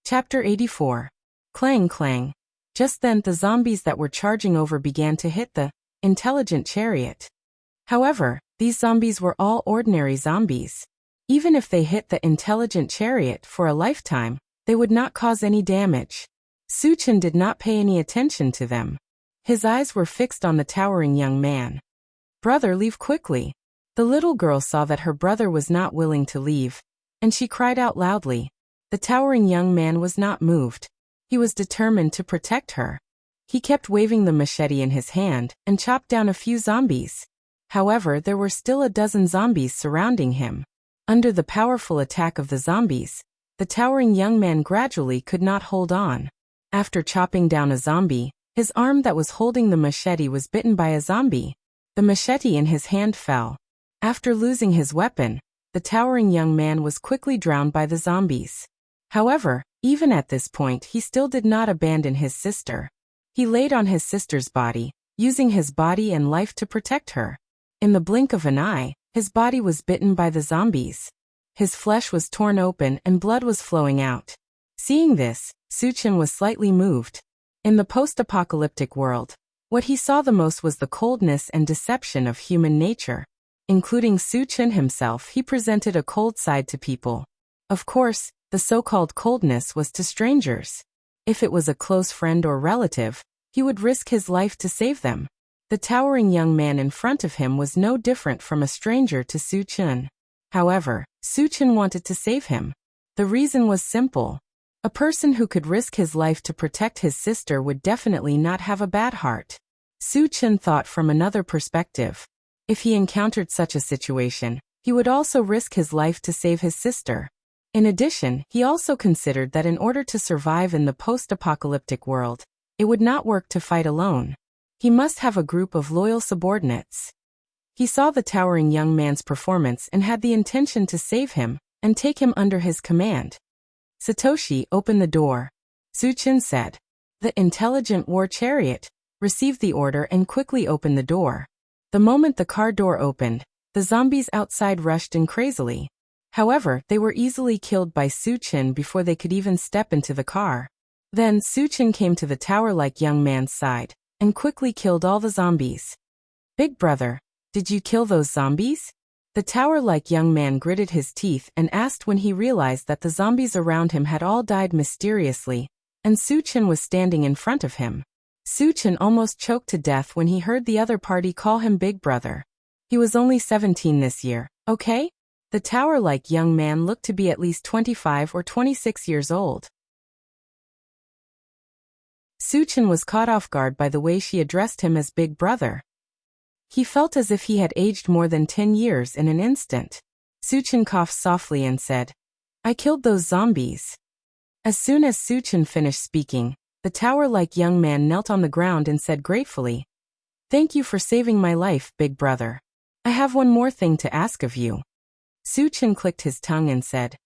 Chapter 84. Clang clang. Just then the zombies that were charging over began to hit the intelligent chariot. However, these zombies were all ordinary zombies. Even if they hit the intelligent chariot for a lifetime, They would not cause any damage. Suchin did not pay any attention to them. His eyes were fixed on the towering young man. "Brother, leave quickly." The little girl saw that her brother was not willing to leave, and she cried out loudly. The towering young man was not moved. He was determined to protect her. He kept waving the machete in his hand and chopped down a few zombies. However, there were still a dozen zombies surrounding him. Under the powerful attack of the zombies, the towering young man gradually could not hold on. After chopping down a zombie, his arm that was holding the machete was bitten by a zombie. The machete in his hand fell. After losing his weapon, the towering young man was quickly drowned by the zombies. However, even at this point, he still did not abandon his sister. He laid on his sister's body, using his body and life to protect her. In the blink of an eye, his body was bitten by the zombies. His flesh was torn open and blood was flowing out. Seeing this, Suchin was slightly moved. In the post-apocalyptic world, what he saw the most was the coldness and deception of human nature. Including Suchin himself, he presented a cold side to people. Of course, the so-called coldness was to strangers. If it was a close friend or relative, he would risk his life to save them. The towering young man in front of him was no different from a stranger to Suchin. However, Suchin wanted to save him. The reason was simple. A person who could risk his life to protect his sister would definitely not have a bad heart. Suchin thought from another perspective. If he encountered such a situation, he would also risk his life to save his sister. In addition, he also considered that in order to survive in the post-apocalyptic world, it would not work to fight alone. He must have a group of loyal subordinates. He saw the towering young man's performance and had the intention to save him and take him under his command. "Satoshi, open the door," Suchin said. The intelligent war chariot received the order and quickly opened the door. The moment the car door opened, the zombies outside rushed in crazily. However, they were easily killed by Suchin before they could even step into the car. Then Suchin came to the tower-like young man's side and quickly killed all the zombies. "Big brother, did you kill those zombies?" The tower-like young man gritted his teeth and asked when he realized that the zombies around him had all died mysteriously, and Suchin was standing in front of him. Suchin almost choked to death when he heard the other party call him Big Brother. He was only 17 this year, okay? The tower-like young man looked to be at least 25 or 26 years old. Suchin was caught off guard by the way she addressed him as Big Brother. He felt as if he had aged more than 10 years in an instant. Suchin coughed softly and said, "I killed those zombies." As soon as Suchin finished speaking, the tower-like young man knelt on the ground and said gratefully, "Thank you for saving my life, Big Brother. I have one more thing to ask of you." Suchin clicked his tongue and said,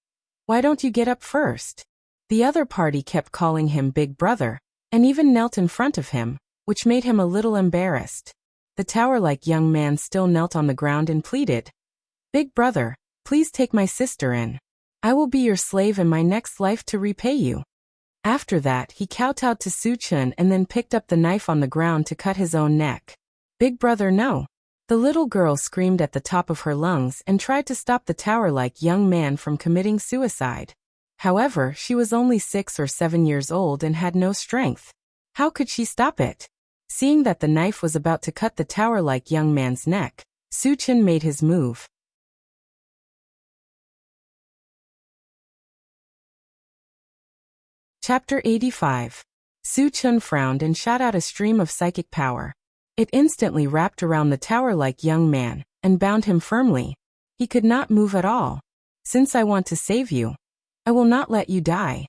"Why don't you get up first?" The other party kept calling him Big Brother, and even knelt in front of him, which made him a little embarrassed. The tower-like young man still knelt on the ground and pleaded, "Big Brother, please take my sister in. I will be your slave in my next life to repay you." After that, he kowtowed to Suchin and then picked up the knife on the ground to cut his own neck. "Big Brother, no." The little girl screamed at the top of her lungs and tried to stop the tower-like young man from committing suicide. However, she was only 6 or 7 years old and had no strength. How could she stop it? Seeing that the knife was about to cut the tower-like young man's neck, Suchin made his move. Chapter 85. Suchin frowned and shot out a stream of psychic power. It instantly wrapped around the tower-like young man and bound him firmly. He could not move at all. "Since I want to save you, I will not let you die,"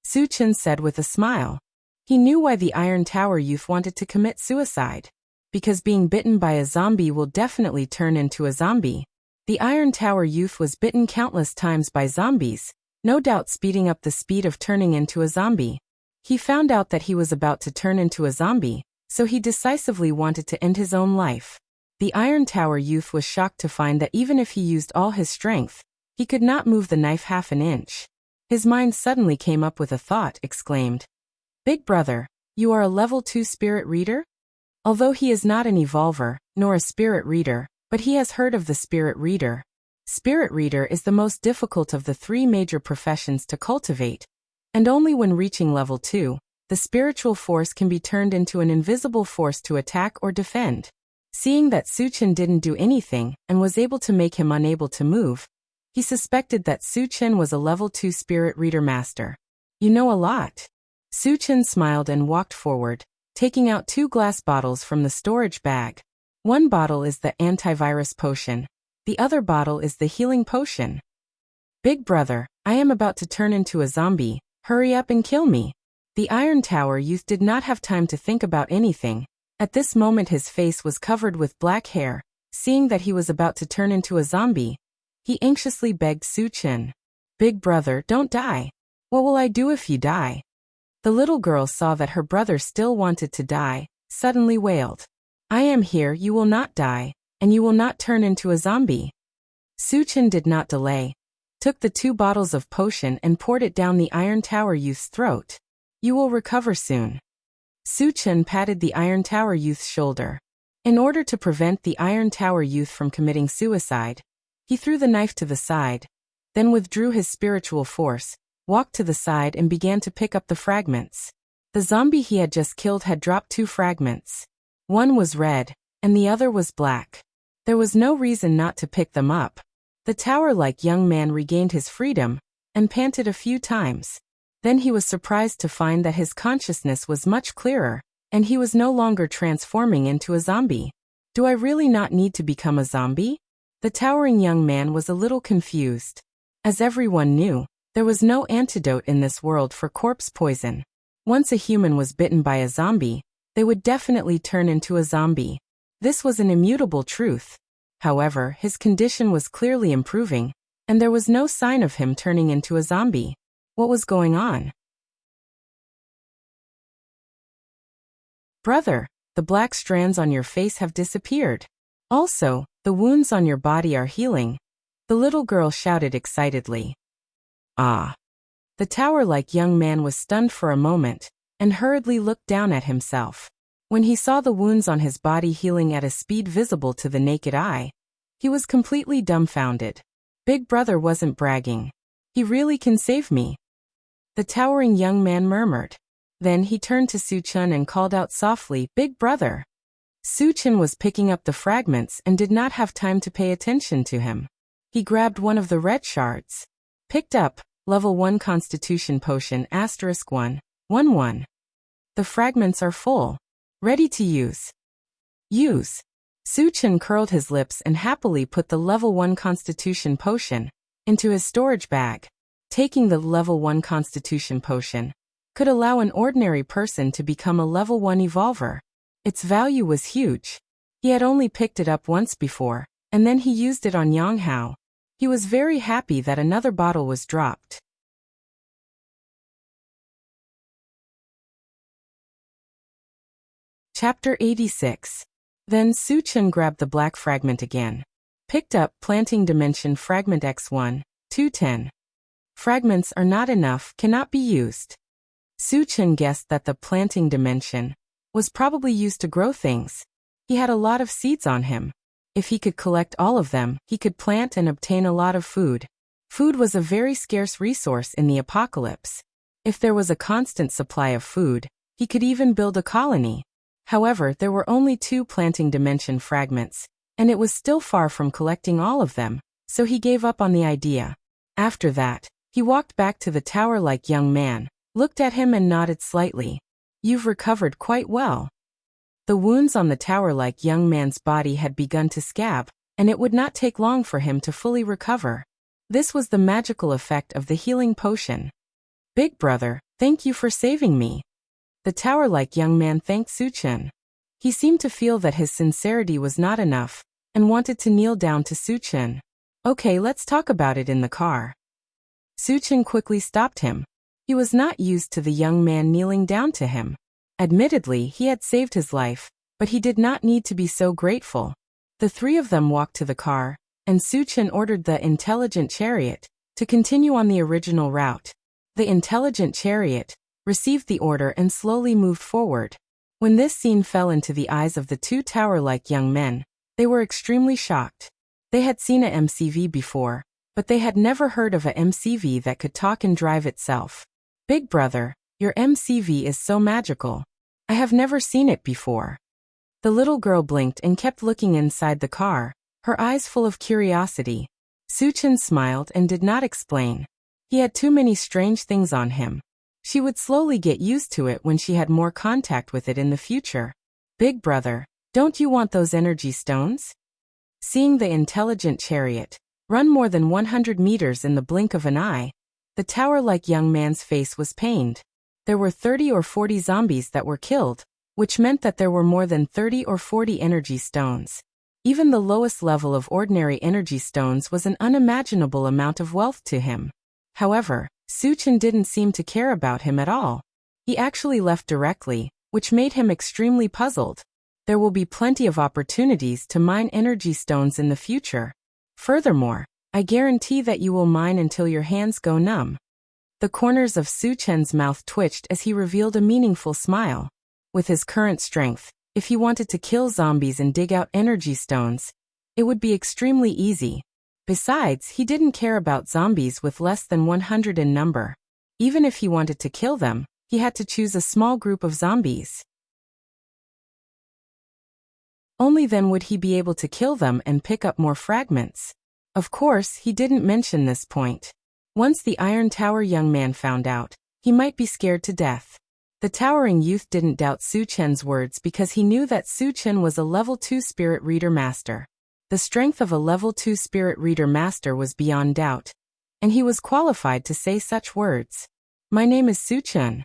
Suchin said with a smile. He knew why the Iron Tower youth wanted to commit suicide. Because being bitten by a zombie will definitely turn into a zombie. The Iron Tower youth was bitten countless times by zombies, no doubt speeding up the speed of turning into a zombie. He found out that he was about to turn into a zombie, so he decisively wanted to end his own life. The Iron Tower youth was shocked to find that even if he used all his strength, he could not move the knife half an inch. His mind suddenly came up with a thought, exclaimed, "Big Brother, you are a level 2 spirit reader?" Although he is not an evolver, nor a spirit reader, but he has heard of the spirit reader. Spirit reader is the most difficult of the 3 major professions to cultivate. And only when reaching level 2, the spiritual force can be turned into an invisible force to attack or defend. Seeing that Suchen didn't do anything and was able to make him unable to move, he suspected that Suchen was a level 2 spirit reader master. You know a lot. Suchen smiled and walked forward, taking out 2 glass bottles from the storage bag. One bottle is the antivirus potion. The other bottle is the healing potion. Big brother, I am about to turn into a zombie. Hurry up and kill me. The Iron Tower youth did not have time to think about anything. At this moment his face was covered with black hair. Seeing that he was about to turn into a zombie, he anxiously begged Suchen. Big brother, don't die. What will I do if you die? The little girl saw that her brother still wanted to die, suddenly wailed. I am here, you will not die, and you will not turn into a zombie. Suchen did not delay, took the 2 bottles of potion and poured it down the Iron Tower youth's throat. You will recover soon. Suchen patted the Iron Tower youth's shoulder. In order to prevent the Iron Tower youth from committing suicide, he threw the knife to the side, then withdrew his spiritual force, walked to the side and began to pick up the fragments. The zombie he had just killed had dropped 2 fragments. One was red, and the other was black. There was no reason not to pick them up. The tower-like young man regained his freedom, and panted a few times. Then he was surprised to find that his consciousness was much clearer, and he was no longer transforming into a zombie. Do I really not need to become a zombie? The towering young man was a little confused. As everyone knew, there was no antidote in this world for corpse poison. Once a human was bitten by a zombie, they would definitely turn into a zombie. This was an immutable truth. However, his condition was clearly improving, and there was no sign of him turning into a zombie. What was going on? Brother, the black strands on your face have disappeared. Also, the wounds on your body are healing. The little girl shouted excitedly. Ah. The tower-like young man was stunned for a moment, and hurriedly looked down at himself. When he saw the wounds on his body healing at a speed visible to the naked eye, he was completely dumbfounded. Big brother wasn't bragging. He really can save me. The towering young man murmured. Then he turned to Suchen and called out softly, Big brother. Suchen was picking up the fragments and did not have time to pay attention to him. He grabbed one of the red shards. Picked up, level 1 constitution potion *111. The fragments are full. Ready to use. Use. Suchen curled his lips and happily put the level 1 constitution potion into his storage bag. Taking the level 1 constitution potion could allow an ordinary person to become a level 1 evolver. Its value was huge. He had only picked it up once before, and then he used it on Yang Hao. He was very happy that another bottle was dropped. Chapter 86. Then Suchen grabbed the black fragment again. Picked up planting dimension fragment X1, 210. Fragments are not enough, cannot be used. Suchen guessed that the planting dimension was probably used to grow things. He had a lot of seeds on him. If he could collect all of them, he could plant and obtain a lot of food. Food was a very scarce resource in the apocalypse. If there was a constant supply of food, he could even build a colony. However, there were only 2 planting dimension fragments, and it was still far from collecting all of them, so he gave up on the idea. After that, he walked back to the tower-like young man, looked at him and nodded slightly. You've recovered quite well. The wounds on the tower-like young man's body had begun to scab, and it would not take long for him to fully recover. This was the magical effect of the healing potion. Big brother, thank you for saving me. The tower-like young man thanked Suchen. He seemed to feel that his sincerity was not enough, and wanted to kneel down to Suchen. Okay, let's talk about it in the car. Suchen quickly stopped him. He was not used to the young man kneeling down to him. Admittedly, he had saved his life, but he did not need to be so grateful. The 3 of them walked to the car, and Suchen ordered the intelligent chariot to continue on the original route. The intelligent chariot received the order and slowly moved forward. When this scene fell into the eyes of the 2 tower-like young men, they were extremely shocked. They had seen a MCV before, but they had never heard of a MCV that could talk and drive itself. Big brother, your MCV is so magical. I have never seen it before. The little girl blinked and kept looking inside the car, her eyes full of curiosity. Suchin smiled and did not explain. He had too many strange things on him. She would slowly get used to it when she had more contact with it in the future. Big brother, don't you want those energy stones? Seeing the intelligent chariot run more than 100 meters in the blink of an eye, the tower-like young man's face was pained. There were 30 or 40 zombies that were killed, which meant that there were more than 30 or 40 energy stones. Even the lowest level of ordinary energy stones was an unimaginable amount of wealth to him. However, Suchin didn't seem to care about him at all. He actually left directly, which made him extremely puzzled. There will be plenty of opportunities to mine energy stones in the future. Furthermore, I guarantee that you will mine until your hands go numb. The corners of Suchen's mouth twitched as he revealed a meaningful smile. With his current strength, if he wanted to kill zombies and dig out energy stones, it would be extremely easy. Besides, he didn't care about zombies with less than 100 in number. Even if he wanted to kill them, he had to choose a small group of zombies. Only then would he be able to kill them and pick up more fragments. Of course, he didn't mention this point. Once the Iron Tower young man found out, he might be scared to death. The towering youth didn't doubt Suchen's words because he knew that Suchen was a level 2 spirit reader master. The strength of a level 2 spirit reader master was beyond doubt, and he was qualified to say such words. My name is Suchen.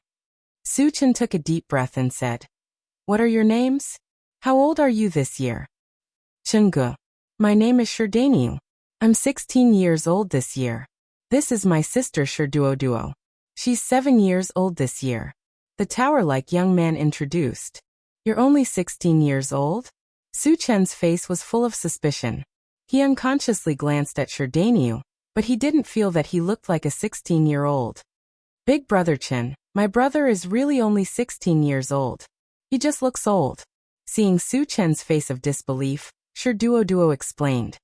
Suchen took a deep breath and said, What are your names? How old are you this year? Chungu. My name is Sherdaniu. I'm 16 years old this year. This is my sister Sherduoduo. She's 7 years old this year. The tower-like young man introduced. You're only 16 years old? Suchen's face was full of suspicion. He unconsciously glanced at Sherdaniu, but he didn't feel that he looked like a 16-year-old. Big brother Chen, my brother is really only 16 years old. He just looks old. Seeing Suchen's face of disbelief, Sherduoduo explained.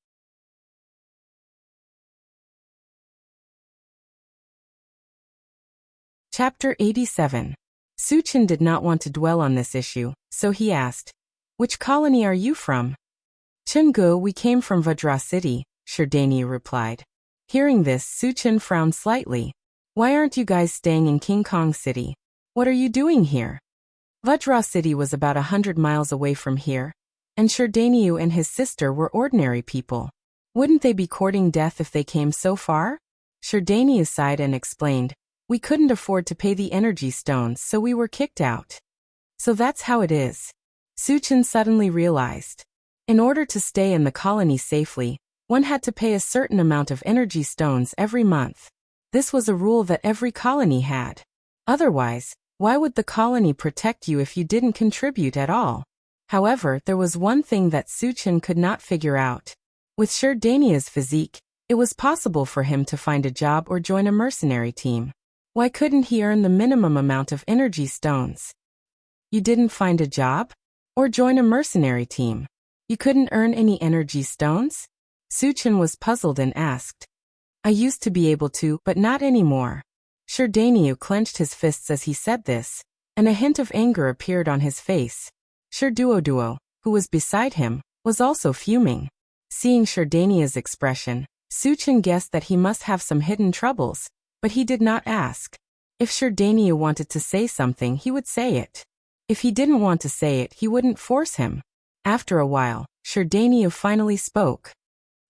Chapter 87. Suchen did not want to dwell on this issue, so he asked, Which colony are you from? Chungu, we came from Vajra City, Sherdaniu replied. Hearing this, Suchen frowned slightly. Why aren't you guys staying in King Kong City? What are you doing here? Vajra City was about 100 miles away from here, and Sherdaniu and his sister were ordinary people. Wouldn't they be courting death if they came so far? Sherdaniu sighed and explained, We couldn't afford to pay the energy stones, so we were kicked out. So that's how it is. Suchen suddenly realized. In order to stay in the colony safely, one had to pay a certain amount of energy stones every month. This was a rule that every colony had. Otherwise, why would the colony protect you if you didn't contribute at all? However, there was one thing that Suchen could not figure out. With Sherdania's physique, it was possible for him to find a job or join a mercenary team. Why couldn't he earn the minimum amount of energy stones? You didn't find a job? Or join a mercenary team? You couldn't earn any energy stones? Suchen was puzzled and asked. I used to be able to, but not anymore. Sherdaniu clenched his fists as he said this, and a hint of anger appeared on his face. Sherduoduo, who was beside him, was also fuming. Seeing Sherdania's expression, Suchen guessed that he must have some hidden troubles, but he did not ask. If Sherdaniu wanted to say something, he would say it. If he didn't want to say it, he wouldn't force him. After a while, Sherdaniu finally spoke.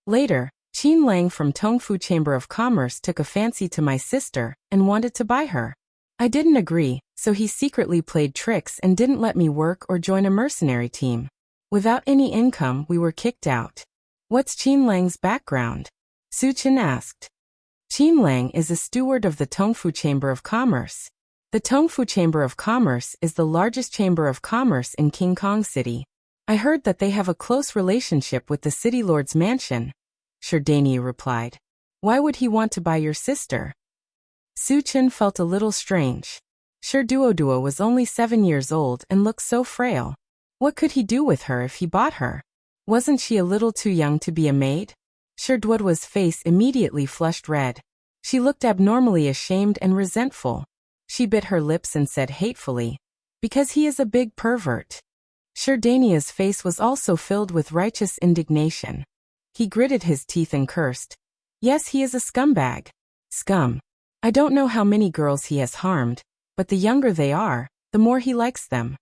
Later, Qin Lang from Tongfu Chamber of Commerce took a fancy to my sister and wanted to buy her. I didn't agree, so he secretly played tricks and didn't let me work or join a mercenary team. Without any income, we were kicked out. What's Qin Lang's background? Suchen asked. Qin Lang is a steward of the Tongfu Chamber of Commerce. The Tongfu Chamber of Commerce is the largest chamber of commerce in King Kong City. I heard that they have a close relationship with the city lord's mansion. Sherdaniu replied. Why would he want to buy your sister? Suchen felt a little strange. Sherduoduo was only 7 years old and looked so frail. What could he do with her if he bought her? Wasn't she a little too young to be a maid? Sherduoduo's face immediately flushed red. She looked abnormally ashamed and resentful. She bit her lips and said hatefully, "Because he is a big pervert." Sherdania's face was also filled with righteous indignation. He gritted his teeth and cursed. "Yes, he is a scumbag. Scum. I don't know how many girls he has harmed, but the younger they are, the more he likes them."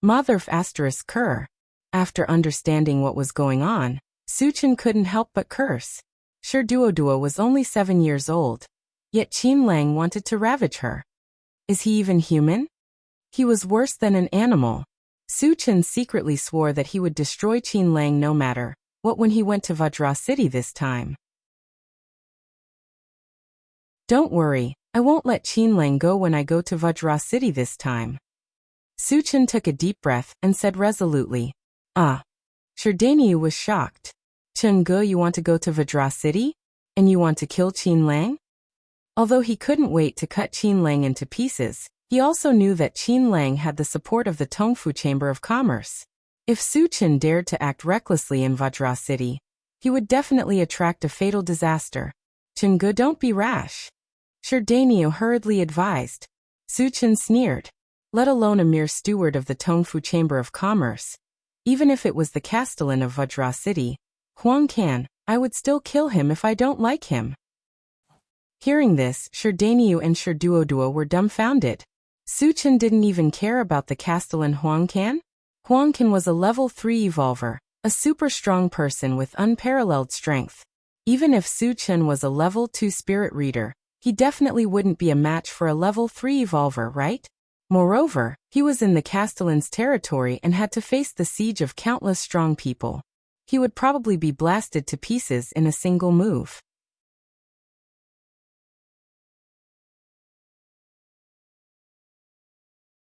Motherf ****. After understanding what was going on, Suchin couldn't help but curse. Duodua was only 7 years old, yet Qin Lang wanted to ravage her. Is he even human? He was worse than an animal. Suchin secretly swore that he would destroy Qin Lang no matter what when he went to Vajra City this time. "Don't worry, I won't let Qin Lang go when I go to Vajra City this time." Suchin took a deep breath and said resolutely, "Ah." Sherdaniu was shocked. "Chengge, you want to go to Vajra City? And you want to kill Qin Lang?" Although he couldn't wait to cut Qin Lang into pieces, he also knew that Qin Lang had the support of the Tongfu Chamber of Commerce. If Suchin dared to act recklessly in Vajra City, he would definitely attract a fatal disaster. "Chengge, don't be rash," Sherdaniu hurriedly advised. Suchin sneered. Let alone a mere steward of the Tongfu Chamber of Commerce. Even if it was the castellan of Vajra City, Huang Can, I would still kill him if I don't like him. Hearing this, Sherdaniu and Sherduodua were dumbfounded. Suchin didn't even care about the castellan Huang Can? Huang Can was a level 3 evolver, a super strong person with unparalleled strength. Even if Suchin was a level 2 spirit reader, he definitely wouldn't be a match for a level 3 evolver, right? Moreover, he was in the castellan's territory and had to face the siege of countless strong people. He would probably be blasted to pieces in a single move.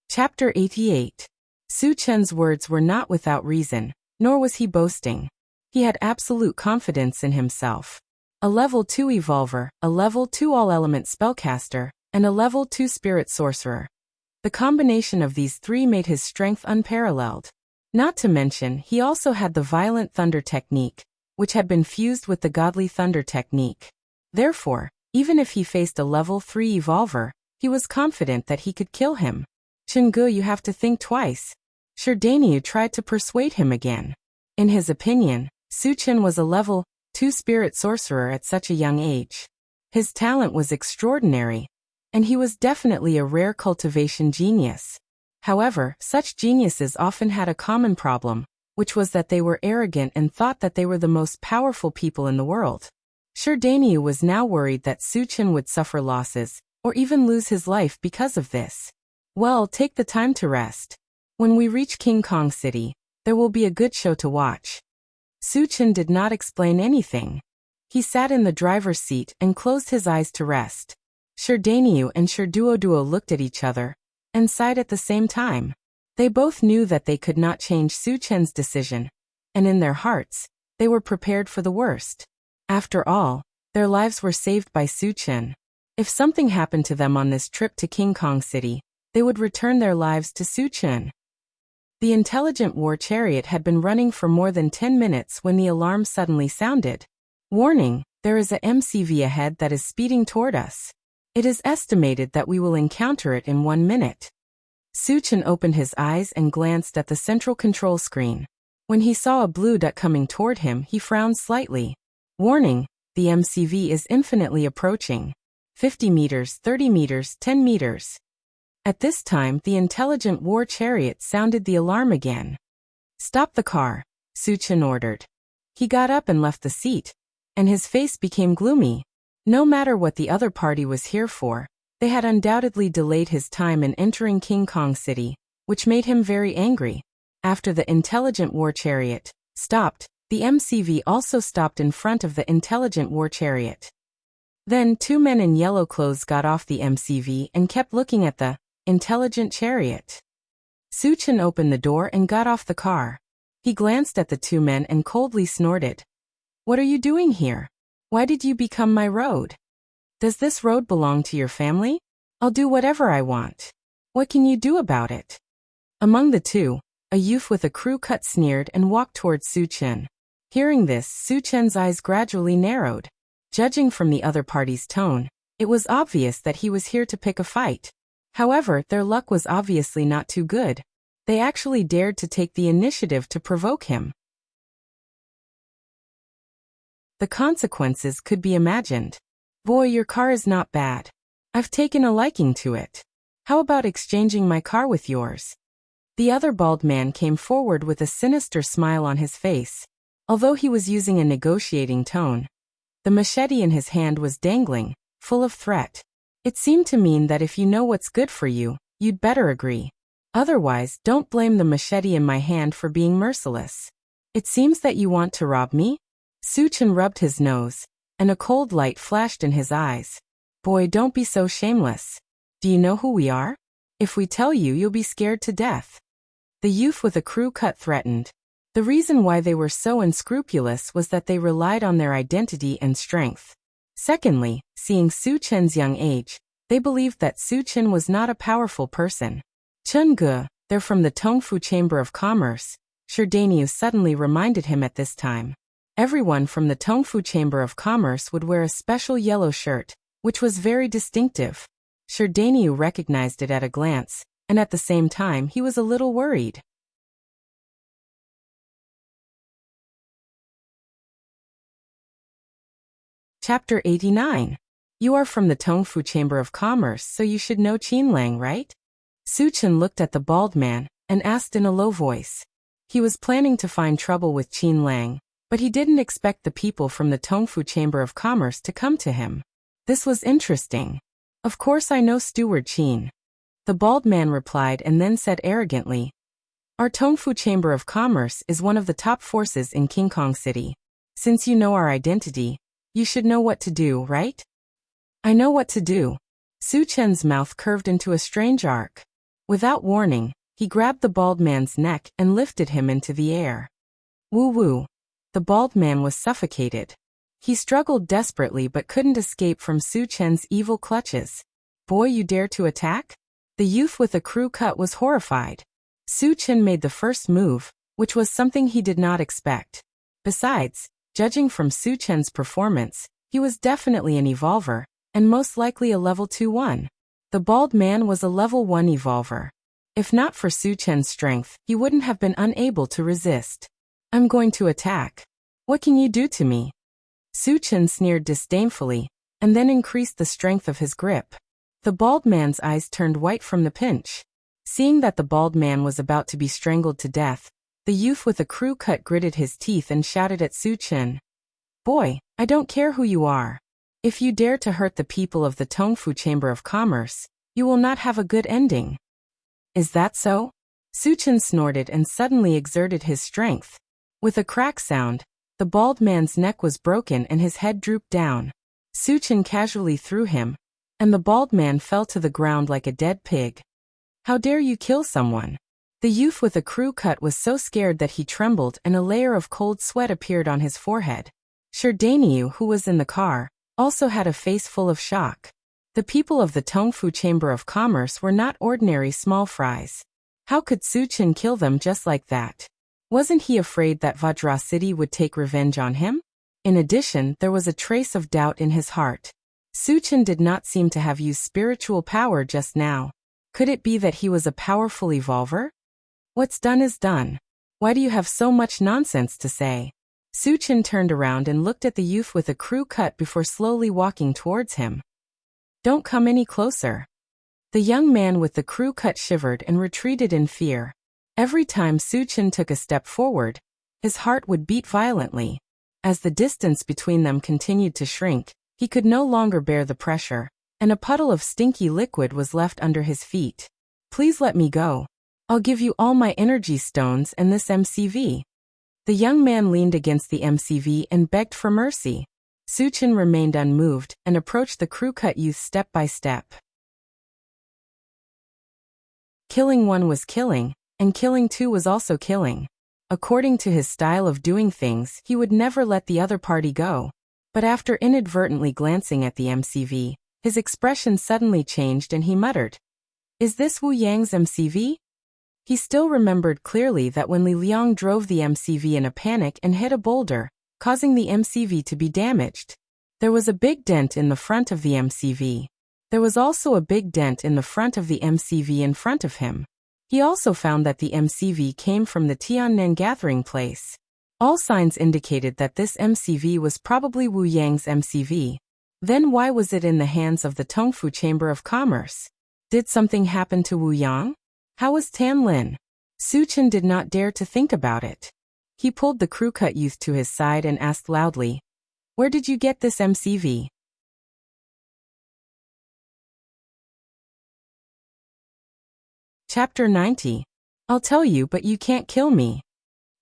Chapter 88. Suchin's words were not without reason, nor was he boasting. He had absolute confidence in himself. A level 2 evolver, a level 2 all-element spellcaster, and a level 2 spirit sorcerer. The combination of these three made his strength unparalleled. Not to mention, he also had the violent thunder technique, which had been fused with the godly thunder technique. Therefore, even if he faced a level 3 evolver, he was confident that he could kill him. "Chengge, you have to think twice." Sherdaniu tried to persuade him again. In his opinion, Suchin was a level 2 spirit sorcerer at such a young age. His talent was extraordinary, and he was definitely a rare cultivation genius. However, such geniuses often had a common problem, which was that they were arrogant and thought that they were the most powerful people in the world. Sherdaniu was now worried that Suchin would suffer losses, or even lose his life because of this. "Well, take the time to rest. When we reach King Kong City, there will be a good show to watch." Suchin did not explain anything. He sat in the driver's seat and closed his eyes to rest. Sherdaniu and Sherduodua looked at each other and sighed at the same time. They both knew that they could not change Suchin's decision, and in their hearts, they were prepared for the worst. After all, their lives were saved by Suchin. If something happened to them on this trip to King Kong City, they would return their lives to Suchin. The intelligent war chariot had been running for more than 10 minutes when the alarm suddenly sounded. "Warning, there is a MCV ahead that is speeding toward us. It is estimated that we will encounter it in 1 minute." Suchin opened his eyes and glanced at the central control screen. When he saw a blue dot coming toward him, he frowned slightly. "Warning, the MCV is infinitely approaching. 50 meters, 30 meters, 10 meters. At this time, the intelligent war chariot sounded the alarm again. "Stop the car," Suchin ordered. He got up and left the seat, and his face became gloomy. No matter what the other party was here for, they had undoubtedly delayed his time in entering King Kong City, which made him very angry. After the intelligent war chariot stopped, the MCV also stopped in front of the intelligent war chariot. Then 2 men in yellow clothes got off the MCV and kept looking at the intelligent chariot. Suchin opened the door and got off the car. He glanced at the 2 men and coldly snorted. "What are you doing here? Why did you become my road? Does this road belong to your family? I'll do whatever I want. What can you do about it?" Among the two, a youth with a crew cut sneered and walked towards Suchin. Hearing this, Suchin's eyes gradually narrowed. Judging from the other party's tone, it was obvious that he was here to pick a fight. However, their luck was obviously not too good. They actually dared to take the initiative to provoke him. The consequences could be imagined. Boy, your car is not bad. I've taken a liking to it. How about exchanging my car with yours? The other bald man came forward with a sinister smile on his face. Although he was using a negotiating tone, the machete in his hand was dangling, full of threat. It seemed to mean that if you know what's good for you, you'd better agree. Otherwise, don't blame the machete in my hand for being merciless. It seems that you want to rob me? Suchin rubbed his nose, and a cold light flashed in his eyes. Boy, don't be so shameless. Do you know who we are? If we tell you, you'll be scared to death. The youth with a crew cut threatened. The reason why they were so unscrupulous was that they relied on their identity and strength. Secondly, seeing Su Chen's young age, they believed that Su Chen was not a powerful person. Chun Ge, they're from the Tongfu Chamber of Commerce, Sherdaniu suddenly reminded him at this time. Everyone from the Tongfu Chamber of Commerce would wear a special yellow shirt, which was very distinctive. Sherdaniu recognized it at a glance, and at the same time he was a little worried. Chapter 89. You are from the Tongfu Chamber of Commerce, so you should know Qin Lang, right? Su Chen looked at the bald man and asked in a low voice. He was planning to find trouble with Qin Lang, but he didn't expect the people from the Tongfu Chamber of Commerce to come to him. This was interesting. Of course I know Steward Qin. The bald man replied and then said arrogantly, our Tongfu Chamber of Commerce is one of the top forces in King Kong City. Since you know our identity, you should know what to do, right? I know what to do. Su Chen's mouth curved into a strange arc. Without warning, he grabbed the bald man's neck and lifted him into the air. Woo-woo. The bald man was suffocated. He struggled desperately but couldn't escape from Su Chen's evil clutches. Boy, you dare to attack? The youth with a crew cut was horrified. Su Chen made the first move, which was something he did not expect. Besides, judging from Su Chen's performance, he was definitely an evolver, and most likely a level 2-1. The bald man was a level 1 evolver. If not for Su Chen's strength, he wouldn't have been unable to resist. I'm going to attack. What can you do to me? Su Chen sneered disdainfully, and then increased the strength of his grip. The bald man's eyes turned white from the pinch. Seeing that the bald man was about to be strangled to death, the youth with a crew cut gritted his teeth and shouted at Su Chen. Boy, I don't care who you are. If you dare to hurt the people of the Tongfu Chamber of Commerce, you will not have a good ending. Is that so? Su Chen snorted and suddenly exerted his strength. With a crack sound, the bald man's neck was broken and his head drooped down. Su Chen casually threw him, and the bald man fell to the ground like a dead pig. How dare you kill someone? The youth with a crew cut was so scared that he trembled and a layer of cold sweat appeared on his forehead. Sherdaniu, who was in the car, also had a face full of shock. The people of the Tongfu Chamber of Commerce were not ordinary small fries. How could Su Chen kill them just like that? Wasn't he afraid that Vajra City would take revenge on him? In addition, there was a trace of doubt in his heart. Su Chen did not seem to have used spiritual power just now. Could it be that he was a powerful evolver? What's done is done. Why do you have so much nonsense to say? Su Chen turned around and looked at the youth with a crew cut before slowly walking towards him. Don't come any closer. The young man with the crew cut shivered and retreated in fear. Every time Su Chen took a step forward, his heart would beat violently. As the distance between them continued to shrink, he could no longer bear the pressure, and a puddle of stinky liquid was left under his feet. Please let me go. I'll give you all my energy stones and this MCV. The young man leaned against the MCV and begged for mercy. Su Chen remained unmoved and approached the crew cut youth step by step. Killing one was killing, and killing two was also killing. According to his style of doing things, he would never let the other party go. But after inadvertently glancing at the MCV, his expression suddenly changed and he muttered, "Is this Wu Yang's MCV?" He still remembered clearly that when Li Liang drove the MCV in a panic and hit a boulder, causing the MCV to be damaged. There was a big dent in the front of the MCV. There was also a big dent in the front of the MCV in front of him. He also found that the MCV came from the Tiannan gathering place. All signs indicated that this MCV was probably Wu Yang's MCV. Then why was it in the hands of the Tongfu Chamber of Commerce? Did something happen to Wu Yang? How was Tan Lin? Su Chen did not dare to think about it. He pulled the crew-cut youth to his side and asked loudly, "Where did you get this MCV?" Chapter 90. I'll tell you, but you can't kill me.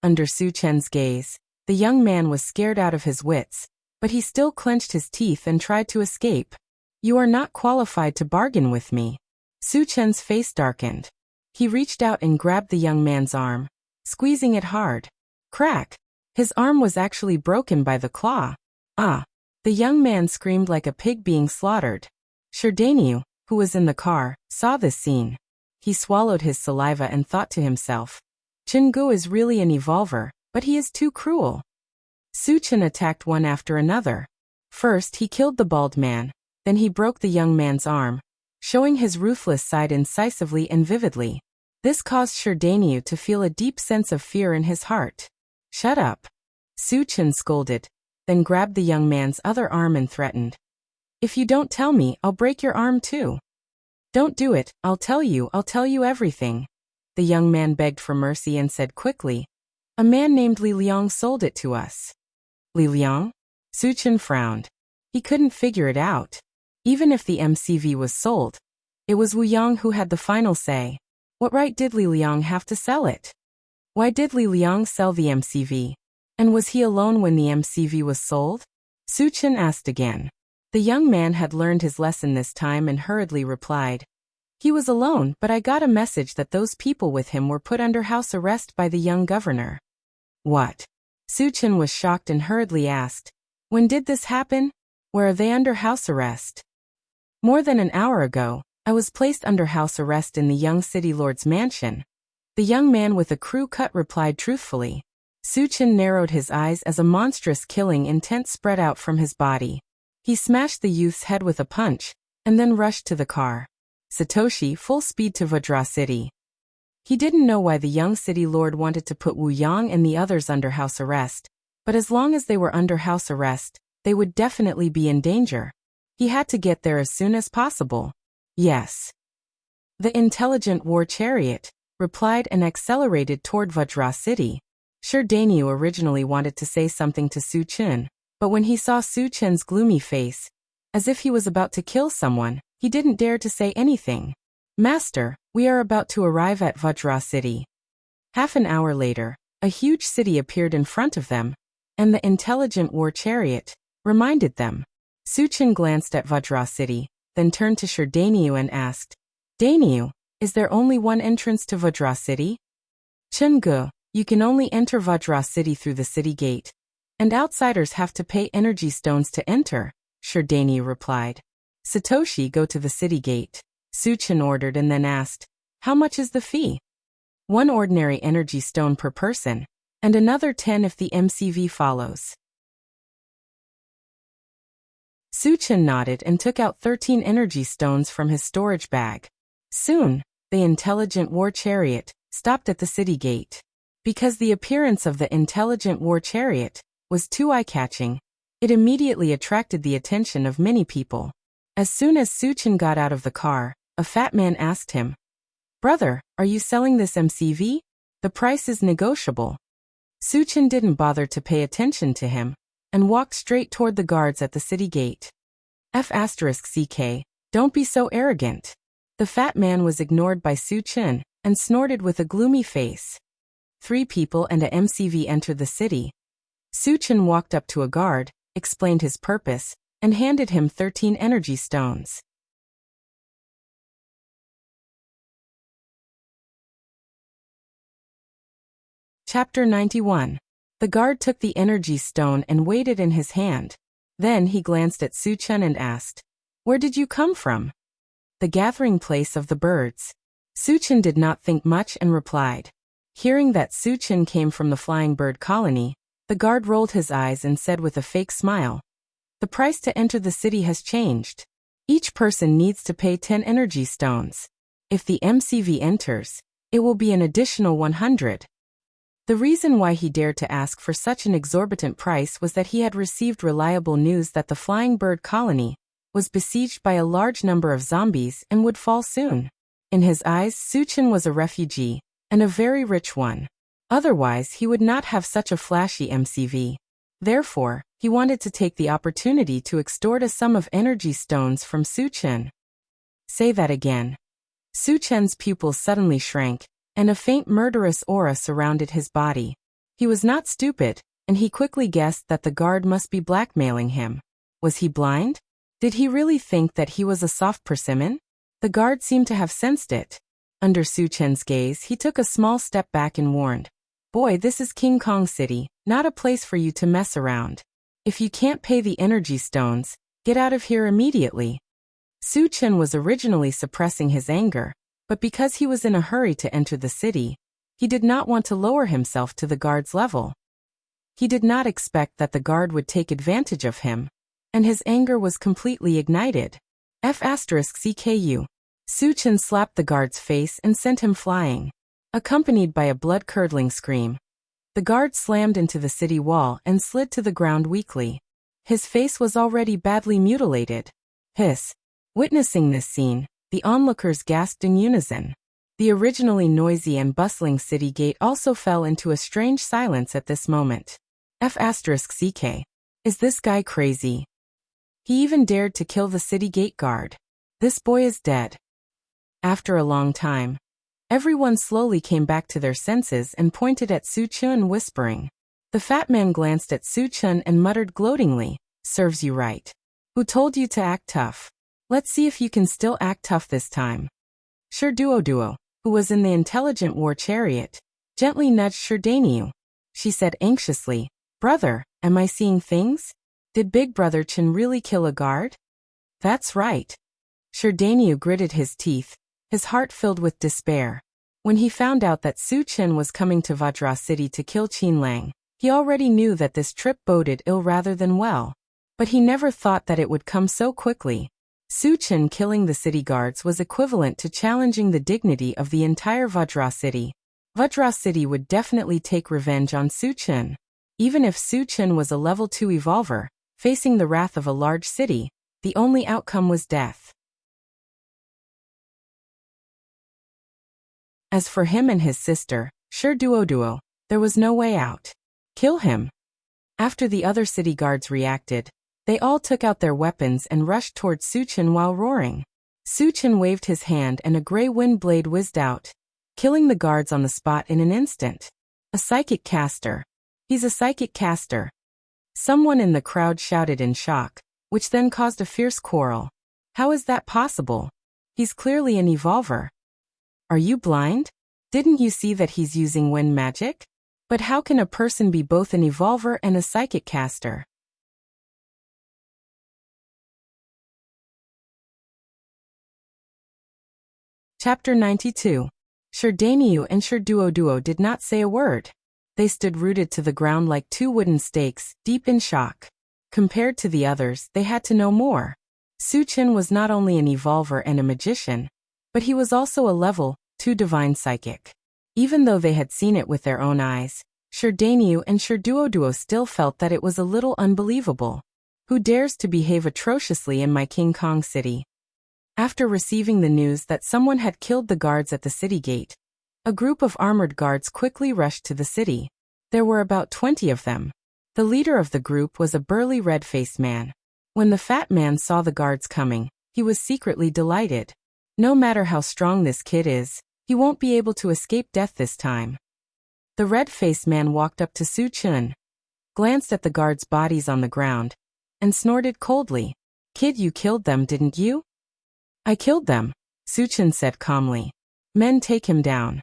Under Su Chen's gaze, the young man was scared out of his wits, but he still clenched his teeth and tried to escape. "You are not qualified to bargain with me." Su Chen's face darkened. He reached out and grabbed the young man's arm, squeezing it hard. Crack! His arm was actually broken by the claw. Ah! The young man screamed like a pig being slaughtered. Sherdaniu, who was in the car, saw this scene. He swallowed his saliva and thought to himself, "Chengu is really an evolver, but he is too cruel." Su Chen attacked one after another. First he killed the bald man, then he broke the young man's arm, showing his ruthless side incisively and vividly. This caused Sherdaniu to feel a deep sense of fear in his heart. "Shut up," Su Chen scolded, then grabbed the young man's other arm and threatened, "If you don't tell me, I'll break your arm too." "Don't do it, I'll tell you everything." The young man begged for mercy and said quickly, "A man named Li Liang sold it to us." Li Liang? Su Chen frowned. He couldn't figure it out. Even if the MCV was sold, it was Wu Yang who had the final say. What right did Li Liang have to sell it? Why did Li Liang sell the MCV? And was he alone when the MCV was sold? Su Chen asked again. The young man had learned his lesson this time and hurriedly replied, "He was alone, but I got a message that those people with him were put under house arrest by the young governor." "What?" Su Chen was shocked and hurriedly asked, "When did this happen? Where are they under house arrest?" "More than an hour ago, I was placed under house arrest in the young city lord's mansion." The young man with a crew cut replied truthfully. Su Chen narrowed his eyes as a monstrous killing intent spread out from his body. He smashed the youth's head with a punch, and then rushed to the car. Satoshi full speed to Vajra City. He didn't know why the young city lord wanted to put Wu Yang and the others under house arrest, but as long as they were under house arrest, they would definitely be in danger. He had to get there as soon as possible. "Yes." The intelligent war chariot replied and accelerated toward Vajra City. Sherdaniu originally wanted to say something to Su Chen, but when he saw Su Chen's gloomy face, as if he was about to kill someone, he didn't dare to say anything. "Master, we are about to arrive at Vajra City." Half an hour later, a huge city appeared in front of them, and the intelligent war chariot reminded them. Su Chen glanced at Vajra City, then turned to Sherdaniu and asked, "Daniu, is there only one entrance to Vajra City?" "Chenggu, you can only enter Vajra City through the city gate, and outsiders have to pay energy stones to enter," Sherdaniu replied. "Satoshi, go to the city gate," Su Chen ordered and then asked, "How much is the fee?" "1 ordinary energy stone per person, and another 10 if the MCV follows." Su Chen nodded and took out 13 energy stones from his storage bag. Soon, the intelligent war chariot stopped at the city gate. Because the appearance of the intelligent war chariot was too eye-catching, it immediately attracted the attention of many people. As soon as Su Chen got out of the car, a fat man asked him, "Brother, are you selling this MCV? The price is negotiable." Su Chen didn't bother to pay attention to him, and walked straight toward the guards at the city gate. F***CK, don't be so arrogant. The fat man was ignored by Su Chen, and snorted with a gloomy face. 3 people and a MCV entered the city. Su Chen walked up to a guard, explained his purpose, and handed him 13 energy stones. Chapter 91. The guard took the energy stone and weighed it in his hand. Then he glanced at Su Chen and asked, "Where did you come from?" "The gathering place of the birds." Su Chen did not think much and replied. Hearing that Su Chen came from the flying bird colony, the guard rolled his eyes and said with a fake smile, "The price to enter the city has changed." Each person needs to pay 10 energy stones. If the MCV enters, it will be an additional 100. The reason why he dared to ask for such an exorbitant price was that he had received reliable news that the Flying Bird colony was besieged by a large number of zombies and would fall soon. In his eyes, Suchin was a refugee, and a very rich one. Otherwise, he would not have such a flashy MCV. Therefore, he wanted to take the opportunity to extort a sum of energy stones from Suchin. Say that again. Suchin's pupils suddenly shrank, and a faint murderous aura surrounded his body. He was not stupid, and he quickly guessed that the guard must be blackmailing him. Was he blind? Did he really think that he was a soft persimmon? The guard seemed to have sensed it. Under Suchin's gaze, he took a small step back and warned, "Boy, this is King Kong City, not a place for you to mess around. If you can't pay the energy stones, get out of here immediately." Suchin was originally suppressing his anger, but because he was in a hurry to enter the city, he did not want to lower himself to the guard's level. He did not expect that the guard would take advantage of him, and his anger was completely ignited. F***CKU. Suchin slapped the guard's face and sent him flying, accompanied by a blood-curdling scream. The guard slammed into the city wall and slid to the ground weakly. His face was already badly mutilated. Hiss. Witnessing this scene, the onlookers gasped in unison. The originally noisy and bustling city gate also fell into a strange silence at this moment. F***CK. Is this guy crazy? He even dared to kill the city gate guard. This boy is dead. After a long time, everyone slowly came back to their senses and pointed at Suchin, whispering. The fat man glanced at Suchin and muttered gloatingly, "Serves you right. Who told you to act tough? Let's see if you can still act tough this time." Duo, who was in the intelligent war chariot, gently nudged Sherdaniu. She said anxiously, "Brother, am I seeing things? Did Big Brother Chin really kill a guard?" "That's right." Sherdaniu gritted his teeth, his heart filled with despair. When he found out that Suchin was coming to Vajra City to kill Qin Lang, he already knew that this trip boded ill rather than well. But he never thought that it would come so quickly. Suchin killing the city guards was equivalent to challenging the dignity of the entire Vajra City. Vajra City would definitely take revenge on Suchin. Even if Suchin was a level 2 evolver, facing the wrath of a large city, the only outcome was death. As for him and his sister, Duo, there was no way out. Kill him. After the other city guards reacted, they all took out their weapons and rushed towards Suchin while roaring. Suchin waved his hand and a gray wind blade whizzed out, killing the guards on the spot in an instant. A psychic caster. He's a psychic caster. Someone in the crowd shouted in shock, which then caused a fierce quarrel. How is that possible? He's clearly an evolver. Are you blind? Didn't you see that he's using wind magic? But how can a person be both an evolver and a psychic caster? Chapter 92. Sherdaniu and Duo did not say a word. They stood rooted to the ground like two wooden stakes, deep in shock. Compared to the others, they had to know more. Suchin was not only an evolver and a magician, but he was also a level 2 divine psychic. Even though they had seen it with their own eyes, Sherdaniu and Duo still felt that it was a little unbelievable. Who dares to behave atrociously in my King Kong City? After receiving the news that someone had killed the guards at the city gate, a group of armored guards quickly rushed to the city. There were about 20 of them. The leader of the group was a burly red-faced man. When the fat man saw the guards coming, he was secretly delighted. No matter how strong this kid is, he won't be able to escape death this time. The red-faced man walked up to Suchin, glanced at the guards' bodies on the ground, and snorted coldly. "Kid, you killed them, didn't you?" "I killed them," Suchin said calmly. "Men, take him down."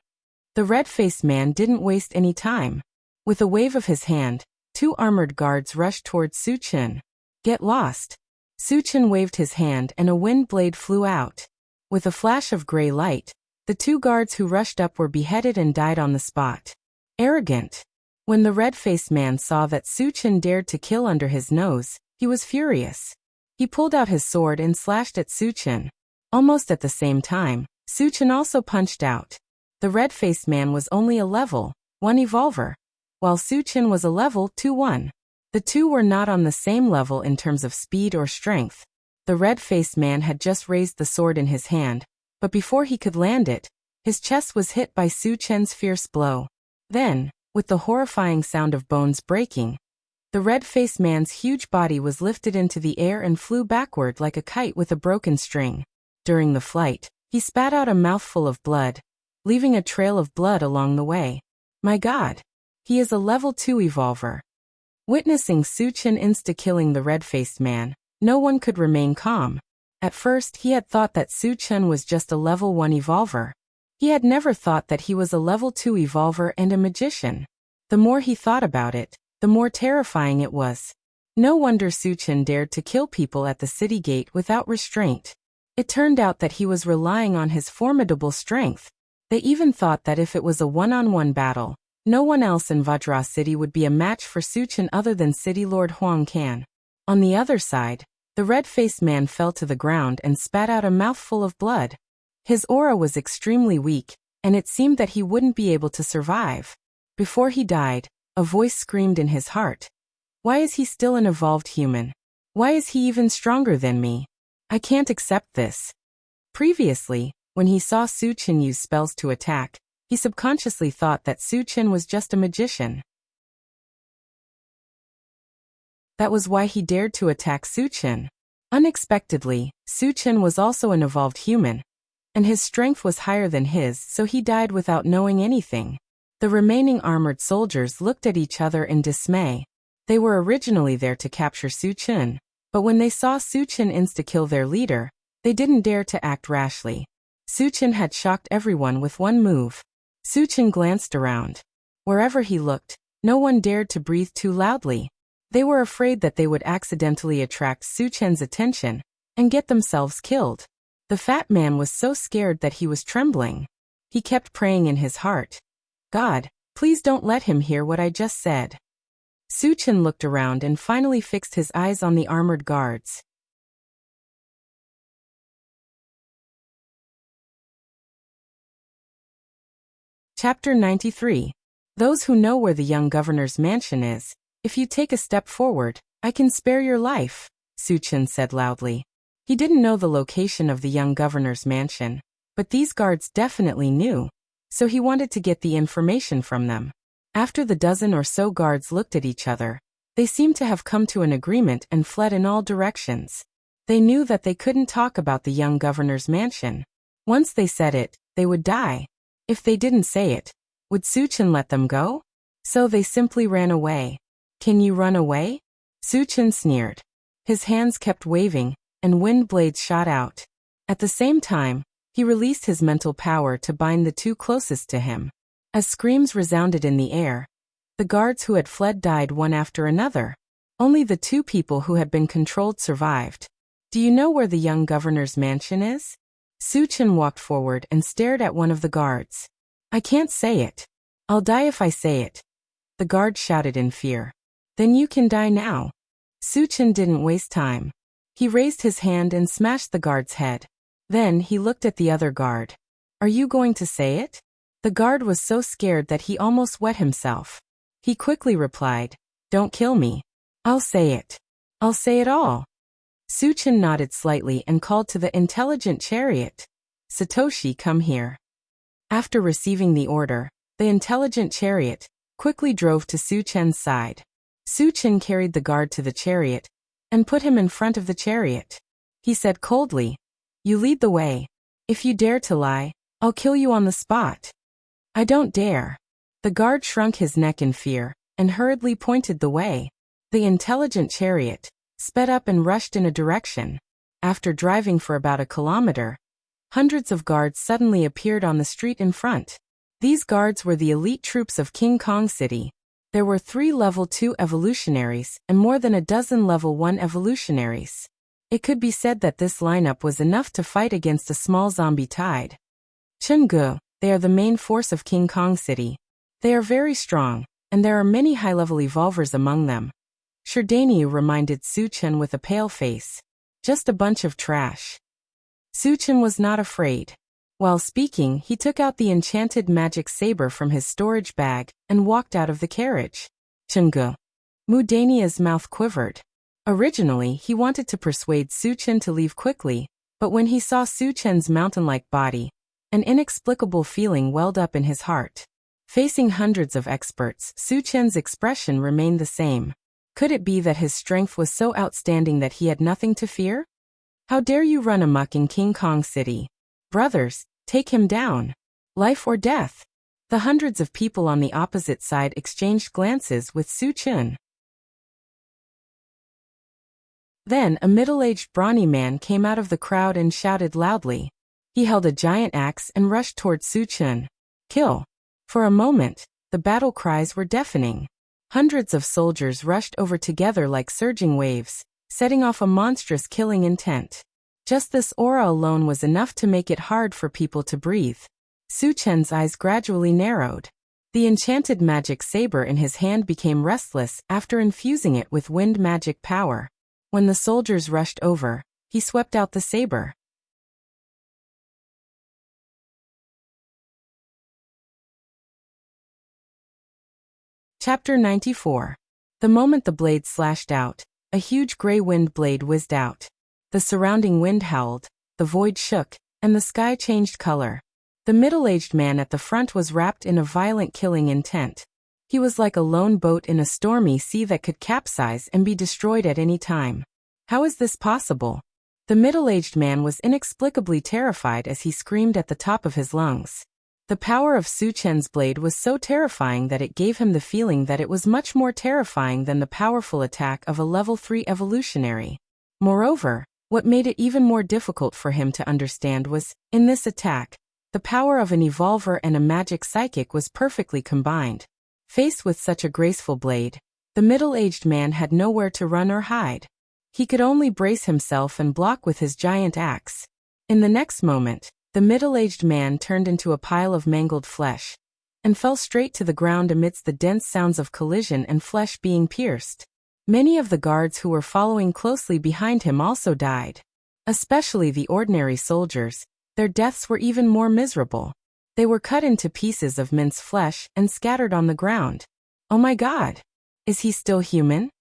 The red-faced man didn't waste any time. With a wave of his hand, 2 armored guards rushed towards Suchin. "Get lost." Suchin waved his hand and a wind blade flew out. With a flash of gray light, the 2 guards who rushed up were beheaded and died on the spot. Arrogant. When the red-faced man saw that Suchin dared to kill under his nose, he was furious. He pulled out his sword and slashed at Suchin. Almost at the same time, Suchin also punched out. The red-faced man was only a level 1 evolver, while Suchin was a level 2-1. The two were not on the same level in terms of speed or strength. The red-faced man had just raised the sword in his hand, but before he could land it, his chest was hit by Suchin's fierce blow. Then, with the horrifying sound of bones breaking, the red-faced man's huge body was lifted into the air and flew backward like a kite with a broken string. During the flight, he spat out a mouthful of blood, leaving a trail of blood along the way. My God! He is a level 2 evolver. Witnessing Suchin insta-killing the red-faced man, no one could remain calm. At first he had thought that Suchin was just a level 1 evolver. He had never thought that he was a level 2 evolver and a magician. The more he thought about it, the more terrifying it was. No wonder Suchin dared to kill people at the city gate without restraint. It turned out that he was relying on his formidable strength. They even thought that if it was a one-on-one battle, no one else in Vajra City would be a match for Suchin other than City Lord Huang Can. On the other side, the red-faced man fell to the ground and spat out a mouthful of blood. His aura was extremely weak, and it seemed that he wouldn't be able to survive. Before he died, a voice screamed in his heart. Why is he still an evolved human? Why is he even stronger than me? I can't accept this. Previously, when he saw Suchin use spells to attack, he subconsciously thought that Suchin was just a magician. That was why he dared to attack Suchin. Unexpectedly, Suchin was also an evolved human, and his strength was higher than his, so he died without knowing anything. The remaining armored soldiers looked at each other in dismay. They were originally there to capture Suchin, but when they saw Suchin insta-kill their leader, they didn't dare to act rashly. Suchin had shocked everyone with one move. Suchin glanced around. Wherever he looked, no one dared to breathe too loudly. They were afraid that they would accidentally attract Suchin's attention and get themselves killed. The fat man was so scared that he was trembling. He kept praying in his heart, God, please don't let him hear what I just said. Suchin looked around and finally fixed his eyes on the armored guards. Chapter 93. Those who know where the young governor's mansion is, if you take a step forward, I can spare your life, Suchin said loudly. He didn't know the location of the young governor's mansion, but these guards definitely knew, so he wanted to get the information from them. After the dozen or so guards looked at each other, they seemed to have come to an agreement and fled in all directions. They knew that they couldn't talk about the young governor's mansion. Once they said it, they would die. If they didn't say it, would Suchin let them go? So they simply ran away. Can you run away? Suchin sneered. His hands kept waving, and wind blades shot out. At the same time, he released his mental power to bind the two closest to him. As screams resounded in the air, the guards who had fled died one after another. Only the two people who had been controlled survived. Do you know where the young governor's mansion is? Suchin walked forward and stared at one of the guards. I can't say it. I'll die if I say it. The guard shouted in fear. Then you can die now. Suchin didn't waste time. He raised his hand and smashed the guard's head. Then he looked at the other guard. Are you going to say it? The guard was so scared that he almost wet himself. He quickly replied, Don't kill me. I'll say it. I'll say it all. Suchin nodded slightly and called to the intelligent chariot. Satoshi, come here. After receiving the order, the intelligent chariot quickly drove to Suchin's side. Suchin carried the guard to the chariot and put him in front of the chariot. He said coldly, You lead the way. If you dare to lie, I'll kill you on the spot. I don't dare. The guard shrunk his neck in fear and hurriedly pointed the way. The intelligent chariot sped up and rushed in a direction. After driving for about a kilometer, hundreds of guards suddenly appeared on the street in front. These guards were the elite troops of King Kong City. There were 3 level 2 evolutionaries and more than a dozen level 1 evolutionaries. It could be said that this lineup was enough to fight against a small zombie tide. Chungu, they are the main force of King Kong City. They are very strong, and there are many high-level evolvers among them. Shirdanyu reminded Suchin with a pale face. Just a bunch of trash. Su Chen was not afraid. While speaking, he took out the enchanted magic saber from his storage bag and walked out of the carriage. Chengge. Mu Dania's mouth quivered. Originally, he wanted to persuade Su Chen to leave quickly, but when he saw Su Chen's mountain-like body, an inexplicable feeling welled up in his heart. Facing hundreds of experts, Su Chen's expression remained the same. Could it be that his strength was so outstanding that he had nothing to fear? How dare you run amok in King Kong City? Brothers, take him down. Life or death. The hundreds of people on the opposite side exchanged glances with Su Chen. Then a middle-aged brawny man came out of the crowd and shouted loudly. He held a giant axe and rushed toward Su Chen. Kill. For a moment, the battle cries were deafening. Hundreds of soldiers rushed over together like surging waves, setting off a monstrous killing intent. Just this aura alone was enough to make it hard for people to breathe. Su Chen's eyes gradually narrowed. The enchanted magic saber in his hand became restless after infusing it with wind magic power. When the soldiers rushed over, he swept out the saber. Chapter 94. The moment the blade slashed out, a huge gray wind blade whizzed out. The surrounding wind howled, the void shook, and the sky changed color. The middle-aged man at the front was wrapped in a violent killing intent. He was like a lone boat in a stormy sea that could capsize and be destroyed at any time. How is this possible? The middle-aged man was inexplicably terrified as he screamed at the top of his lungs. The power of Su Chen's blade was so terrifying that it gave him the feeling that it was much more terrifying than the powerful attack of a level 3 evolutionary. Moreover, what made it even more difficult for him to understand was, in this attack, the power of an evolver and a magic psychic was perfectly combined. Faced with such a graceful blade, the middle-aged man had nowhere to run or hide. He could only brace himself and block with his giant axe. In the next moment, the middle-aged man turned into a pile of mangled flesh, and fell straight to the ground amidst the dense sounds of collision and flesh being pierced. Many of the guards who were following closely behind him also died. Especially the ordinary soldiers, their deaths were even more miserable. They were cut into pieces of minced flesh and scattered on the ground. Oh my God! Is he still human?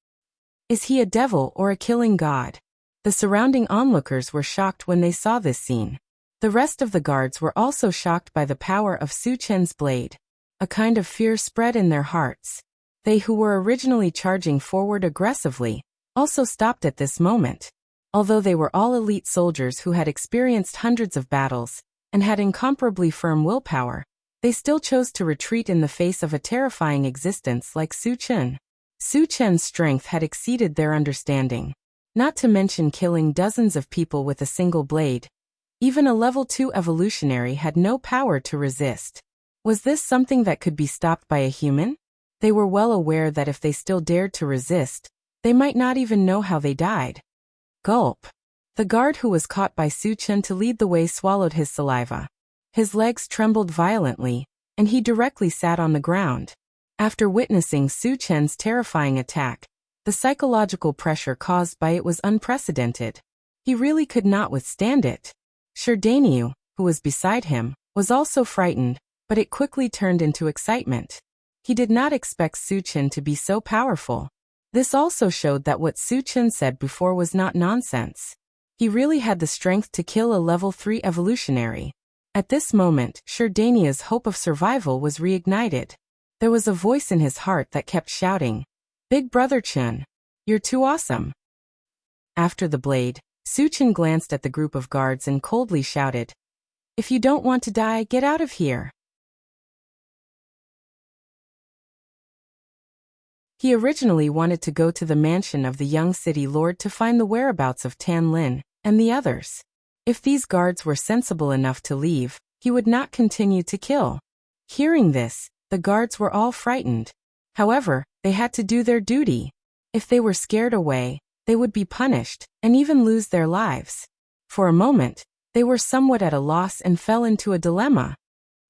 Is he a devil or a killing god? The surrounding onlookers were shocked when they saw this scene. The rest of the guards were also shocked by the power of Su Chen's blade. A kind of fear spread in their hearts. They who were originally charging forward aggressively also stopped at this moment. Although they were all elite soldiers who had experienced hundreds of battles and had incomparably firm willpower, they still chose to retreat in the face of a terrifying existence like Su Chen. Su Chen's strength had exceeded their understanding. Not to mention killing dozens of people with a single blade. Even a level 2 evolutionary had no power to resist. Was this something that could be stopped by a human? They were well aware that if they still dared to resist, they might not even know how they died. Gulp. The guard who was caught by Su Chen to lead the way swallowed his saliva. His legs trembled violently, and he directly sat on the ground. After witnessing Su Chen's terrifying attack, the psychological pressure caused by it was unprecedented. He really could not withstand it. Sherdaniu, who was beside him, was also frightened, but it quickly turned into excitement. He did not expect Su Chen to be so powerful. This also showed that what Su Chen said before was not nonsense. He really had the strength to kill a level 3 evolutionary. At this moment, Sherdania's hope of survival was reignited. There was a voice in his heart that kept shouting, "Big Brother Chen, you're too awesome." After the blade, Su Chen glanced at the group of guards and coldly shouted, "If you don't want to die, get out of here." He originally wanted to go to the mansion of the young city lord to find the whereabouts of Tan Lin and the others. If these guards were sensible enough to leave, he would not continue to kill. Hearing this, the guards were all frightened. However, they had to do their duty. If they were scared away, they would be punished, and even lose their lives. For a moment, they were somewhat at a loss and fell into a dilemma.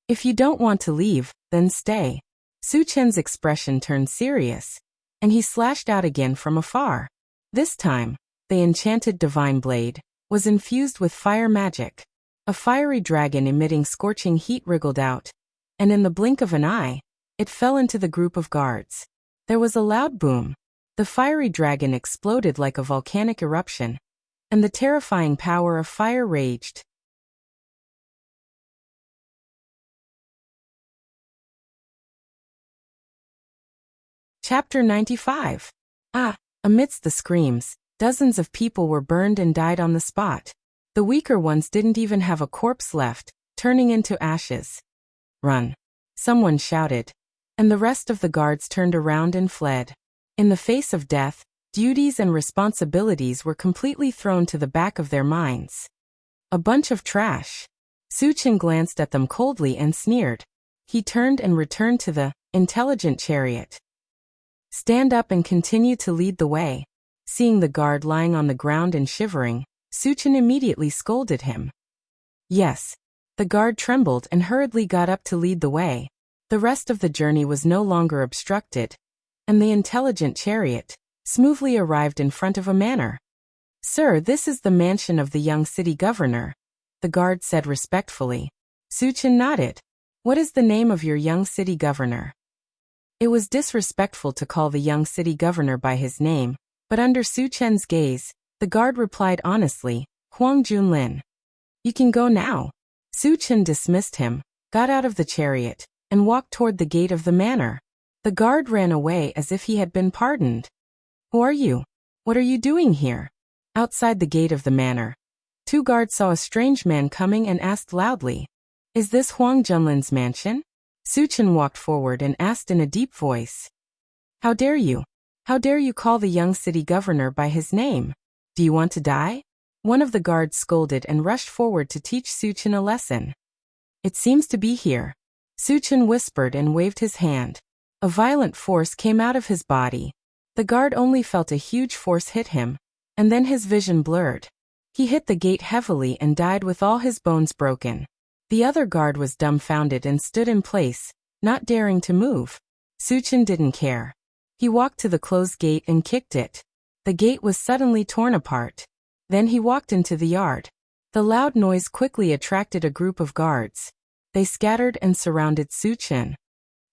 If you don't want to leave, then stay. Su Chen's expression turned serious, and he slashed out again from afar. This time, the enchanted divine blade, was infused with fire magic. A fiery dragon emitting scorching heat wriggled out, and in the blink of an eye, it fell into the group of guards. There was a loud boom. The fiery dragon exploded like a volcanic eruption, and the terrifying power of fire raged. Chapter 95. Amidst the screams, dozens of people were burned and died on the spot. The weaker ones didn't even have a corpse left, turning into ashes. "Run!" someone shouted, and the rest of the guards turned around and fled. In the face of death, duties and responsibilities were completely thrown to the back of their minds. A bunch of trash. Suchin glanced at them coldly and sneered. He turned and returned to the intelligent chariot. "Stand up and continue to lead the way." Seeing the guard lying on the ground and shivering, Suchin immediately scolded him. "Yes." The guard trembled and hurriedly got up to lead the way. The rest of the journey was no longer obstructed, and the intelligent chariot smoothly arrived in front of a manor. "Sir, this is the mansion of the young city governor," the guard said respectfully. Suchin nodded. "What is the name of your young city governor?" It was disrespectful to call the young city governor by his name, but under Suchin's gaze, the guard replied honestly, "Huang Junlin." "You can go now." Suchin dismissed him, got out of the chariot, and walked toward the gate of the manor. The guard ran away as if he had been pardoned. "Who are you? What are you doing here?" Outside the gate of the manor, two guards saw a strange man coming and asked loudly, "Is this Huang Junlin's mansion?" Suchin walked forward and asked in a deep voice, "How dare you? How dare you call the young city governor by his name? Do you want to die?" One of the guards scolded and rushed forward to teach Suchin a lesson. "It seems to be here." Suchin whispered and waved his hand. A violent force came out of his body. The guard only felt a huge force hit him, and then his vision blurred. He hit the gate heavily and died with all his bones broken. The other guard was dumbfounded and stood in place, not daring to move. Suchin didn't care. He walked to the closed gate and kicked it. The gate was suddenly torn apart. Then he walked into the yard. The loud noise quickly attracted a group of guards. They scattered and surrounded Suchin.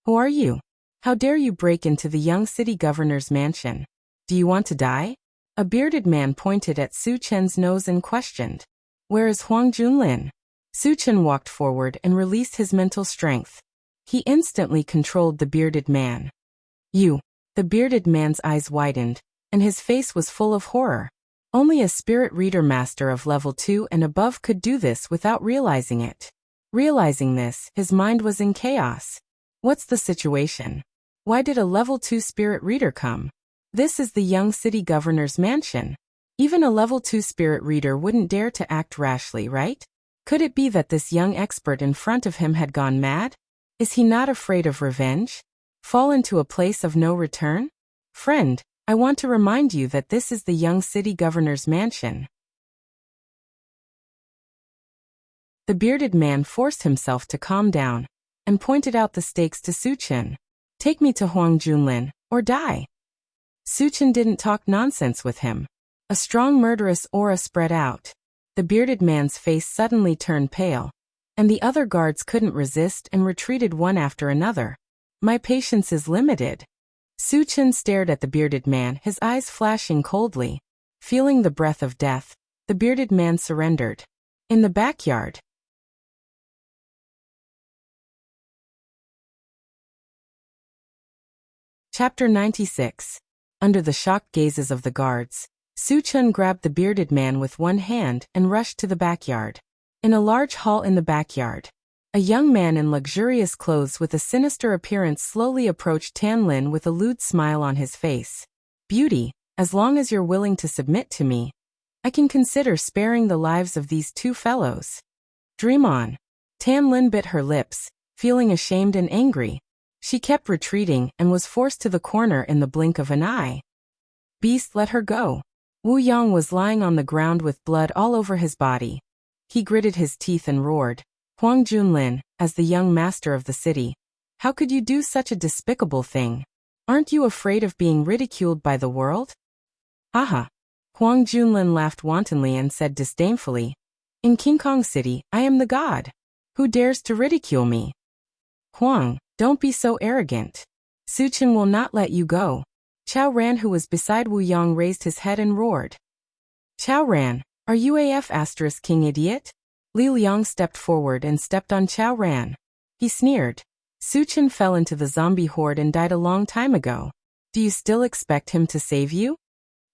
"Who are you? How dare you break into the young city governor's mansion? Do you want to die?" A bearded man pointed at Suchin's nose and questioned, "Where is Huang Junlin?" Suchin walked forward and released his mental strength. He instantly controlled the bearded man. "You." The bearded man's eyes widened, and his face was full of horror. Only a spirit reader master of level 2 and above could do this without realizing it. Realizing this, his mind was in chaos. What's the situation? Why did a level 2 spirit reader come? This is the young city governor's mansion. Even a level 2 spirit reader wouldn't dare to act rashly, right? Could it be that this young expert in front of him had gone mad? Is he not afraid of revenge? Fall into a place of no return? Friend, I want to remind you that this is the young city governor's mansion. The bearded man forced himself to calm down and pointed out the stakes to Suchin. "Take me to Huang Junlin, or die." Suchin didn't talk nonsense with him. A strong murderous aura spread out. The bearded man's face suddenly turned pale, and the other guards couldn't resist and retreated one after another. "My patience is limited." Suchin stared at the bearded man, his eyes flashing coldly. Feeling the breath of death, the bearded man surrendered. In the backyard. Chapter 96. Under the shocked gazes of the guards, Suchin grabbed the bearded man with one hand and rushed to the backyard. In a large hall in the backyard, a young man in luxurious clothes with a sinister appearance slowly approached Tanlin with a lewd smile on his face. "Beauty, as long as you're willing to submit to me, I can consider sparing the lives of these two fellows." "Dream on." Tanlin bit her lips, feeling ashamed and angry. She kept retreating and was forced to the corner in the blink of an eye. "Beast, let her go." Wu Yang was lying on the ground with blood all over his body. He gritted his teeth and roared, "Huang Junlin, as the young master of the city, how could you do such a despicable thing? Aren't you afraid of being ridiculed by the world?" "Aha!" Huang Junlin laughed wantonly and said disdainfully, "In King Kong City, I am the god. Who dares to ridicule me? Huang, don't be so arrogant. Su Chen will not let you go." Chao Ran, who was beside Wu Yang, raised his head and roared. "Chao Ran, are you king idiot?" Li Liang stepped forward and stepped on Chao Ran. He sneered. "Su Chen fell into the zombie horde and died a long time ago. Do you still expect him to save you?"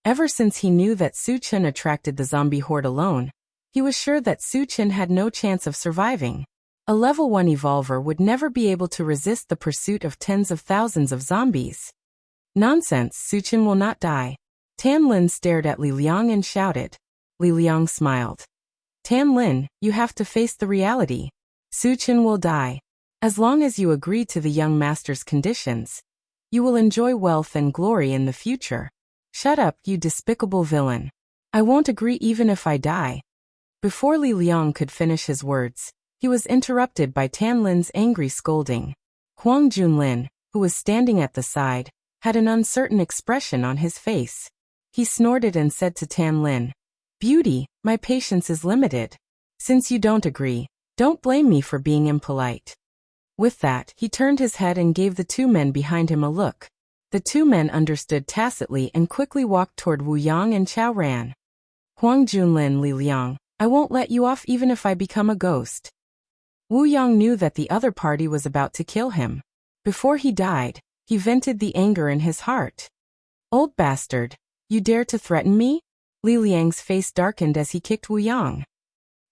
Ever since he knew that Su Chen attracted the zombie horde alone, he was sure that Su Chen had no chance of surviving. A level 1 evolver would never be able to resist the pursuit of tens of thousands of zombies. "Nonsense, Su Chen will not die." Tan Lin stared at Li Liang and shouted. Li Liang smiled. "Tan Lin, you have to face the reality. Su Chen will die. As long as you agree to the young master's conditions, you will enjoy wealth and glory in the future." "Shut up, you despicable villain. I won't agree even if I die." Before Li Liang could finish his words, he was interrupted by Tan Lin's angry scolding. Huang Junlin, who was standing at the side, had an uncertain expression on his face. He snorted and said to Tan Lin, "Beauty, my patience is limited. Since you don't agree, don't blame me for being impolite." With that, he turned his head and gave the two men behind him a look. The two men understood tacitly and quickly walked toward Wu Yang and Chao Ran. "Huang Junlin, Li Liang, I won't let you off even if I become a ghost." Wu Yang knew that the other party was about to kill him. Before he died, he vented the anger in his heart. "Old bastard, you dare to threaten me?" Li Liang's face darkened as he kicked Wu Yang.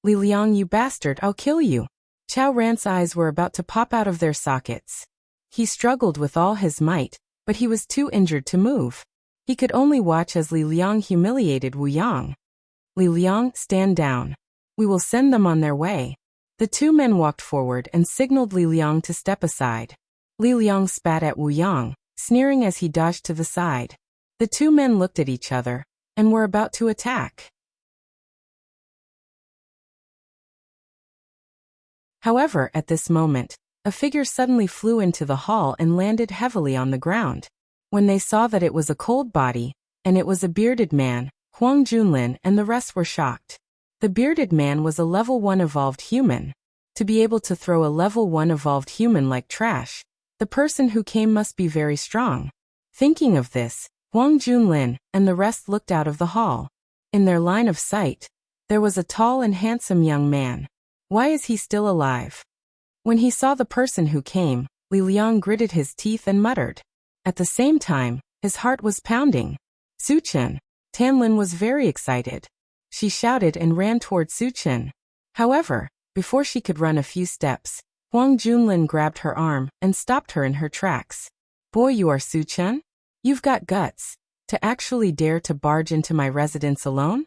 "Li Liang, you bastard, I'll kill you." Chao Ran's eyes were about to pop out of their sockets. He struggled with all his might, but he was too injured to move. He could only watch as Li Liang humiliated Wu Yang. "Li Liang, stand down. We will send them on their way." The two men walked forward and signaled Li Liang to step aside. Li Liang spat at Wu Yang, sneering as he dodged to the side. The two men looked at each other and were about to attack. However, at this moment, a figure suddenly flew into the hall and landed heavily on the ground. When they saw that it was a cold body, and it was a bearded man, Huang Junlin and the rest were shocked. The bearded man was a level 1 evolved human. To be able to throw a level 1 evolved human like trash, the person who came must be very strong. Thinking of this, Huang Junlin and the rest looked out of the hall. In their line of sight, there was a tall and handsome young man. Why is he still alive? When he saw the person who came, Li Liang gritted his teeth and muttered. At the same time, his heart was pounding. "Su Chen!" Tan Lin was very excited. She shouted and ran toward Su Chen. However, before she could run a few steps, Huang Junlin grabbed her arm and stopped her in her tracks. "Boy, you are Su Chen? You've got guts. To actually dare to barge into my residence alone?"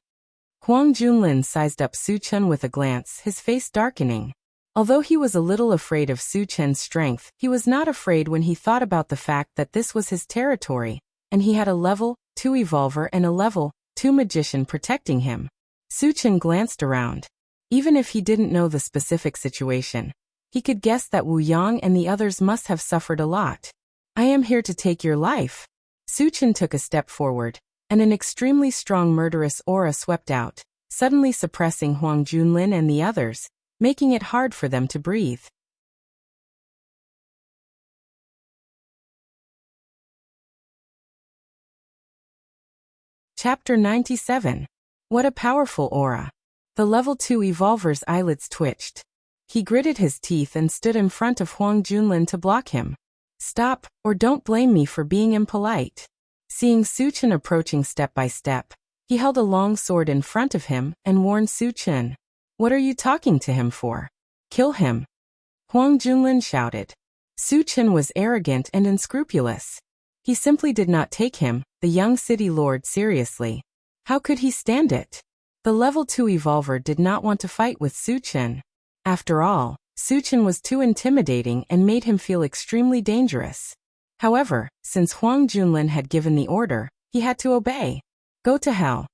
Huang Junlin sized up Su Chen with a glance, his face darkening. Although he was a little afraid of Su Chen's strength, he was not afraid when he thought about the fact that this was his territory, and he had a level 2 evolver and a level 2 magician protecting him. Su Chen glanced around. Even if he didn't know the specific situation, he could guess that Wu Yang and the others must have suffered a lot. "I am here to take your life." Su Chen took a step forward, and an extremely strong murderous aura swept out, suddenly suppressing Huang Junlin and the others, making it hard for them to breathe. Chapter 97. What a powerful aura. The level 2 evolver's eyelids twitched. He gritted his teeth and stood in front of Huang Junlin to block him. "Stop, or don't blame me for being impolite." Seeing Su Chen approaching step by step, he held a long sword in front of him and warned Su Chen. "What are you talking to him for? Kill him." Huang Junlin shouted. Su Chen was arrogant and unscrupulous. He simply did not take him, the young city lord, seriously. How could he stand it? The level 2 evolver did not want to fight with Su Chen. After all, Su Chen was too intimidating and made him feel extremely dangerous. However, since Huang Junlin had given the order, he had to obey. "Go to hell."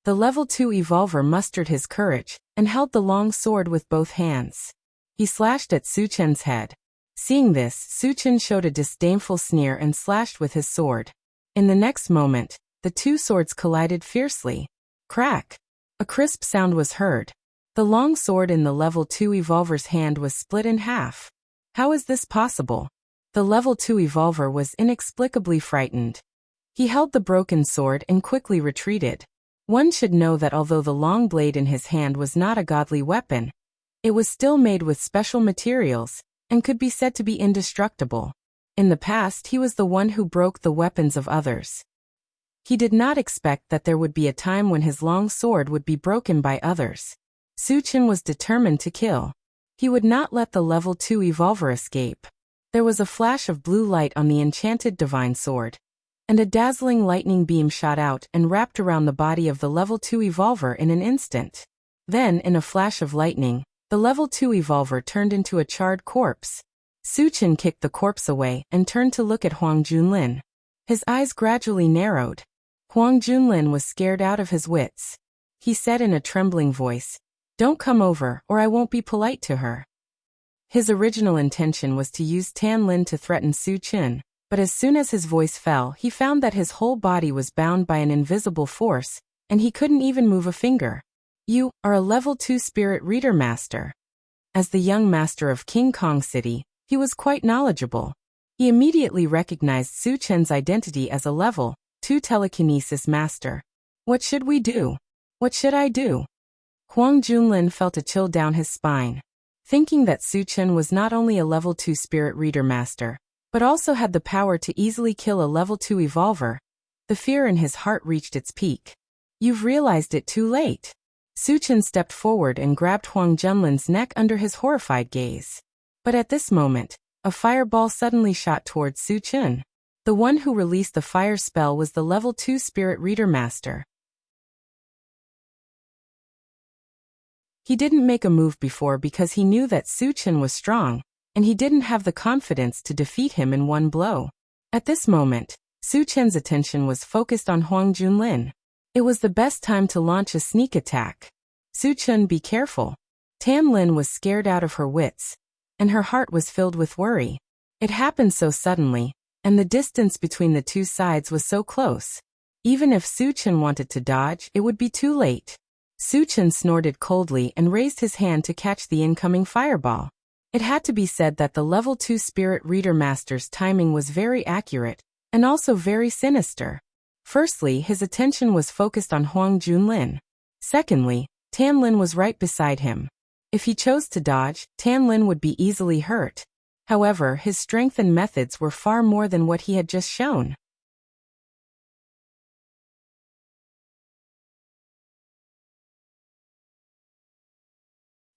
The level 2 evolver mustered his courage and held the long sword with both hands. He slashed at Su Chen's head. Seeing this, Su Chen showed a disdainful sneer and slashed with his sword. In the next moment, the two swords collided fiercely. Crack! A crisp sound was heard. The long sword in the level 2 evolver's hand was split in half. How is this possible? The level 2 evolver was inexplicably frightened. He held the broken sword and quickly retreated. One should know that although the long blade in his hand was not a godly weapon, it was still made with special materials, and could be said to be indestructible. In the past he was the one who broke the weapons of others. He did not expect that there would be a time when his long sword would be broken by others. Su Chen was determined to kill. He would not let the level 2 evolver escape. There was a flash of blue light on the enchanted divine sword, and a dazzling lightning beam shot out and wrapped around the body of the level 2 evolver in an instant. Then, in a flash of lightning, the level 2 evolver turned into a charred corpse. Su Chen kicked the corpse away and turned to look at Huang Junlin. His eyes gradually narrowed. Huang Junlin was scared out of his wits. He said in a trembling voice, "Don't come over, or I won't be polite to her." His original intention was to use Tan Lin to threaten Su Chen, but as soon as his voice fell, he found that his whole body was bound by an invisible force, and he couldn't even move a finger. "You are a level 2 spirit reader master." As the young master of King Kong City, he was quite knowledgeable. He immediately recognized Su Chen's identity as a level 2 telekinesis master. "What should we do? What should I do?" Huang Junlin felt a chill down his spine. Thinking that Su Chen was not only a level 2 spirit reader master, but also had the power to easily kill a level 2 evolver, the fear in his heart reached its peak. "You've realized it too late." Su Chen stepped forward and grabbed Huang Junlin's neck under his horrified gaze. But at this moment, a fireball suddenly shot towards Su Chen. The one who released the fire spell was the level 2 spirit reader master. He didn't make a move before because he knew that Su Chen was strong, and he didn't have the confidence to defeat him in one blow. At this moment, Su Chen's attention was focused on Huang Junlin. It was the best time to launch a sneak attack. "Su Chen, be careful." Tan Lin was scared out of her wits, and her heart was filled with worry. It happened so suddenly, and the distance between the two sides was so close. Even if Su Chen wanted to dodge, it would be too late. Su Chen snorted coldly and raised his hand to catch the incoming fireball. It had to be said that the level 2 spirit reader master's timing was very accurate, and also very sinister. Firstly, his attention was focused on Huang Junlin. Secondly, Tan Lin was right beside him. If he chose to dodge, Tan Lin would be easily hurt. However, his strength and methods were far more than what he had just shown.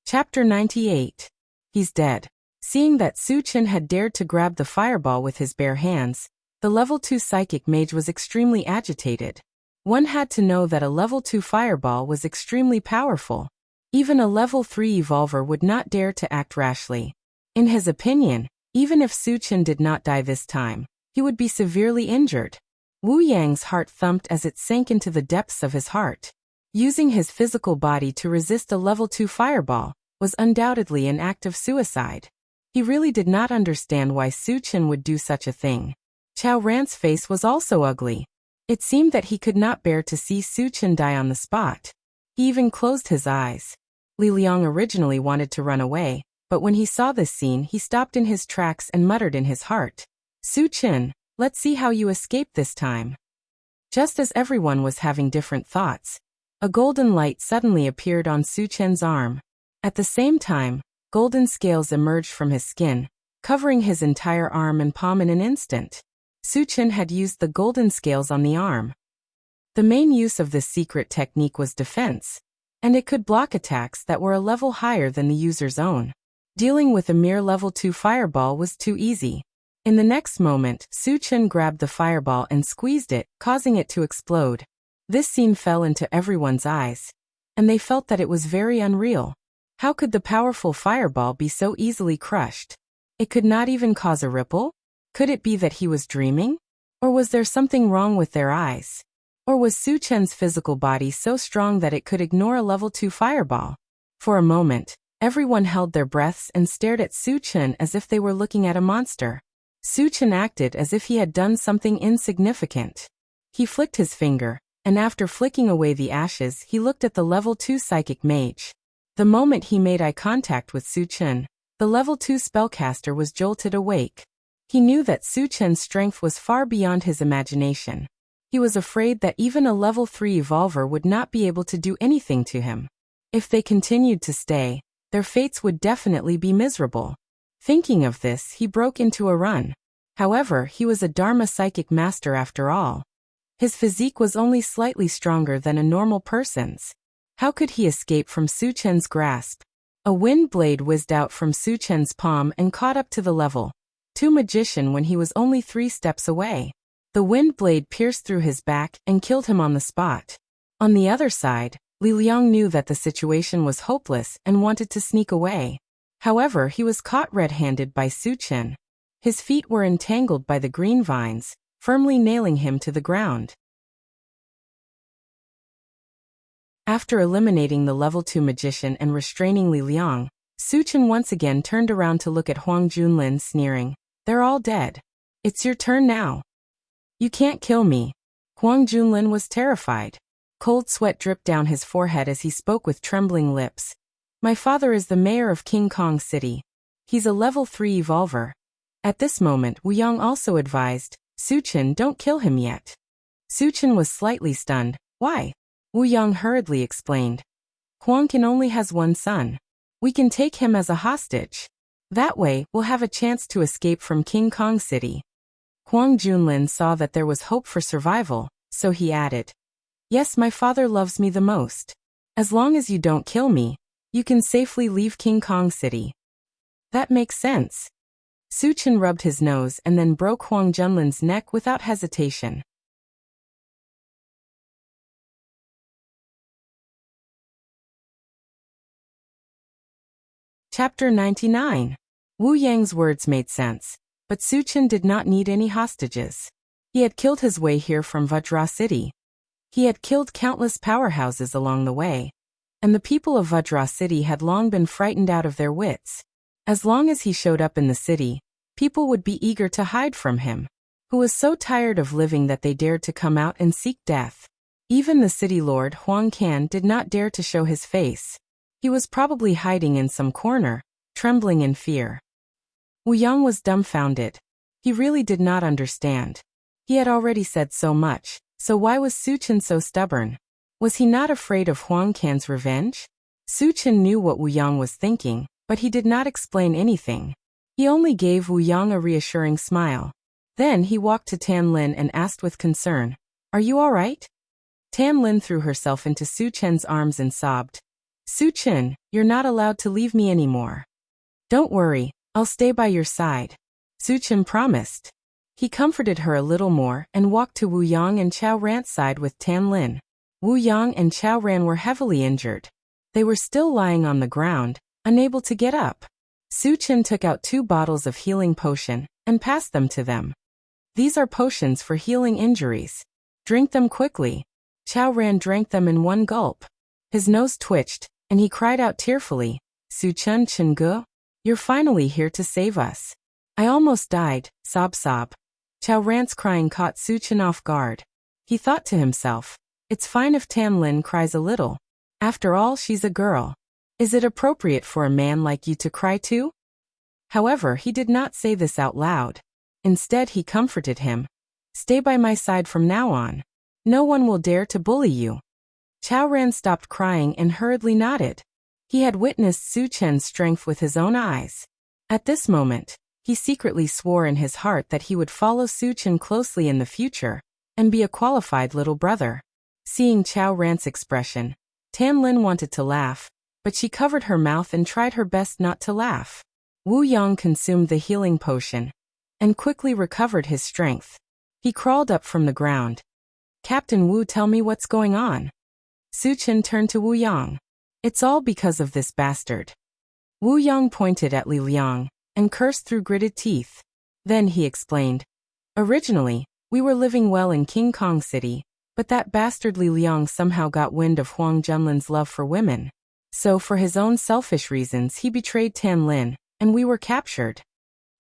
Chapter 98. He's dead. Seeing that Su Chen had dared to grab the fireball with his bare hands, the level 2 psychic mage was extremely agitated. One had to know that a level 2 fireball was extremely powerful. Even a level 3 evolver would not dare to act rashly. In his opinion, even if Su Chen did not die this time, he would be severely injured. Wu Yang's heart thumped as it sank into the depths of his heart. Using his physical body to resist a level 2 fireball was undoubtedly an act of suicide. He really did not understand why Su Chen would do such a thing. Chao Ran's face was also ugly. It seemed that he could not bear to see Su Chen die on the spot. He even closed his eyes. Li Liang originally wanted to run away, but when he saw this scene he stopped in his tracks and muttered in his heart, "Su Chen, let's see how you escape this time." Just as everyone was having different thoughts, a golden light suddenly appeared on Su Chen's arm. At the same time, golden scales emerged from his skin, covering his entire arm and palm in an instant. Su Chen had used the golden scales on the arm. The main use of this secret technique was defense, and it could block attacks that were a level higher than the user's own. Dealing with a mere level 2 fireball was too easy. In the next moment, Su Chen grabbed the fireball and squeezed it, causing it to explode. This scene fell into everyone's eyes, and they felt that it was very unreal. How could the powerful fireball be so easily crushed? It could not even cause a ripple? Could it be that he was dreaming? Or was there something wrong with their eyes? Or was Su Chen's physical body so strong that it could ignore a level 2 fireball? For a moment, everyone held their breaths and stared at Su Chen as if they were looking at a monster. Su Chen acted as if he had done something insignificant. He flicked his finger, and after flicking away the ashes he looked at the level 2 psychic mage. The moment he made eye contact with Su Chen, the level 2 spellcaster was jolted awake. He knew that Su Chen's strength was far beyond his imagination. He was afraid that even a level 3 evolver would not be able to do anything to him. If they continued to stay, their fates would definitely be miserable. Thinking of this, he broke into a run. However, he was a Dharma psychic master after all. His physique was only slightly stronger than a normal person's. How could he escape from Su Chen's grasp? A wind blade whizzed out from Su Chen's palm and caught up to the level 2 magician when he was only 3 steps away. The wind blade pierced through his back and killed him on the spot. On the other side, Li Liang knew that the situation was hopeless and wanted to sneak away. However, he was caught red-handed by Su Chen. His feet were entangled by the green vines, firmly nailing him to the ground. After eliminating the level 2 magician and restraining Li Liang, Su Chen once again turned around to look at Huang Junlin, sneering, "They're all dead. It's your turn now. You can't kill me." Huang Junlin was terrified. Cold sweat dripped down his forehead as he spoke with trembling lips. "My father is the mayor of King Kong City. He's a level 3 evolver." At this moment, Wu Yang also advised, "Su Chen, don't kill him yet." Su Chen was slightly stunned. "Why?" Wu Yang hurriedly explained. "Huang Qin only has one son. We can take him as a hostage. That way, we'll have a chance to escape from King Kong City." Huang Junlin saw that there was hope for survival, so he added, "Yes, my father loves me the most. As long as you don't kill me, you can safely leave King Kong City." "That makes sense." Su Chen rubbed his nose and then broke Huang Junlin's neck without hesitation. Chapter 99. Wu Yang's words made sense, but Su Chen did not need any hostages. He had killed his way here from Vajra City. He had killed countless powerhouses along the way, and the people of Vajra City had long been frightened out of their wits. As long as he showed up in the city, people would be eager to hide from him, who was so tired of living that they dared to come out and seek death. Even the city lord Huang Can did not dare to show his face. He was probably hiding in some corner, trembling in fear. Wu Yang was dumbfounded. He really did not understand. He had already said so much, so why was Su Chen so stubborn? Was he not afraid of Huang Can's revenge? Su Chen knew what Wu Yang was thinking, but he did not explain anything. He only gave Wu Yang a reassuring smile. Then he walked to Tan Lin and asked with concern, "Are you all right?" Tan Lin threw herself into Su Chen's arms and sobbed, "Su Chen, you're not allowed to leave me anymore. Don't worry, I'll stay by your side." Su Chen promised. He comforted her a little more and walked to Wu Yang and Chao Ran's side with Tan Lin. Wu Yang and Chao Ran were heavily injured. They were still lying on the ground, unable to get up. Su Chen took out 2 bottles of healing potion and passed them to them. "These are potions for healing injuries. Drink them quickly." Chao Ran drank them in one gulp. His nose twitched, and he cried out tearfully, "Su Chen Chengge, you're finally here to save us. I almost died," sob. Chao Ran's crying caught Su Chen off guard. He thought to himself, "It's fine if Tan Lin cries a little. After all, she's a girl. Is it appropriate for a man like you to cry too?" However, he did not say this out loud. Instead, he comforted him. "Stay by my side from now on. No one will dare to bully you." Chao Ran stopped crying and hurriedly nodded. He had witnessed Su Chen's strength with his own eyes. At this moment, he secretly swore in his heart that he would follow Su Chen closely in the future and be a qualified little brother. Seeing Chao Ran's expression, Tan Lin wanted to laugh, but she covered her mouth and tried her best not to laugh. Wu Yang consumed the healing potion and quickly recovered his strength. He crawled up from the ground. "Captain Wu, tell me what's going on." Su Chen turned to Wu Yang. "It's all because of this bastard." Wu Yang pointed at Li Liang and cursed through gritted teeth. Then he explained, "Originally, we were living well in King Kong City, but that bastard Li Liang somehow got wind of Huang Junlin's love for women. So for his own selfish reasons he betrayed Tan Lin, and we were captured.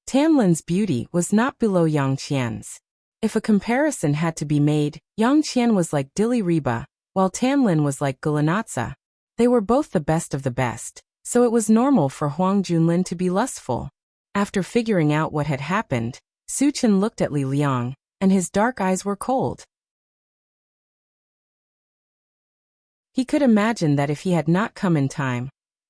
Tan Lin's beauty was not below Yang Qian's. If a comparison had to be made, Yang Qian was like Dili Reba, while Tanlin was like Gulanatsa. They were both the best of the best, so it was normal for Huang Junlin to be lustful. After figuring out what had happened, Su Chen looked at Li Liang, and his dark eyes were cold. He could imagine that if he had not come in time,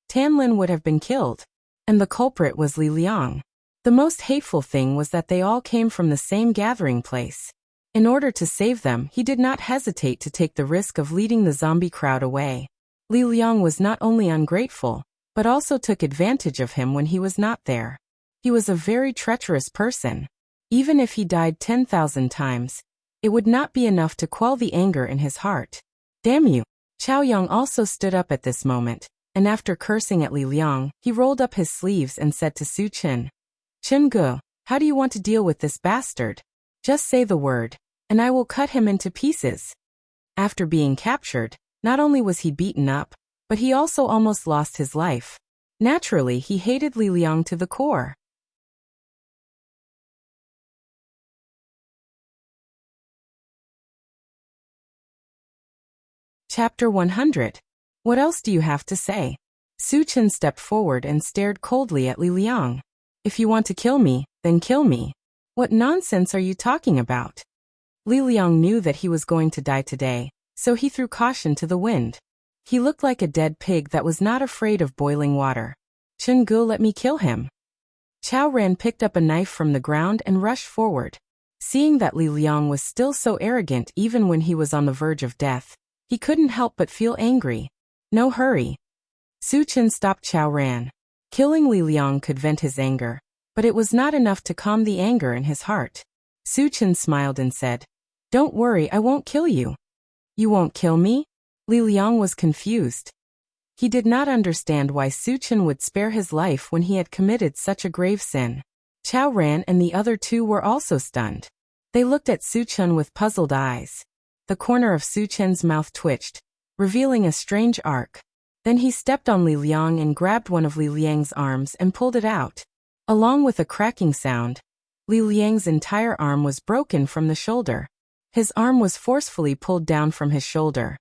Tanlin would have been killed, and the culprit was Li Liang. The most hateful thing was that they all came from the same gathering place. In order to save them, he did not hesitate to take the risk of leading the zombie crowd away. Li Liang was not only ungrateful, but also took advantage of him when he was not there. He was a very treacherous person. Even if he died 10,000 times, it would not be enough to quell the anger in his heart. Damn you! Chao Yang also stood up at this moment, and after cursing at Li Liang, he rolled up his sleeves and said to Su Chen, "Chen Ge, how do you want to deal with this bastard? Just say the word, and I will cut him into pieces." After being captured, not only was he beaten up, but he also almost lost his life. Naturally, he hated Li Liang to the core. Chapter 100. What else do you have to say? Su Chen stepped forward and stared coldly at Li Liang. "If you want to kill me, then kill me. What nonsense are you talking about?" Li Liang knew that he was going to die today, so he threw caution to the wind. He looked like a dead pig that was not afraid of boiling water. "Chen Ge, let me kill him." Chao Ran picked up a knife from the ground and rushed forward. Seeing that Li Liang was still so arrogant even when he was on the verge of death, he couldn't help but feel angry. "No hurry." Su Chen stopped Chao Ran. Killing Li Liang could vent his anger, but it was not enough to calm the anger in his heart. Su Chen smiled and said, "Don't worry, I won't kill you." "You won't kill me?" Li Liang was confused. He did not understand why Su Chen would spare his life when he had committed such a grave sin. Chao Ran and the other two were also stunned. They looked at Su Chen with puzzled eyes. The corner of Su Chen's mouth twitched, revealing a strange arc. Then he stepped on Li Liang and grabbed one of Li Liang's arms and pulled it out. Along with a cracking sound, Li Liang's entire arm was broken from the shoulder. His arm was forcefully pulled down from his shoulder.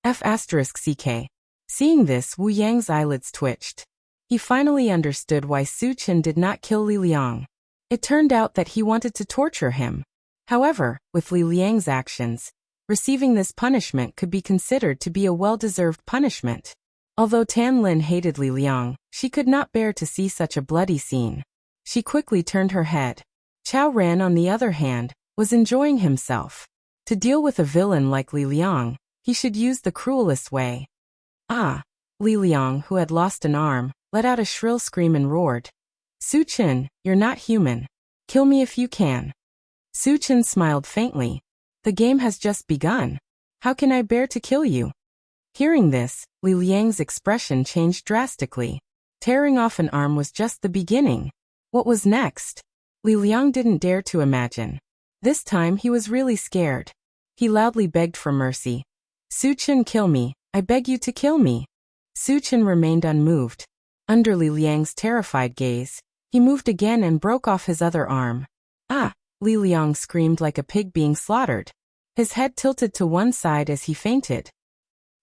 F***CK. Seeing this, Wu Yang's eyelids twitched. He finally understood why Su Chen did not kill Li Liang. It turned out that he wanted to torture him. However, with Li Liang's actions, receiving this punishment could be considered to be a well-deserved punishment. Although Tan Lin hated Li Liang, she could not bear to see such a bloody scene. She quickly turned her head. Chao Ran, on the other hand, was enjoying himself. To deal with a villain like Li Liang, he should use the cruelest way. "Ah!" Li Liang, who had lost an arm, let out a shrill scream and roared. "Su Chen, you're not human. Kill me if you can." Su Chen smiled faintly. "The game has just begun. How can I bear to kill you?" Hearing this, Li Liang's expression changed drastically. Tearing off an arm was just the beginning. What was next? Li Liang didn't dare to imagine. This time he was really scared. He loudly begged for mercy. "Su Chen, kill me. I beg you to kill me." Su Chen remained unmoved. Under Li Liang's terrified gaze, he moved again and broke off his other arm. "Ah!" Li Liang screamed like a pig being slaughtered. His head tilted to one side as he fainted.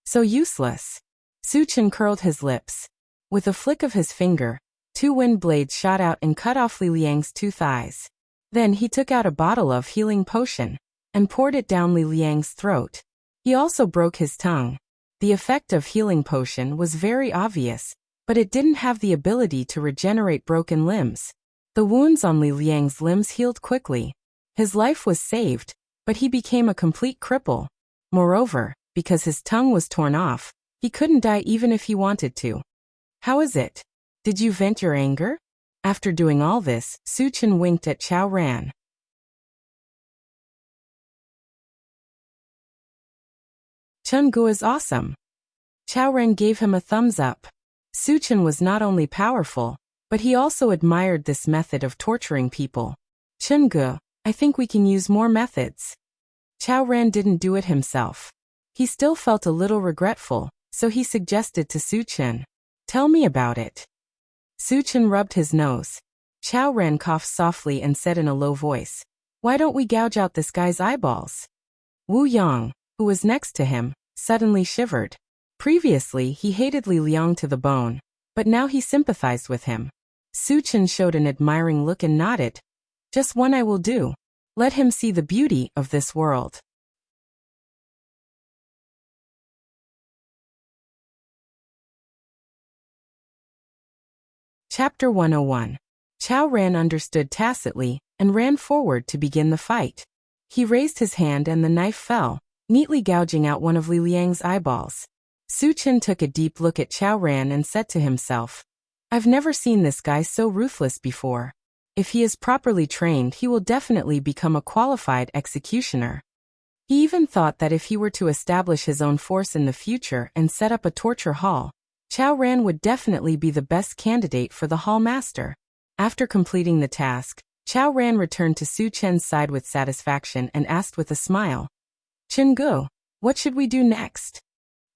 "So useless." Su Chen curled his lips. With a flick of his finger, two wind blades shot out and cut off Li Liang's two thighs. Then he took out a bottle of healing potion and poured it down Li Liang's throat. He also broke his tongue. The effect of healing potion was very obvious, but it didn't have the ability to regenerate broken limbs. The wounds on Li Liang's limbs healed quickly. His life was saved, but he became a complete cripple. Moreover, because his tongue was torn off, he couldn't die even if he wanted to. "How is it? Did you vent your anger?" After doing all this, Su Chen winked at Chao Ran. "Chen Ge is awesome." Chao Ran gave him a thumbs up. Su Chen was not only powerful, but he also admired this method of torturing people. "Chen Ge, I think we can use more methods." Chao Ran didn't do it himself. He still felt a little regretful, so he suggested to Su Chen, "Tell me about it." Su Chen rubbed his nose. Chao Ran coughed softly and said in a low voice, Why don't we gouge out this guy's eyeballs? Wu Yang, who was next to him, suddenly shivered. Previously, he hated Li Liang to the bone, but now he sympathized with him. Su Chen showed an admiring look and nodded. Just one I will do. Let him see the beauty of this world. Chapter 101. Chao Ran understood tacitly and ran forward to begin the fight. He raised his hand and the knife fell, neatly gouging out one of Li Liang's eyeballs. Su Chen took a deep look at Chao Ran and said to himself, I've never seen this guy so ruthless before. If he is properly trained, he will definitely become a qualified executioner. He even thought that if he were to establish his own force in the future and set up a torture hall, Chao Ran would definitely be the best candidate for the hall master. After completing the task, Chao Ran returned to Su Chen's side with satisfaction and asked with a smile, Chen Gu, what should we do next?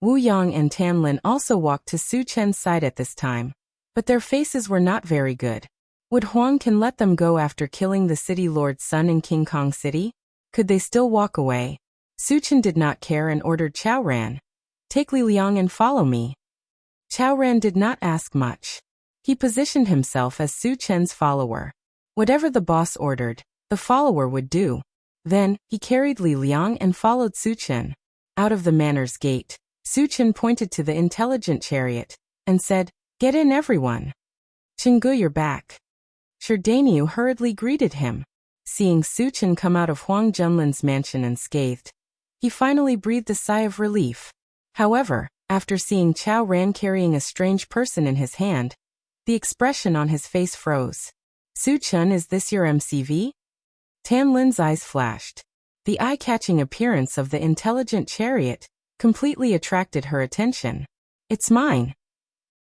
Wu Yang and Tan Lin also walked to Su Chen's side at this time, but their faces were not very good. Would Huang Can let them go after killing the city lord's son in King Kong City? Could they still walk away? Su Chen did not care and ordered Chao Ran, Take Li Liang and follow me. Chao Ran did not ask much. He positioned himself as Su Chen's follower. Whatever the boss ordered, the follower would do. Then, he carried Li Liang and followed Su Chen. Out of the manor's gate, Su Chen pointed to the intelligent chariot and said, Get in everyone. Chenggu, you're back. Sherdaniu hurriedly greeted him. Seeing Su Chen come out of Huang Junlin's mansion unscathed, he finally breathed a sigh of relief. However, after seeing Chao Ran carrying a strange person in his hand, the expression on his face froze. Su Chen, is this your MCV? Tan Lin's eyes flashed. The eye-catching appearance of the intelligent chariot completely attracted her attention. It's mine.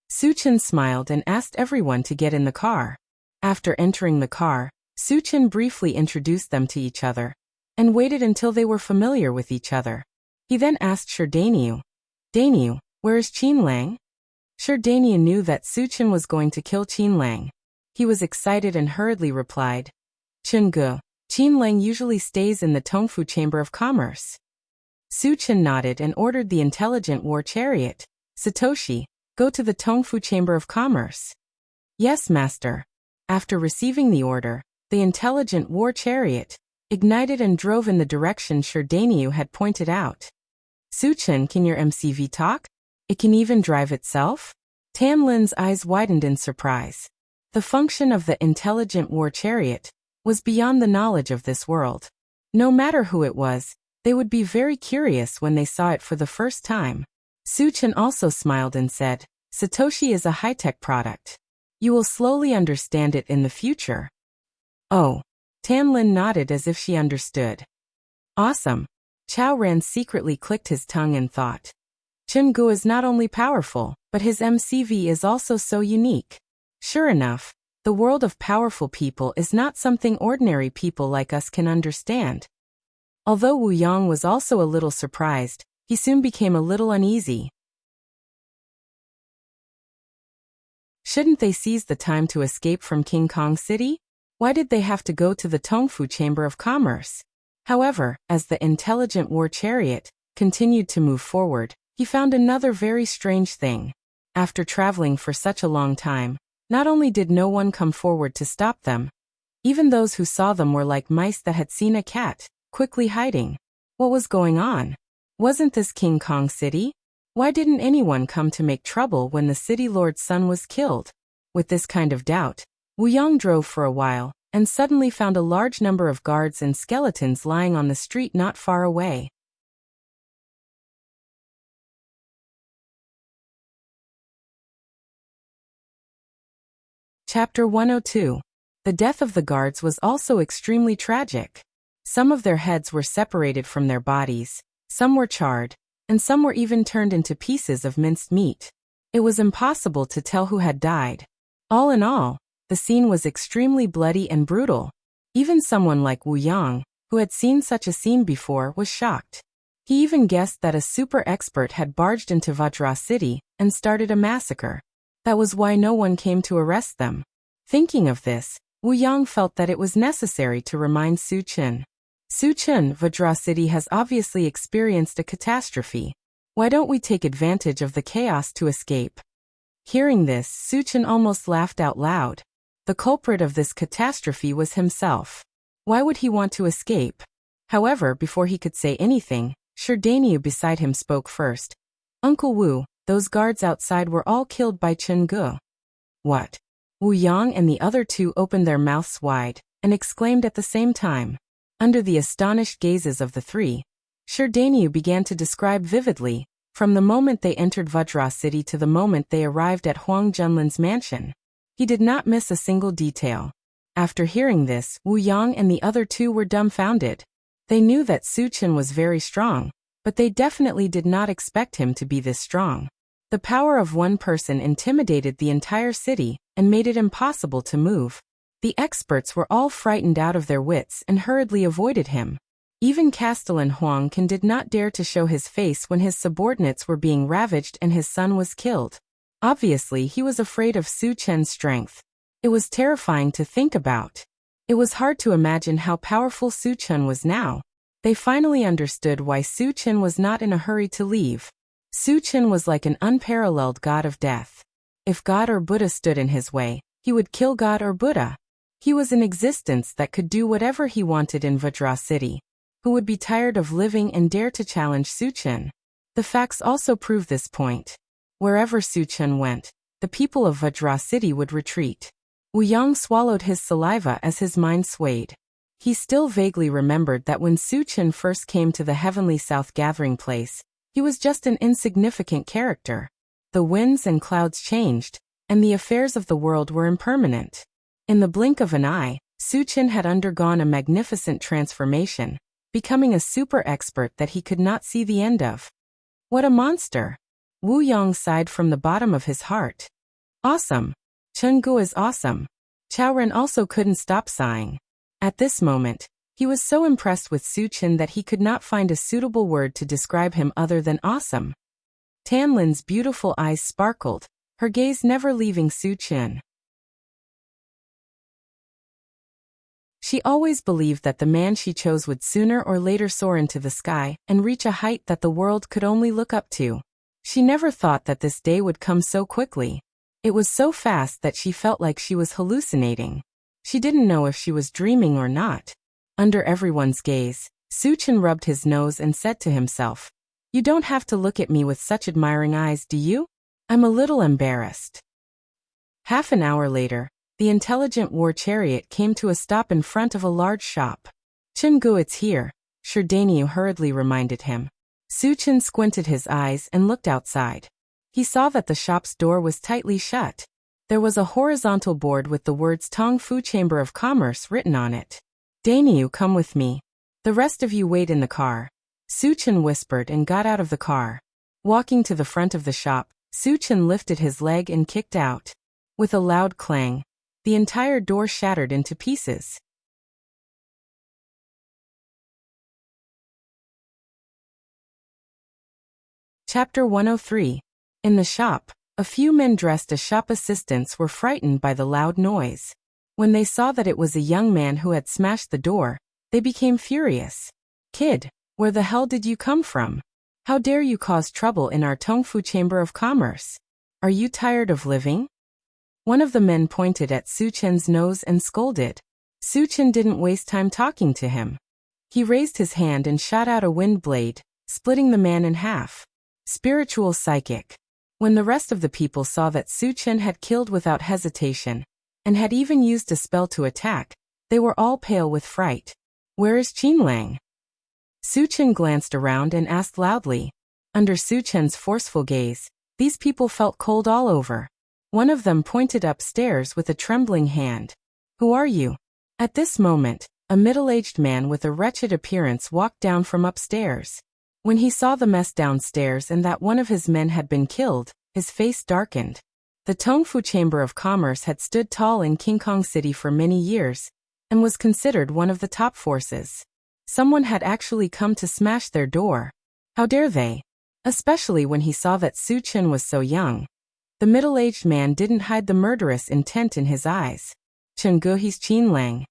Su Chen smiled and asked everyone to get in the car. After entering the car, Su Chen briefly introduced them to each other and waited until they were familiar with each other. He then asked Sherdaniu, Daniu, where is Qin Lang? Sherdaniu knew that Su Chen was going to kill Qin Lang. He was excited and hurriedly replied, Chenggu, Qin Lang usually stays in the Tongfu Chamber of Commerce. Su Chen nodded and ordered the intelligent war chariot, Satoshi, go to the Tongfu Chamber of Commerce. Yes, master. After receiving the order, the intelligent war chariot ignited and drove in the direction Sherdaniu had pointed out. Su Chen, can your MCV talk? It can even drive itself? Tan Lin's eyes widened in surprise. The function of the intelligent war chariot was beyond the knowledge of this world. No matter who it was, they would be very curious when they saw it for the first time. Su Chen also smiled and said, Satoshi is a high-tech product. You will slowly understand it in the future. Oh. Tan Lin nodded as if she understood. Awesome. Chao Ran secretly clicked his tongue and thought, Chenggu is not only powerful, but his MCV is also so unique. Sure enough, the world of powerful people is not something ordinary people like us can understand. Although Wu Yang was also a little surprised, he soon became a little uneasy. Shouldn't they seize the time to escape from King Kong City? Why did they have to go to the Tongfu Chamber of Commerce? However, as the intelligent war chariot continued to move forward, he found another very strange thing. After traveling for such a long time, not only did no one come forward to stop them, even those who saw them were like mice that had seen a cat, quickly hiding. What was going on? Wasn't this King Kong City? Why didn't anyone come to make trouble when the city lord's son was killed? With this kind of doubt, Wu Yang drove for a while, and suddenly found a large number of guards and skeletons lying on the street not far away. Chapter 102. The death of the guards was also extremely tragic. Some of their heads were separated from their bodies, some were charred, and some were even turned into pieces of minced meat. It was impossible to tell who had died. All in all, the scene was extremely bloody and brutal. Even someone like Wu Yang, who had seen such a scene before, was shocked. He even guessed that a super expert had barged into Vajra City and started a massacre. That was why no one came to arrest them. Thinking of this, Wu Yang felt that it was necessary to remind Su Chen. Su Chen, Vajra City has obviously experienced a catastrophe. Why don't we take advantage of the chaos to escape? Hearing this, Su Chen almost laughed out loud. The culprit of this catastrophe was himself. Why would he want to escape? However, before he could say anything, Sherdaniu beside him spoke first. Uncle Wu, those guards outside were all killed by Chen Gu. What? Wu Yang and the other two opened their mouths wide, and exclaimed at the same time. Under the astonished gazes of the three, Sherdaniu began to describe vividly, from the moment they entered Vajra City to the moment they arrived at Huang Junlin's mansion. He did not miss a single detail. After hearing this, Wu Yang and the other two were dumbfounded. They knew that Su Chen was very strong, but they definitely did not expect him to be this strong. The power of one person intimidated the entire city and made it impossible to move. The experts were all frightened out of their wits and hurriedly avoided him. Even Castellan Huang Can did not dare to show his face when his subordinates were being ravaged and his son was killed. Obviously, he was afraid of Su Chen's strength. It was terrifying to think about. It was hard to imagine how powerful Su Chen was now. They finally understood why Su Chen was not in a hurry to leave. Su Chen was like an unparalleled god of death. If God or Buddha stood in his way, he would kill God or Buddha. He was an existence that could do whatever he wanted in Vajra City. Who would be tired of living and dare to challenge Su Chen? The facts also prove this point. Wherever Su Chen went, the people of Vajra City would retreat. Wu Yang swallowed his saliva as his mind swayed. He still vaguely remembered that when Su Chen first came to the Heavenly South gathering place, he was just an insignificant character. The winds and clouds changed, and the affairs of the world were impermanent. In the blink of an eye, Su Chen had undergone a magnificent transformation, becoming a super expert that he could not see the end of. What a monster! Wu Yang sighed from the bottom of his heart. Awesome! Chen Gu is awesome. Chao Ren also couldn't stop sighing. At this moment, he was so impressed with Su Chen that he could not find a suitable word to describe him other than awesome. Tan Lin's beautiful eyes sparkled, her gaze never leaving Su Chen. She always believed that the man she chose would sooner or later soar into the sky and reach a height that the world could only look up to. She never thought that this day would come so quickly. It was so fast that she felt like she was hallucinating. She didn't know if she was dreaming or not. Under everyone's gaze, Su Chen rubbed his nose and said to himself, "You don't have to look at me with such admiring eyes, do you? I'm a little embarrassed." Half an hour later, the intelligent war chariot came to a stop in front of a large shop. "Chen Gu, it's here," Sherdaniu hurriedly reminded him. Su Chen squinted his eyes and looked outside. He saw that the shop's door was tightly shut. There was a horizontal board with the words Tong Fu Chamber of Commerce written on it. "Daniu, come with me. The rest of you wait in the car," Su Chen whispered and got out of the car. Walking to the front of the shop, Su Chen lifted his leg and kicked out. With a loud clang, the entire door shattered into pieces. Chapter 103. In the shop, a few men dressed as shop assistants were frightened by the loud noise. When they saw that it was a young man who had smashed the door, they became furious. "Kid, where the hell did you come from? How dare you cause trouble in our Tongfu Chamber of Commerce? Are you tired of living?" One of the men pointed at Su Chen's nose and scolded. Su Chen didn't waste time talking to him. He raised his hand and shot out a wind blade, splitting the man in half. Spiritual psychic. When the rest of the people saw that Su Chen had killed without hesitation, and had even used a spell to attack, they were all pale with fright. "Where is Qinlang?" Su Chen glanced around and asked loudly. Under Su Chen's forceful gaze, these people felt cold all over. One of them pointed upstairs with a trembling hand. "Who are you?" At this moment, a middle-aged man with a wretched appearance walked down from upstairs. When he saw the mess downstairs and that one of his men had been killed, his face darkened. The Tongfu Chamber of Commerce had stood tall in King Kong City for many years, and was considered one of the top forces. Someone had actually come to smash their door. How dare they? Especially when he saw that Su Chen was so young. The middle-aged man didn't hide the murderous intent in his eyes. Chungu, he's Qin Lang.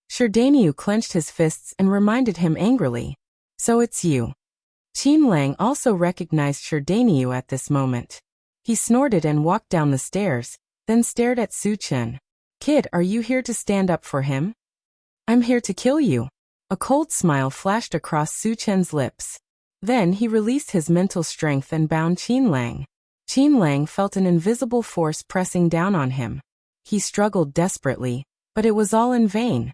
Sherdaniu clenched his fists and reminded him angrily. So it's you. Qin Lang also recognized Sherdaniu at this moment. He snorted and walked down the stairs, then stared at Su Chen. Kid, are you here to stand up for him? I'm here to kill you. A cold smile flashed across Su Chen's lips. Then he released his mental strength and bound Qin Lang. Qin Lang felt an invisible force pressing down on him. He struggled desperately, but it was all in vain.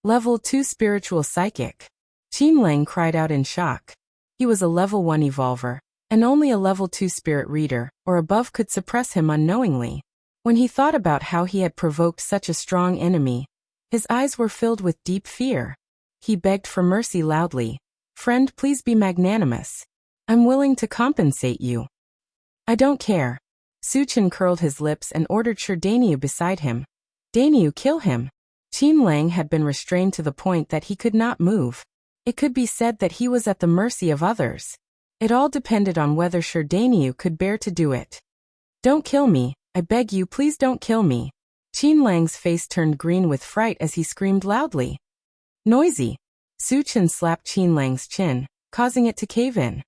Level 2 Spiritual Psychic. Qin Lang cried out in shock. He was a level 1 evolver, and only a level 2 spirit reader, or above, could suppress him unknowingly. When he thought about how he had provoked such a strong enemy, his eyes were filled with deep fear. He begged for mercy loudly. Friend, please be magnanimous. I'm willing to compensate you. I don't care. Su Chen curled his lips and ordered Sherdaniu beside him. Daniu, kill him. Qin Lang had been restrained to the point that he could not move. It could be said that he was at the mercy of others. It all depended on whether Sherdaniu could bear to do it. Don't kill me, I beg you, please don't kill me. Qin Lang's face turned green with fright as he screamed loudly. Noisy. Su Chen slapped Qin Lang's chin, causing it to cave in.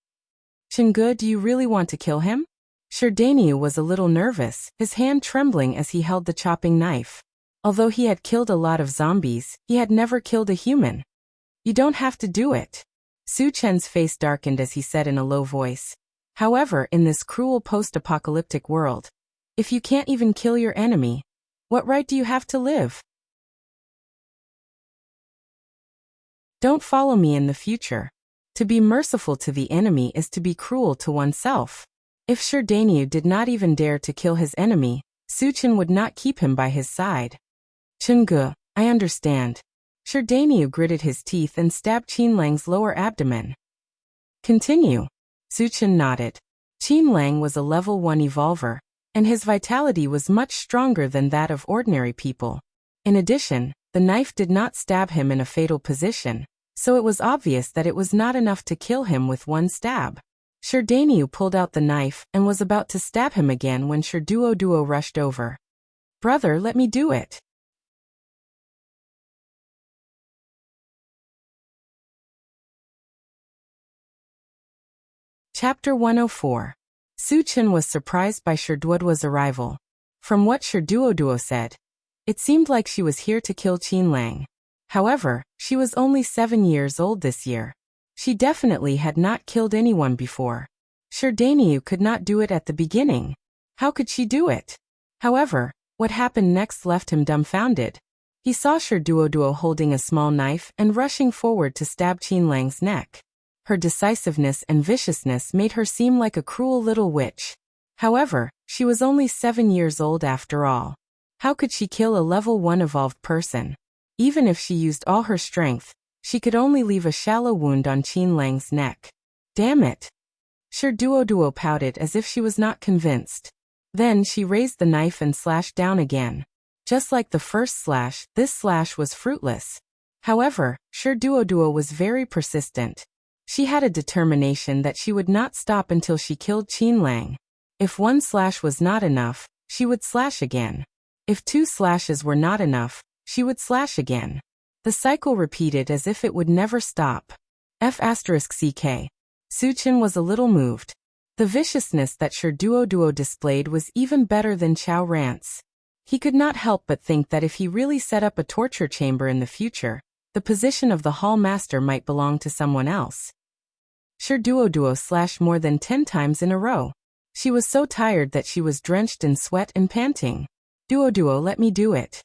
Chungu, do you really want to kill him? Sherdaniu was a little nervous, his hand trembling as he held the chopping knife. Although he had killed a lot of zombies, he had never killed a human. You don't have to do it. Su Chen's face darkened as he said in a low voice. However, in this cruel post-apocalyptic world, if you can't even kill your enemy, what right do you have to live? Don't follow me in the future. To be merciful to the enemy is to be cruel to oneself. If Sherdaniu did not even dare to kill his enemy, Su Chen would not keep him by his side. Chungu, I understand. Sherdaniu gritted his teeth and stabbed Qin Lang's lower abdomen. Continue. Su Chen nodded. Qin Lang was a level 1 evolver, and his vitality was much stronger than that of ordinary people. In addition, the knife did not stab him in a fatal position, so it was obvious that it was not enough to kill him with one stab. Sherdaniu pulled out the knife and was about to stab him again when Sherduo rushed over. Brother, let me do it. Chapter 104. Su Chen was surprised by Sherduo's arrival. From what Sherduo said, it seemed like she was here to kill Qin Lang. However, she was only 7 years old this year. She definitely had not killed anyone before. Sherdaniu could not do it at the beginning. How could she do it? However, what happened next left him dumbfounded. He saw Sherduo holding a small knife and rushing forward to stab Qin Lang's neck. Her decisiveness and viciousness made her seem like a cruel little witch. However, she was only 7 years old after all. How could she kill a level 1 evolved person? Even if she used all her strength, she could only leave a shallow wound on Qin Lang's neck. Damn it! Sherduo pouted as if she was not convinced. Then she raised the knife and slashed down again. Just like the first slash, this slash was fruitless. However, Sherduo was very persistent. She had a determination that she would not stop until she killed Qin Lang. If one slash was not enough, she would slash again. If 2 slashes were not enough, she would slash again. The cycle repeated as if it would never stop. F***ck. Su Chen was a little moved. The viciousness that Sherduo displayed was even better than Chao Rant's. He could not help but think that if he really set up a torture chamber in the future, the position of the Hall Master might belong to someone else. Sherduo slashed more than 10 times in a row. She was so tired that she was drenched in sweat and panting. Duo, let me do it.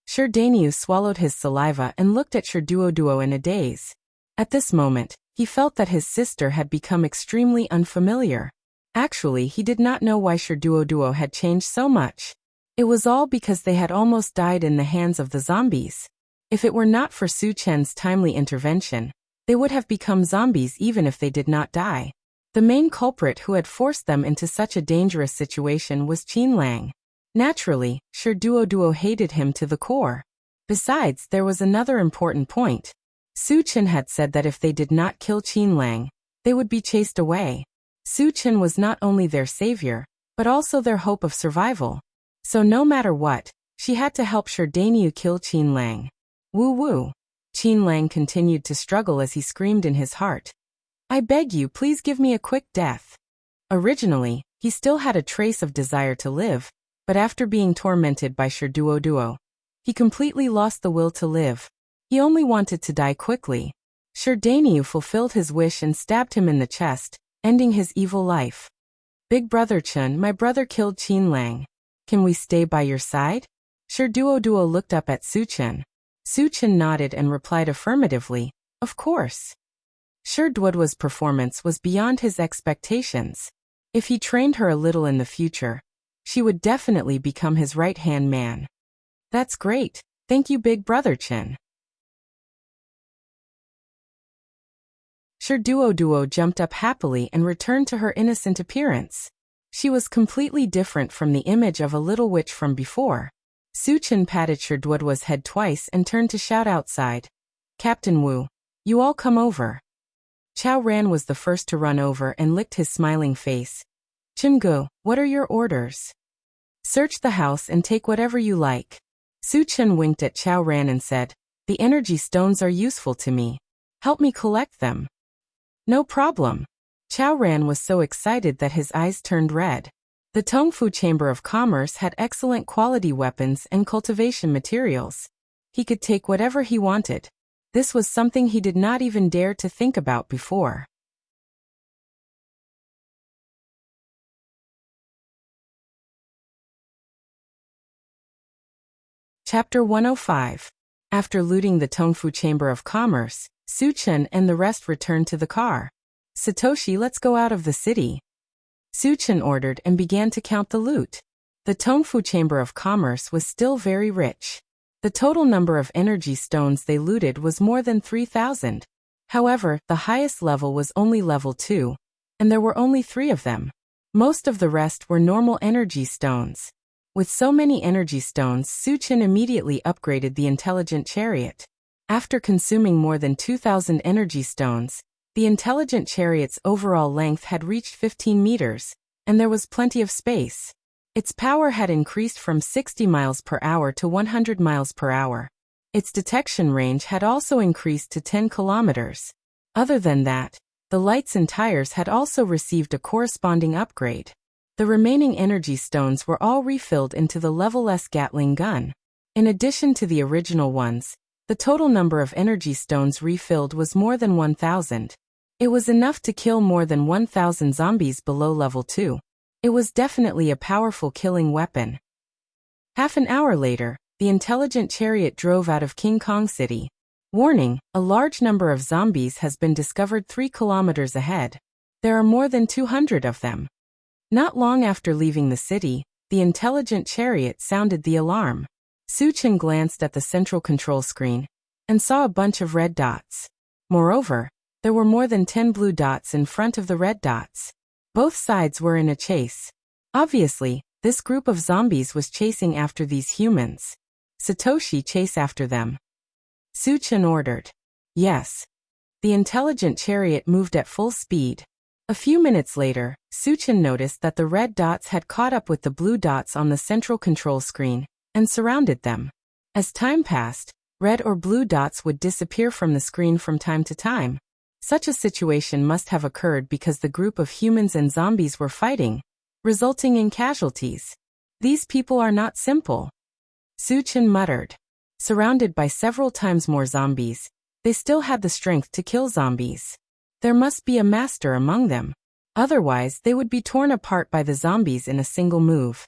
Sherdaniu swallowed his saliva and looked at Sherduo in a daze. At this moment, he felt that his sister had become extremely unfamiliar. Actually, he did not know why Sherduo had changed so much. It was all because they had almost died in the hands of the zombies. If it were not for Su Chen's timely intervention, they would have become zombies even if they did not die. The main culprit who had forced them into such a dangerous situation was Qin Lang. Naturally, Sherduo hated him to the core. Besides, there was another important point. Su Chen had said that if they did not kill Qin Lang, they would be chased away. Su Chen was not only their savior, but also their hope of survival. So no matter what, She had to help Sherdaniu kill Qin Lang. Woo woo. Qin Lang continued to struggle as he screamed in his heart. I beg you, please give me a quick death. Originally, he still had a trace of desire to live, but after being tormented by Sherduoduo, he completely lost the will to live. He only wanted to die quickly. Sherdaniu fulfilled his wish and stabbed him in the chest, ending his evil life. Big brother Chun, my brother killed Qin Lang. Can we stay by your side? Sherduoduo looked up at Su Chen. Su Chen nodded and replied affirmatively, of course. Sherduoduo's performance was beyond his expectations. If he trained her a little in the future, she would definitely become his right-hand man. That's great. Thank you, big brother Chen. Sherduoduo jumped up happily and returned to her innocent appearance. She was completely different from the image of a little witch from before. Su Chen patted Sherduoduo's head twice and turned to shout outside. Captain Wu, you all come over. Chao Ran was the first to run over and licked his smiling face. Chingu, what are your orders? Search the house and take whatever you like. Su Chen winked at Chao Ran and said, the energy stones are useful to me. Help me collect them. No problem. Chao Ran was so excited that his eyes turned red. The Tongfu Chamber of Commerce had excellent quality weapons and cultivation materials. He could take whatever he wanted. This was something he did not even dare to think about before. Chapter 105. After looting the Tongfu Chamber of Commerce, Su Chen and the rest returned to the car. Satoshi, let's go out of the city. Su Chen ordered and began to count the loot. The Tongfu Chamber of Commerce was still very rich. The total number of energy stones they looted was more than 3,000. However, the highest level was only level 2, and there were only 3 of them. Most of the rest were normal energy stones. With so many energy stones, Su Chen immediately upgraded the intelligent chariot. After consuming more than 2,000 energy stones, the intelligent chariot's overall length had reached 15 meters, and there was plenty of space. Its power had increased from 60 miles per hour to 100 miles per hour. Its detection range had also increased to 10 kilometers. Other than that, the lights and tires had also received a corresponding upgrade. The remaining energy stones were all refilled into the level S Gatling gun. In addition to the original ones, the total number of energy stones refilled was more than 1,000. It was enough to kill more than 1,000 zombies below level 2. It was definitely a powerful killing weapon. Half an hour later, the intelligent chariot drove out of King Kong City. Warning, a large number of zombies has been discovered 3 kilometers ahead. There are more than 200 of them. Not long after leaving the city, the intelligent chariot sounded the alarm. Su Chen glanced at the central control screen and saw a bunch of red dots. Moreover, there were more than 10 blue dots in front of the red dots. Both sides were in a chase. Obviously, this group of zombies was chasing after these humans. Satoshi, chase after them. Su Chen ordered. Yes. The intelligent chariot moved at full speed. A few minutes later, Su Chen noticed that the red dots had caught up with the blue dots on the central control screen and surrounded them. As time passed, red or blue dots would disappear from the screen from time to time. Such a situation must have occurred because the group of humans and zombies were fighting, resulting in casualties. These people are not simple. Su Chen muttered. Surrounded by several times more zombies, they still had the strength to kill zombies. There must be a master among them. Otherwise, they would be torn apart by the zombies in a single move.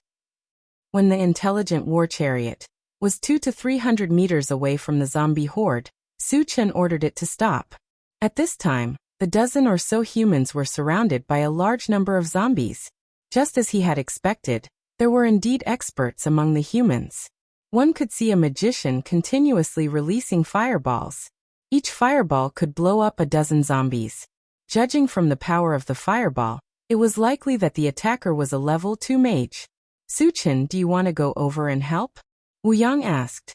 When the intelligent war chariot was 200 to 300 meters away from the zombie horde, Su Chen ordered it to stop. At this time, the dozen or so humans were surrounded by a large number of zombies. Just as he had expected, there were indeed experts among the humans. One could see a magician continuously releasing fireballs. Each fireball could blow up a dozen zombies. Judging from the power of the fireball, it was likely that the attacker was a level 2 mage. Su Chen, do you want to go over and help? Wu Yang asked.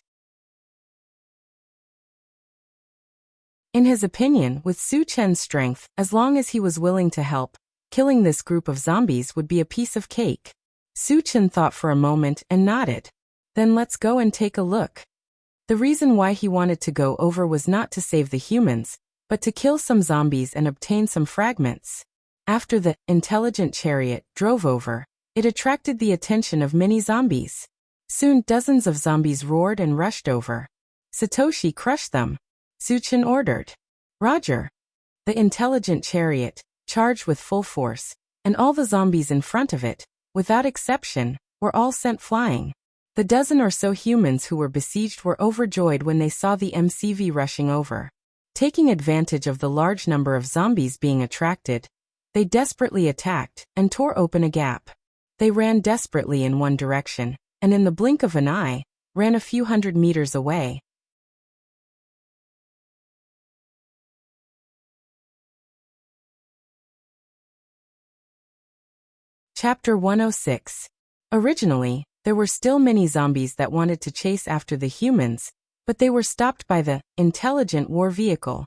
In his opinion, with Su Chen's strength, as long as he was willing to help, killing this group of zombies would be a piece of cake. Su Chen thought for a moment and nodded. Then let's go and take a look. The reason why he wanted to go over was not to save the humans, but to kill some zombies and obtain some fragments. After the intelligent chariot drove over, it attracted the attention of many zombies. Soon dozens of zombies roared and rushed over. Satoshi crushed them. Suchin ordered. Roger. The intelligent chariot charged with full force, and all the zombies in front of it, without exception, were all sent flying. The dozen or so humans who were besieged were overjoyed when they saw the MCV rushing over. Taking advantage of the large number of zombies being attracted, they desperately attacked and tore open a gap. They ran desperately in one direction, and in the blink of an eye, ran a few hundred meters away. Chapter 106. Originally, there were still many zombies that wanted to chase after the humans, but they were stopped by the intelligent war vehicle.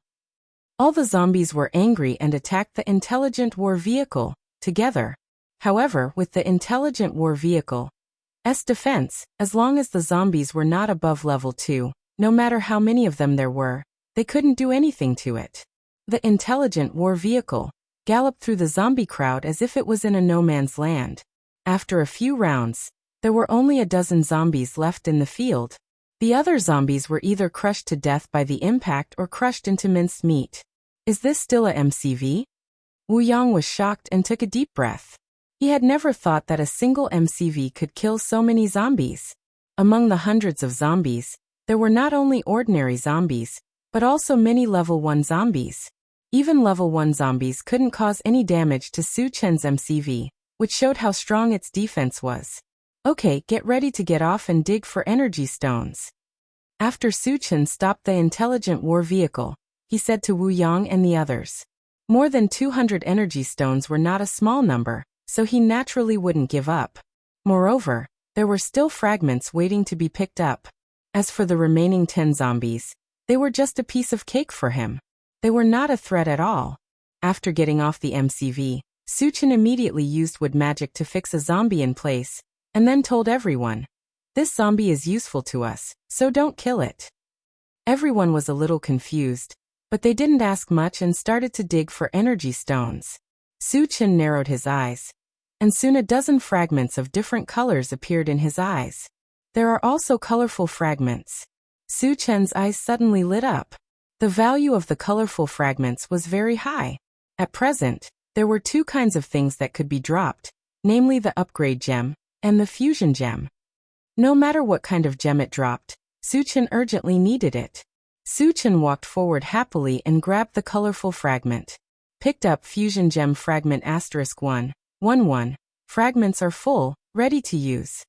All the zombies were angry and attacked the intelligent war vehicle together. However, with the intelligent war vehicle's defense, as long as the zombies were not above level 2, no matter how many of them there were, they couldn't do anything to it. The intelligent war vehicle galloped through the zombie crowd as if it was in a no man's land. After a few rounds, there were only a dozen zombies left in the field. The other zombies were either crushed to death by the impact or crushed into minced meat. Is this still a MCV? Wu Yang was shocked and took a deep breath. He had never thought that a single MCV could kill so many zombies. Among the hundreds of zombies, there were not only ordinary zombies, but also many level 1 zombies. Even level 1 zombies couldn't cause any damage to Su Chen's MCV, which showed how strong its defense was. Okay, get ready to get off and dig for energy stones. After Su Chen stopped the intelligent war vehicle, he said to Wu Yang and the others. More than 200 energy stones were not a small number, so he naturally wouldn't give up. Moreover, there were still fragments waiting to be picked up. As for the remaining 10 zombies, they were just a piece of cake for him. They were not a threat at all. After getting off the MCV, Su Chen immediately used wood magic to fix a zombie in place, and then told everyone, "This zombie is useful to us, so don't kill it." Everyone was a little confused, but they didn't ask much and started to dig for energy stones. Su Chen narrowed his eyes, and soon a dozen fragments of different colors appeared in his eyes. There are also colorful fragments. Su Chen's eyes suddenly lit up. The value of the colorful fragments was very high. At present, there were 2 kinds of things that could be dropped, namely the upgrade gem and the fusion gem. No matter what kind of gem it dropped, Su Chen urgently needed it. Su Chen walked forward happily and grabbed the colorful fragment. Picked up fusion gem fragment *111. Fragments are full, ready to use.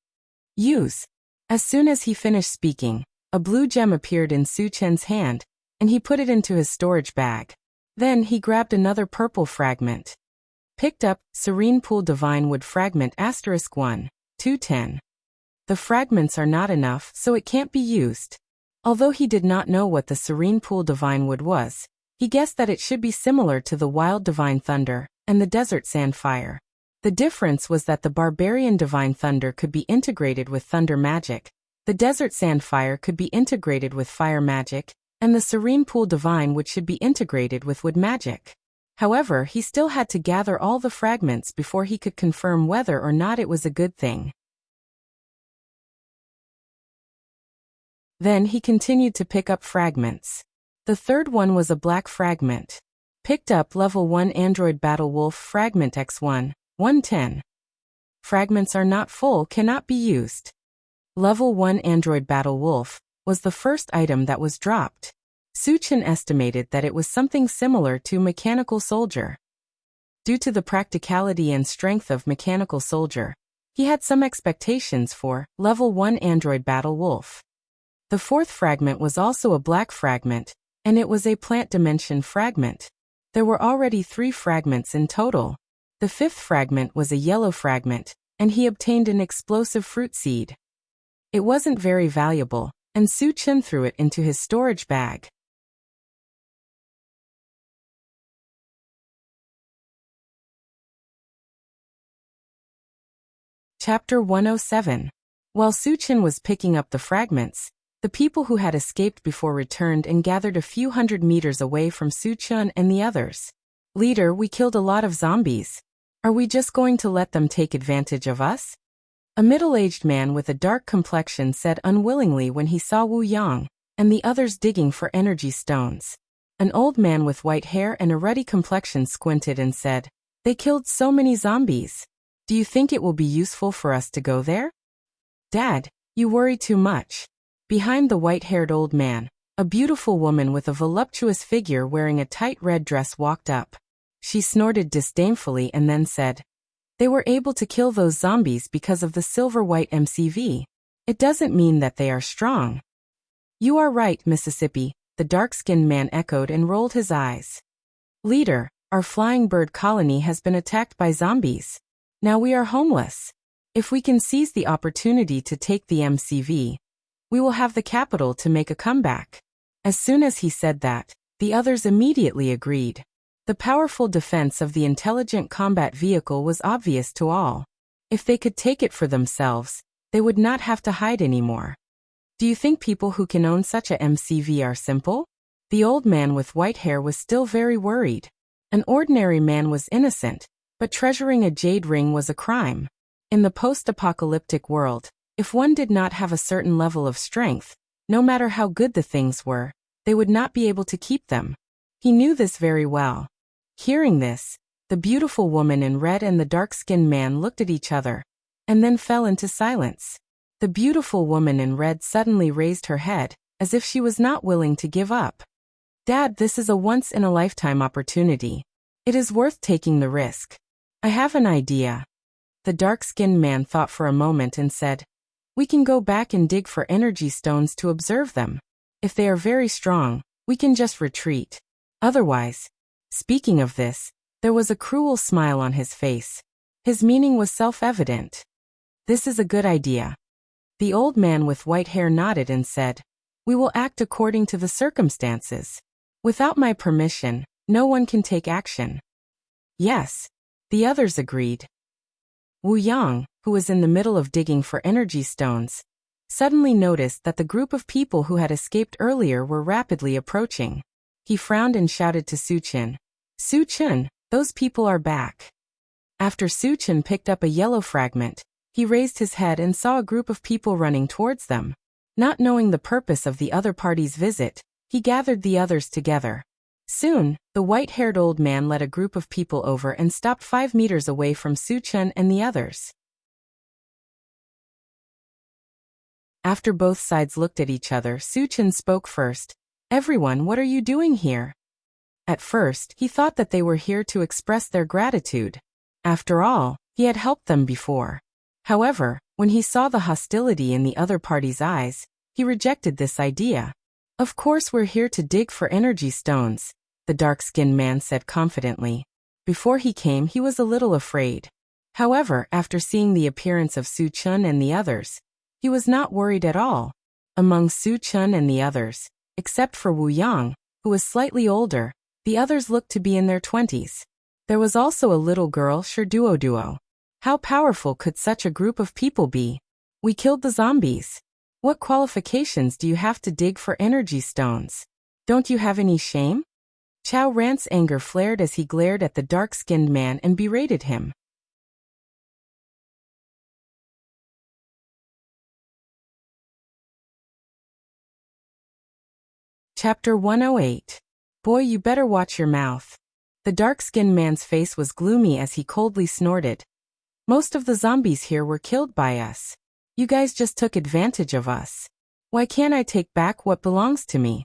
Use. As soon as he finished speaking, a blue gem appeared in Su Chen's hand, and he put it into his storage bag. Then he grabbed another purple fragment. Picked up Serene Pool Divine Wood fragment *210. The fragments are not enough, so it can't be used. Although he did not know what the Serene Pool Divine Wood was, he guessed that it should be similar to the Wild Divine Thunder and the Desert Sand Fire. The difference was that the Barbarian Divine Thunder could be integrated with thunder magic, the Desert Sand Fire could be integrated with fire magic, and the Serene Pool Divine Wood should be integrated with wood magic. However, he still had to gather all the fragments before he could confirm whether or not it was a good thing. Then he continued to pick up fragments. The third one was a black fragment. Picked up level 1 Android Battle Wolf fragment *110. Fragments are not full, cannot be used. Level 1 Android Battle Wolf was the first item that was dropped. Su Chen estimated that it was something similar to Mechanical Soldier. Due to the practicality and strength of Mechanical Soldier, he had some expectations for level 1 Android Battle Wolf. The fourth fragment was also a black fragment, and it was a plant dimension fragment. There were already 3 fragments in total. The fifth fragment was a yellow fragment, and he obtained an explosive fruit seed. It wasn't very valuable, and Su Chen threw it into his storage bag. Chapter 107. While Suchin was picking up the fragments, the people who had escaped before returned and gathered a few hundred meters away from Suchin and the others. Leader, we killed a lot of zombies. Are we just going to let them take advantage of us? A middle-aged man with a dark complexion said unwillingly when he saw Wu Yang and the others digging for energy stones. An old man with white hair and a ruddy complexion squinted and said, "They killed so many zombies. Do you think it will be useful for us to go there?" "Dad, you worry too much." Behind the white-haired old man, a beautiful woman with a voluptuous figure wearing a tight red dress walked up. She snorted disdainfully and then said, "They were able to kill those zombies because of the silver-white MCV. It doesn't mean that they are strong." "You are right, Mississippi," the dark-skinned man echoed and rolled his eyes. "Leader, our flying bird colony has been attacked by zombies. Now we are homeless. If we can seize the opportunity to take the MCV, we will have the capital to make a comeback." As soon as he said that, the others immediately agreed. The powerful defense of the intelligent combat vehicle was obvious to all. If they could take it for themselves, they would not have to hide anymore. "Do you think people who can own such a MCV are simple?" The old man with white hair was still very worried. An ordinary man was innocent, but treasuring a jade ring was a crime. In the post-apocalyptic world, if one did not have a certain level of strength, no matter how good the things were, they would not be able to keep them. He knew this very well. Hearing this, the beautiful woman in red and the dark-skinned man looked at each other, and then fell into silence. The beautiful woman in red suddenly raised her head, as if she was not willing to give up. "Dad, this is a once-in-a-lifetime opportunity. It is worth taking the risk. I have an idea." The dark-skinned man thought for a moment and said, "We can go back and dig for energy stones to observe them. If they are very strong, we can just retreat. Otherwise..." Speaking of this, there was a cruel smile on his face. His meaning was self-evident. "This is a good idea." The old man with white hair nodded and said, "We will act according to the circumstances. Without my permission, no one can take action." "Yes," the others agreed. Wu Yang, who was in the middle of digging for energy stones, suddenly noticed that the group of people who had escaped earlier were rapidly approaching. He frowned and shouted to Suchin, "Suchin, those people are back." After Suchin picked up a yellow fragment, he raised his head and saw a group of people running towards them. Not knowing the purpose of the other party's visit, he gathered the others together. Soon, the white-haired old man led a group of people over and stopped 5 meters away from Suchin and the others. After both sides looked at each other, Suchin spoke first. "Everyone, what are you doing here?" At first, he thought that they were here to express their gratitude. After all, he had helped them before. However, when he saw the hostility in the other party's eyes, he rejected this idea. "Of course we're here to dig for energy stones," the dark-skinned man said confidently. Before he came, he was a little afraid. However, after seeing the appearance of Suchin and the others, he was not worried at all. Among Suchin and the others, except for Wu Yang, who was slightly older, the others looked to be in their 20s. There was also a little girl, Duo. How powerful could such a group of people be? "We killed the zombies. What qualifications do you have to dig for energy stones? Don't you have any shame?" Chao Rant's anger flared as he glared at the dark-skinned man and berated him. Chapter 108. Boy, you better watch your mouth. The dark-skinned man's face was gloomy as he coldly snorted. "Most of the zombies here were killed by us. You guys just took advantage of us. Why can't I take back what belongs to me?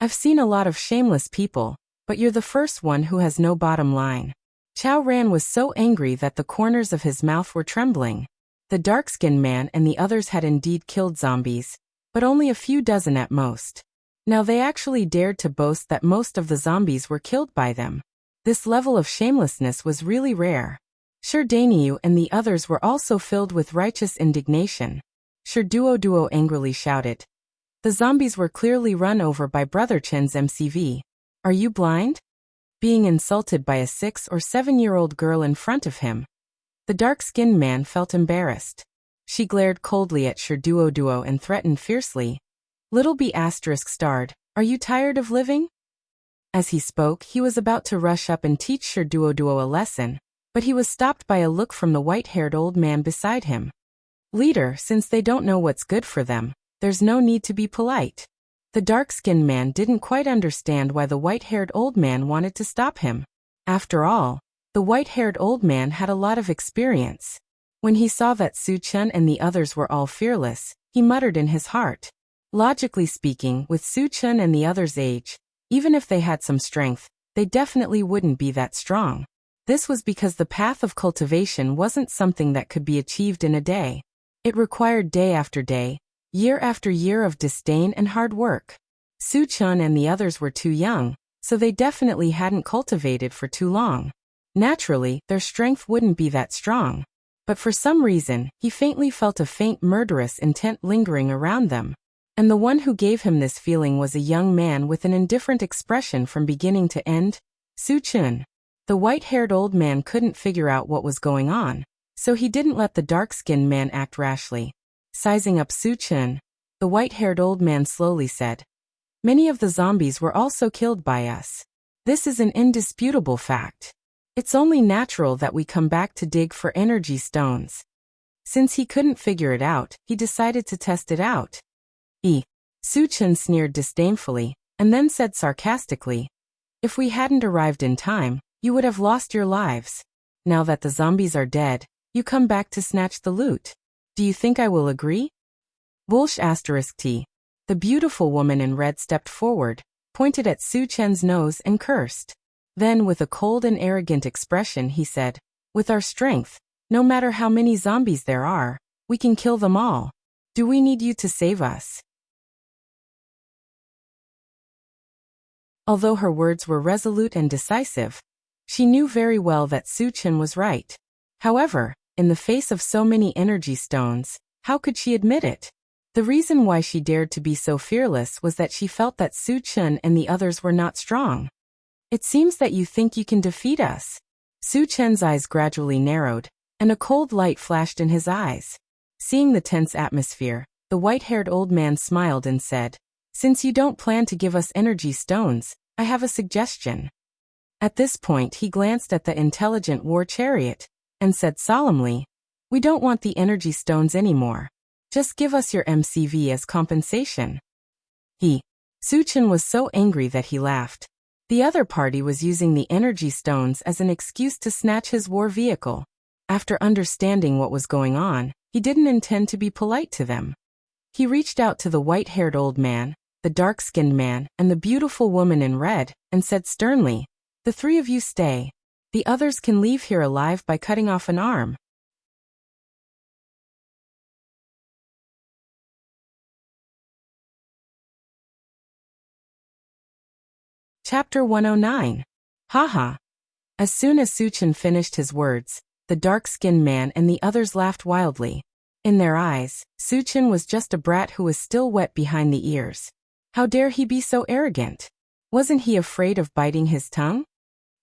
I've seen a lot of shameless people, but you're the first one who has no bottom line." Chao Ran was so angry that the corners of his mouth were trembling. The dark-skinned man and the others had indeed killed zombies, but only a few dozen at most. Now they actually dared to boast that most of the zombies were killed by them. This level of shamelessness was really rare. Duo and the others were also filled with righteous indignation. Duo angrily shouted, "The zombies were clearly run over by Brother Chen's MCV. Are you blind?" Being insulted by a 6 or 7-year-old girl in front of him, the dark-skinned man felt embarrassed. She glared coldly at Sherduoduo and threatened fiercely. Little B** starred, "Are you tired of living?" As he spoke, he was about to rush up and teach Sherduoduo a lesson, but he was stopped by a look from the white-haired old man beside him. "Leader, since they don't know what's good for them, there's no need to be polite." The dark-skinned man didn't quite understand why the white-haired old man wanted to stop him. After all, the white-haired old man had a lot of experience. When he saw that Su Chen and the others were all fearless, he muttered in his heart. Logically speaking, with Su Chen and the others' age, even if they had some strength, they definitely wouldn't be that strong. This was because the path of cultivation wasn't something that could be achieved in a day. It required day after day, year after year of disdain and hard work. Su Chen and the others were too young, so they definitely hadn't cultivated for too long. Naturally, their strength wouldn't be that strong. But for some reason, he faintly felt a faint murderous intent lingering around them. And the one who gave him this feeling was a young man with an indifferent expression from beginning to end, Su Chen. The white-haired old man couldn't figure out what was going on, so he didn't let the dark-skinned man act rashly. Sizing up Su Chen, the white-haired old man slowly said, "Many of the zombies were also killed by us. This is an indisputable fact. It's only natural that we come back to dig for energy stones." Since he couldn't figure it out, he decided to test it out. Su Chen sneered disdainfully, and then said sarcastically, "If we hadn't arrived in time, you would have lost your lives. Now that the zombies are dead, you come back to snatch the loot. Do you think I will agree?" Bulsh *T. The beautiful woman in red stepped forward, pointed at Su Chen's nose and cursed. Then with a cold and arrogant expression he said, "With our strength, no matter how many zombies there are, we can kill them all. Do we need you to save us?" Although her words were resolute and decisive, she knew very well that Su Chen was right. However, in the face of so many energy stones, how could she admit it? The reason why she dared to be so fearless was that she felt that Su Chen and the others were not strong. "It seems that you think you can defeat us." Su Chen's eyes gradually narrowed, and a cold light flashed in his eyes. Seeing the tense atmosphere, the white-haired old man smiled and said, "Since you don't plan to give us energy stones, I have a suggestion." At this point he glanced at the intelligent war chariot, and said solemnly, "We don't want the energy stones anymore. Just give us your MCV as compensation." Su Chen was so angry that he laughed. The other party was using the energy stones as an excuse to snatch his war vehicle. After understanding what was going on, he didn't intend to be polite to them. He reached out to the white-haired old man, the dark-skinned man, and the beautiful woman in red, and said sternly, "The three of you stay. The others can leave here alive by cutting off an arm." Chapter 109. Haha. As soon as Su Chen finished his words, the dark-skinned man and the others laughed wildly. In their eyes, Su Chen was just a brat who was still wet behind the ears. How dare he be so arrogant? Wasn't he afraid of biting his tongue?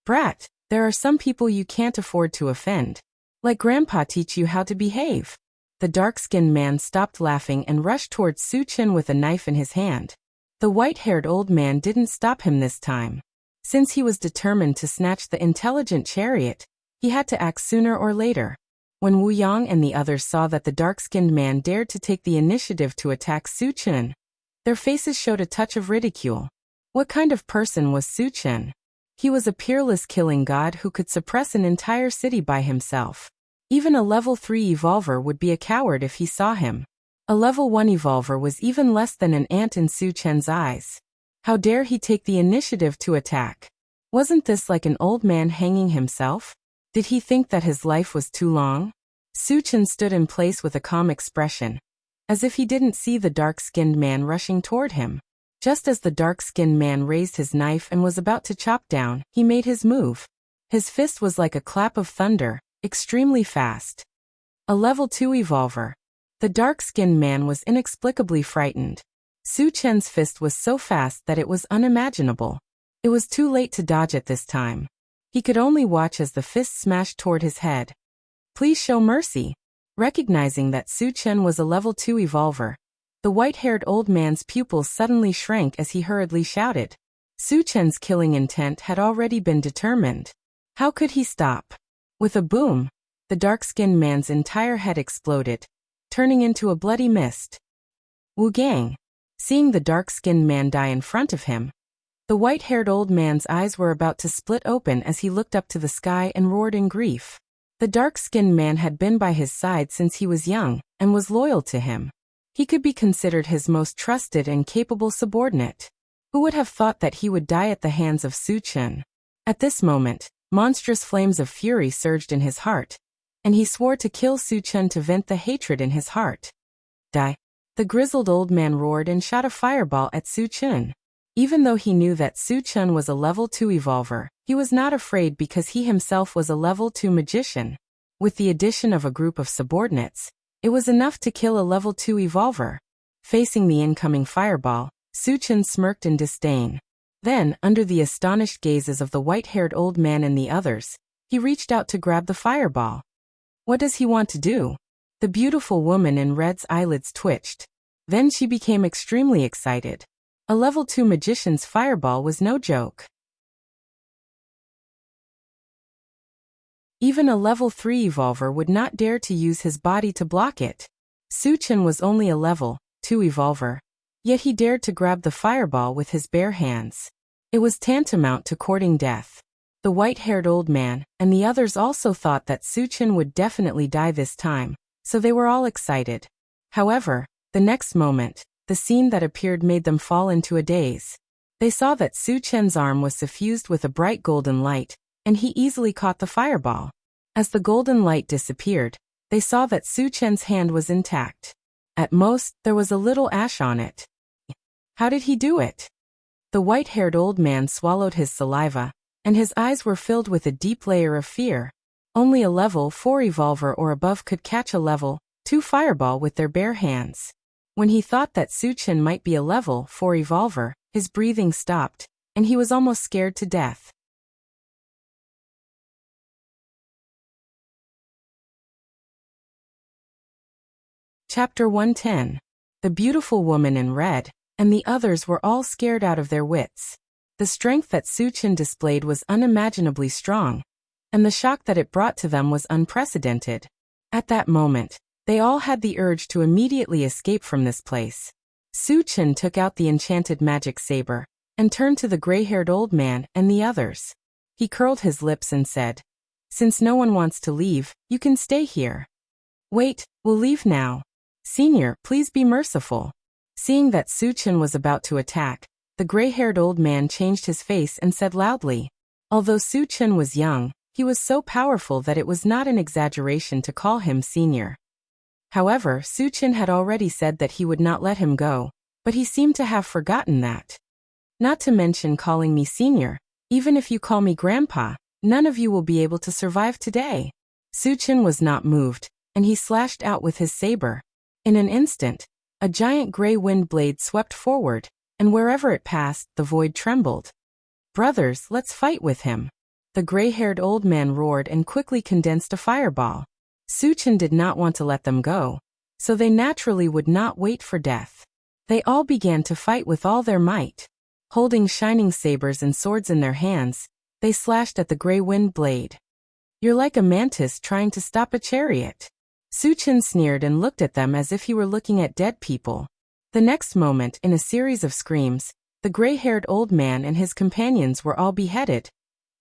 "Brat, there are some people you can't afford to offend. Let Grandpa teach you how to behave." The dark-skinned man stopped laughing and rushed towards Su Chen with a knife in his hand. The white-haired old man didn't stop him this time. Since he was determined to snatch the intelligent chariot, he had to act sooner or later. When Wu Yang and the others saw that the dark-skinned man dared to take the initiative to attack Su Chen, their faces showed a touch of ridicule. What kind of person was Su Chen? He was a peerless killing god who could suppress an entire city by himself. Even a level 3 evolver would be a coward if he saw him. A level 1 evolver was even less than an ant in Su Chen's eyes. How dare he take the initiative to attack? Wasn't this like an old man hanging himself? Did he think that his life was too long? Su Chen stood in place with a calm expression, as if he didn't see the dark-skinned man rushing toward him. Just as the dark-skinned man raised his knife and was about to chop down, he made his move. His fist was like a clap of thunder, extremely fast. A level 2 evolver. The dark-skinned man was inexplicably frightened. Su Chen's fist was so fast that it was unimaginable. It was too late to dodge at this time. He could only watch as the fist smashed toward his head. "Please show mercy." Recognizing that Su Chen was a level 2 evolver, the white-haired old man's pupils suddenly shrank as he hurriedly shouted. Su Chen's killing intent had already been determined. How could he stop? With a boom, the dark-skinned man's entire head exploded, turning into a bloody mist. Wu Gang. Seeing the dark-skinned man die in front of him, the white-haired old man's eyes were about to split open as he looked up to the sky and roared in grief. The dark-skinned man had been by his side since he was young, and was loyal to him. He could be considered his most trusted and capable subordinate. Who would have thought that he would die at the hands of Su Chen? At this moment, monstrous flames of fury surged in his heart, and he swore to kill Su Chen to vent the hatred in his heart. Die! The grizzled old man roared and shot a fireball at Su Chen. Even though he knew that Su Chen was a level 2 evolver, he was not afraid because he himself was a level 2 magician. With the addition of a group of subordinates, it was enough to kill a level 2 evolver. Facing the incoming fireball, Su Chen smirked in disdain. Then, under the astonished gazes of the white-haired old man and the others, he reached out to grab the fireball. What does he want to do? The beautiful woman in red's eyelids twitched. Then she became extremely excited. A level 2 magician's fireball was no joke. Even a level 3 evolver would not dare to use his body to block it. Su Chen was only a level 2 evolver, yet he dared to grab the fireball with his bare hands. It was tantamount to courting death. The white-haired old man and the others also thought that Su Chen would definitely die this time, so they were all excited. However, the next moment, the scene that appeared made them fall into a daze. They saw that Su Chen's arm was suffused with a bright golden light, and he easily caught the fireball. As the golden light disappeared, they saw that Su Chen's hand was intact. At most, there was a little ash on it. How did he do it? The white-haired old man swallowed his saliva, and his eyes were filled with a deep layer of fear. Only a level 4 evolver or above could catch a level 2 fireball with their bare hands. When he thought that Su Chen might be a level 4 evolver, his breathing stopped, and he was almost scared to death. Chapter 110. The beautiful woman in red, and the others were all scared out of their wits. The strength that Su Chen displayed was unimaginably strong, and the shock that it brought to them was unprecedented. At that moment, they all had the urge to immediately escape from this place. Su Chen took out the enchanted magic saber, and turned to the gray-haired old man and the others. He curled his lips and said, "Since no one wants to leave, you can stay here." "Wait, we'll leave now. Senior, please be merciful." Seeing that Su Chen was about to attack, the gray-haired old man changed his face and said loudly. Although Su Chen was young, he was so powerful that it was not an exaggeration to call him senior. However, Su Chen had already said that he would not let him go, but he seemed to have forgotten that. "Not to mention calling me senior, even if you call me grandpa, none of you will be able to survive today." Su Chen was not moved, and he slashed out with his saber. In an instant, a giant gray wind blade swept forward, and wherever it passed, the void trembled. "Brothers, let's fight with him." The gray-haired old man roared and quickly condensed a fireball. Su Chen did not want to let them go, so they naturally would not wait for death. They all began to fight with all their might. Holding shining sabers and swords in their hands, they slashed at the gray wind blade. "You're like a mantis trying to stop a chariot." Su Chen sneered and looked at them as if he were looking at dead people. The next moment, in a series of screams, the gray-haired old man and his companions were all beheaded,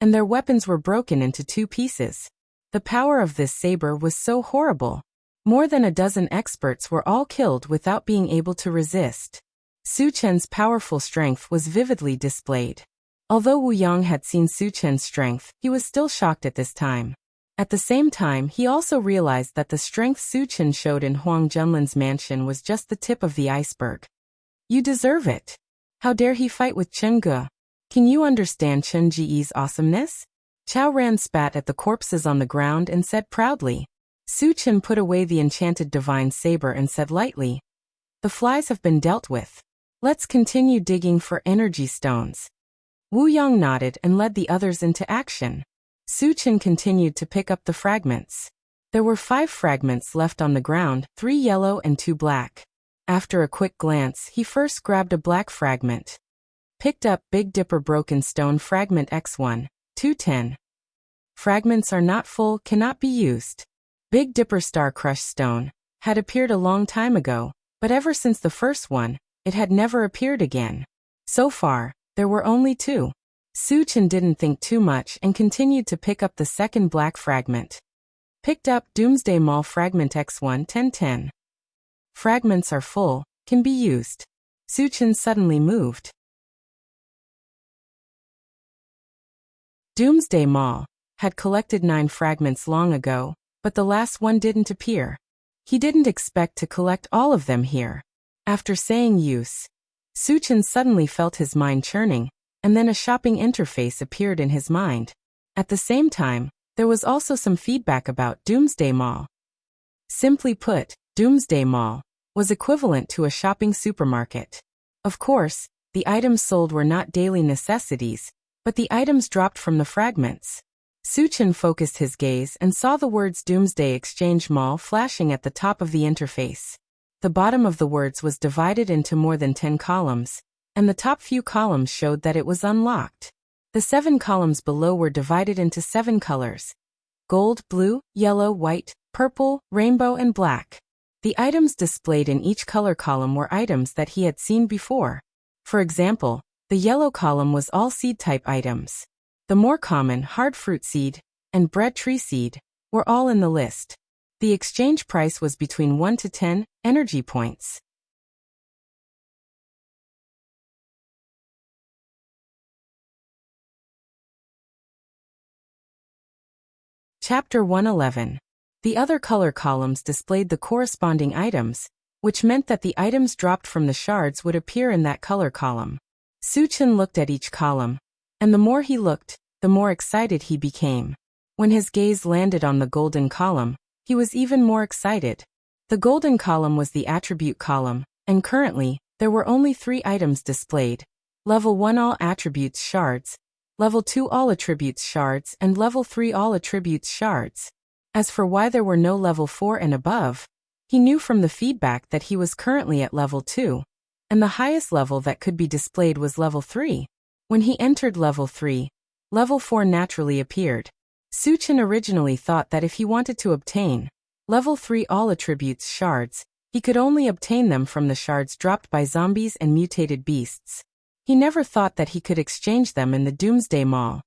and their weapons were broken into 2 pieces. The power of this saber was so horrible. More than a dozen experts were all killed without being able to resist. Su Chen's powerful strength was vividly displayed. Although Wu Yang had seen Su Chen's strength, he was still shocked at this time. At the same time, he also realized that the strength Su Chen showed in Huang Junlin's mansion was just the tip of the iceberg. "You deserve it. How dare he fight with Chen Ge? Can you understand Chen Ji's awesomeness?" Chao Ran spat at the corpses on the ground and said proudly. Su Chen put away the enchanted divine saber and said lightly, "The flies have been dealt with. Let's continue digging for energy stones." Wu Yang nodded and led the others into action. Su Chen continued to pick up the fragments. There were 5 fragments left on the ground, 3 yellow and 2 black. After a quick glance, he first grabbed a black fragment. Picked up Big Dipper Broken Stone Fragment X1, 210. Fragments are not full, cannot be used. Big Dipper Star Crushed Stone had appeared a long time ago, but ever since the first one, it had never appeared again. So far, there were only 2. Su-chan didn't think too much and continued to pick up the second black fragment. Picked up Doomsday Mall Fragment X1 1010. Fragments are full, can be used. Su-chan suddenly moved. Doomsday Mall had collected 9 fragments long ago, but the last one didn't appear. He didn't expect to collect all of them here. After saying use, Su-chan suddenly felt his mind churning, and then a shopping interface appeared in his mind. At the same time, there was also some feedback about Doomsday Mall. Simply put, Doomsday Mall was equivalent to a shopping supermarket. Of course, the items sold were not daily necessities, but the items dropped from the fragments. Su-chan focused his gaze and saw the words Doomsday Exchange Mall flashing at the top of the interface. The bottom of the words was divided into more than 10 columns, and the top few columns showed that it was unlocked. The 7 columns below were divided into 7 colors: gold, blue, yellow, white, purple, rainbow, and black. The items displayed in each color column were items that he had seen before. For example, the yellow column was all seed-type items. The more common hard fruit seed and bread tree seed were all in the list. The exchange price was between 1 to 10 energy points. Chapter 111. The other color columns displayed the corresponding items, which meant that the items dropped from the shards would appear in that color column. Su-chan looked at each column, and the more he looked, the more excited he became. When his gaze landed on the golden column, he was even more excited. The golden column was the attribute column, and currently, there were only 3 items displayed: Level 1 All Attributes Shards, Level 2 All Attributes Shards, and Level 3 All Attributes Shards. As for why there were no Level 4 and above, he knew from the feedback that he was currently at Level 2, and the highest level that could be displayed was Level 3. When he entered Level 3, Level 4 naturally appeared. Su-chan originally thought that if he wanted to obtain Level 3 All Attributes Shards, he could only obtain them from the shards dropped by zombies and mutated beasts. He never thought that he could exchange them in the Doomsday Mall,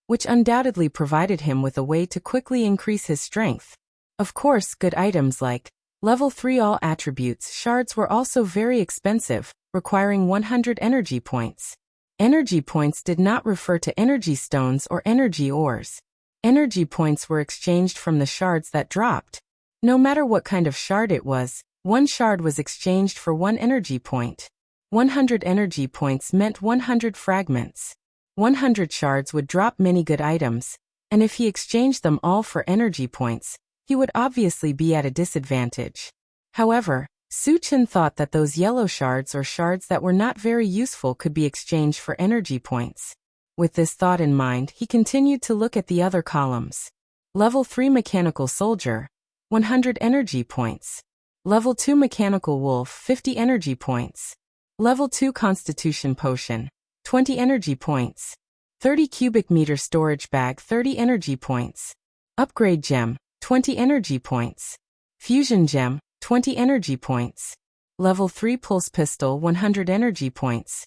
which undoubtedly provided him with a way to quickly increase his strength. Of course, good items like Level 3 All Attributes Shards were also very expensive, requiring 100 energy points. Energy points did not refer to energy stones or energy ores. Energy points were exchanged from the shards that dropped. No matter what kind of shard it was, 1 shard was exchanged for 1 energy point. 100 energy points meant 100 fragments. 100 shards would drop many good items, and if he exchanged them all for energy points, he would obviously be at a disadvantage. However, Su-chan thought that those yellow shards or shards that were not very useful could be exchanged for energy points. With this thought in mind, he continued to look at the other columns. Level 3 Mechanical Soldier, 100 energy points. Level 2 Mechanical Wolf, 50 energy points. Level 2 Constitution Potion, 20 energy points. 30 cubic meter storage bag, 30 energy points. Upgrade Gem, 20 energy points. Fusion Gem, 20 energy points. Level 3 Pulse Pistol, 100 energy points.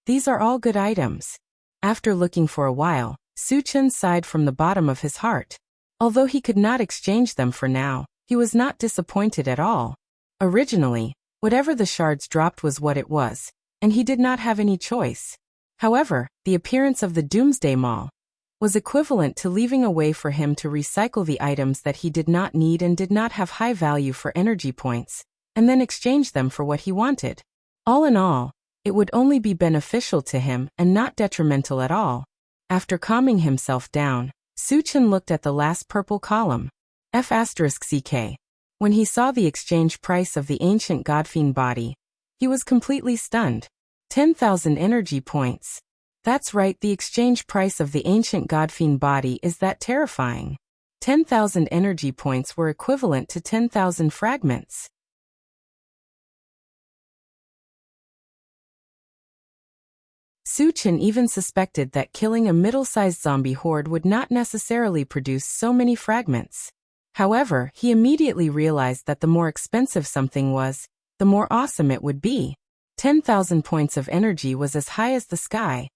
These are all good items. After looking for a while, Su-chan sighed from the bottom of his heart. Although he could not exchange them for now, he was not disappointed at all. Originally, whatever the shards dropped was what it was, and he did not have any choice. However, the appearance of the Doomsday Mall was equivalent to leaving a way for him to recycle the items that he did not need and did not have high value for energy points, and then exchange them for what he wanted. All in all, it would only be beneficial to him and not detrimental at all. After calming himself down, Su-chan looked at the last purple column, F***CK. When he saw the exchange price of the ancient Godfiend body, he was completely stunned. 10,000 energy points. That's right, the exchange price of the ancient Godfiend body is that terrifying. 10,000 energy points were equivalent to 10,000 fragments. Suchin even suspected that killing a middle-sized zombie horde would not necessarily produce so many fragments. However, he immediately realized that the more expensive something was, the more awesome it would be. 10,000 points of energy was as high as the sky,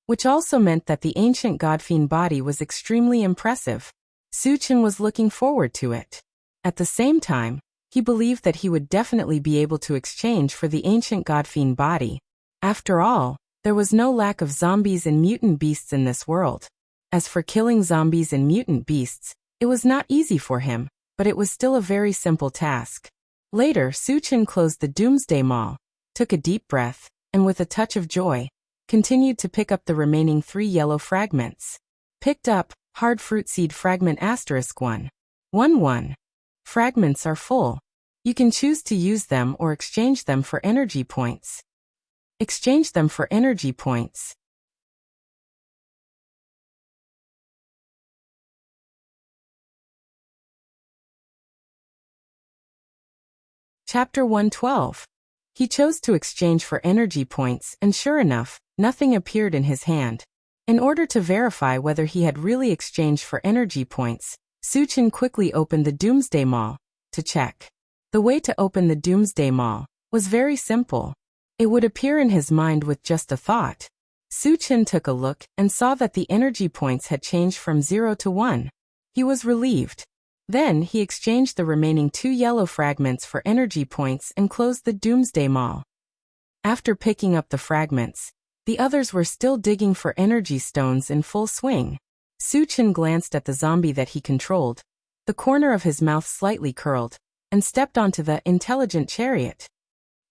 which also meant that the ancient godfiend body was extremely impressive. Suchin was looking forward to it. At the same time, he believed that he would definitely be able to exchange for the ancient godfiend body. After all, there was no lack of zombies and mutant beasts in this world. As for killing zombies and mutant beasts, it was not easy for him, but it was still a very simple task. Later, Suchin closed the Doomsday Mall, took a deep breath, and with a touch of joy, continued to pick up the remaining 3 yellow fragments. Picked up, hard fruit seed fragment *1. 1. Fragments are full. You can choose to use them or exchange them for energy points. Exchange them for energy points. Chapter 112. He chose to exchange for energy points, and sure enough, nothing appeared in his hand. In order to verify whether he had really exchanged for energy points, Suchin quickly opened the Doomsday Mall to check. The way to open the Doomsday Mall was very simple. It would appear in his mind with just a thought. Suchin took a look and saw that the energy points had changed from 0 to 1. He was relieved. Then he exchanged the remaining 2 yellow fragments for energy points and closed the Doomsday Mall. After picking up the fragments, the others were still digging for energy stones in full swing. Suchin glanced at the zombie that he controlled. The corner of his mouth slightly curled, and stepped onto the intelligent chariot.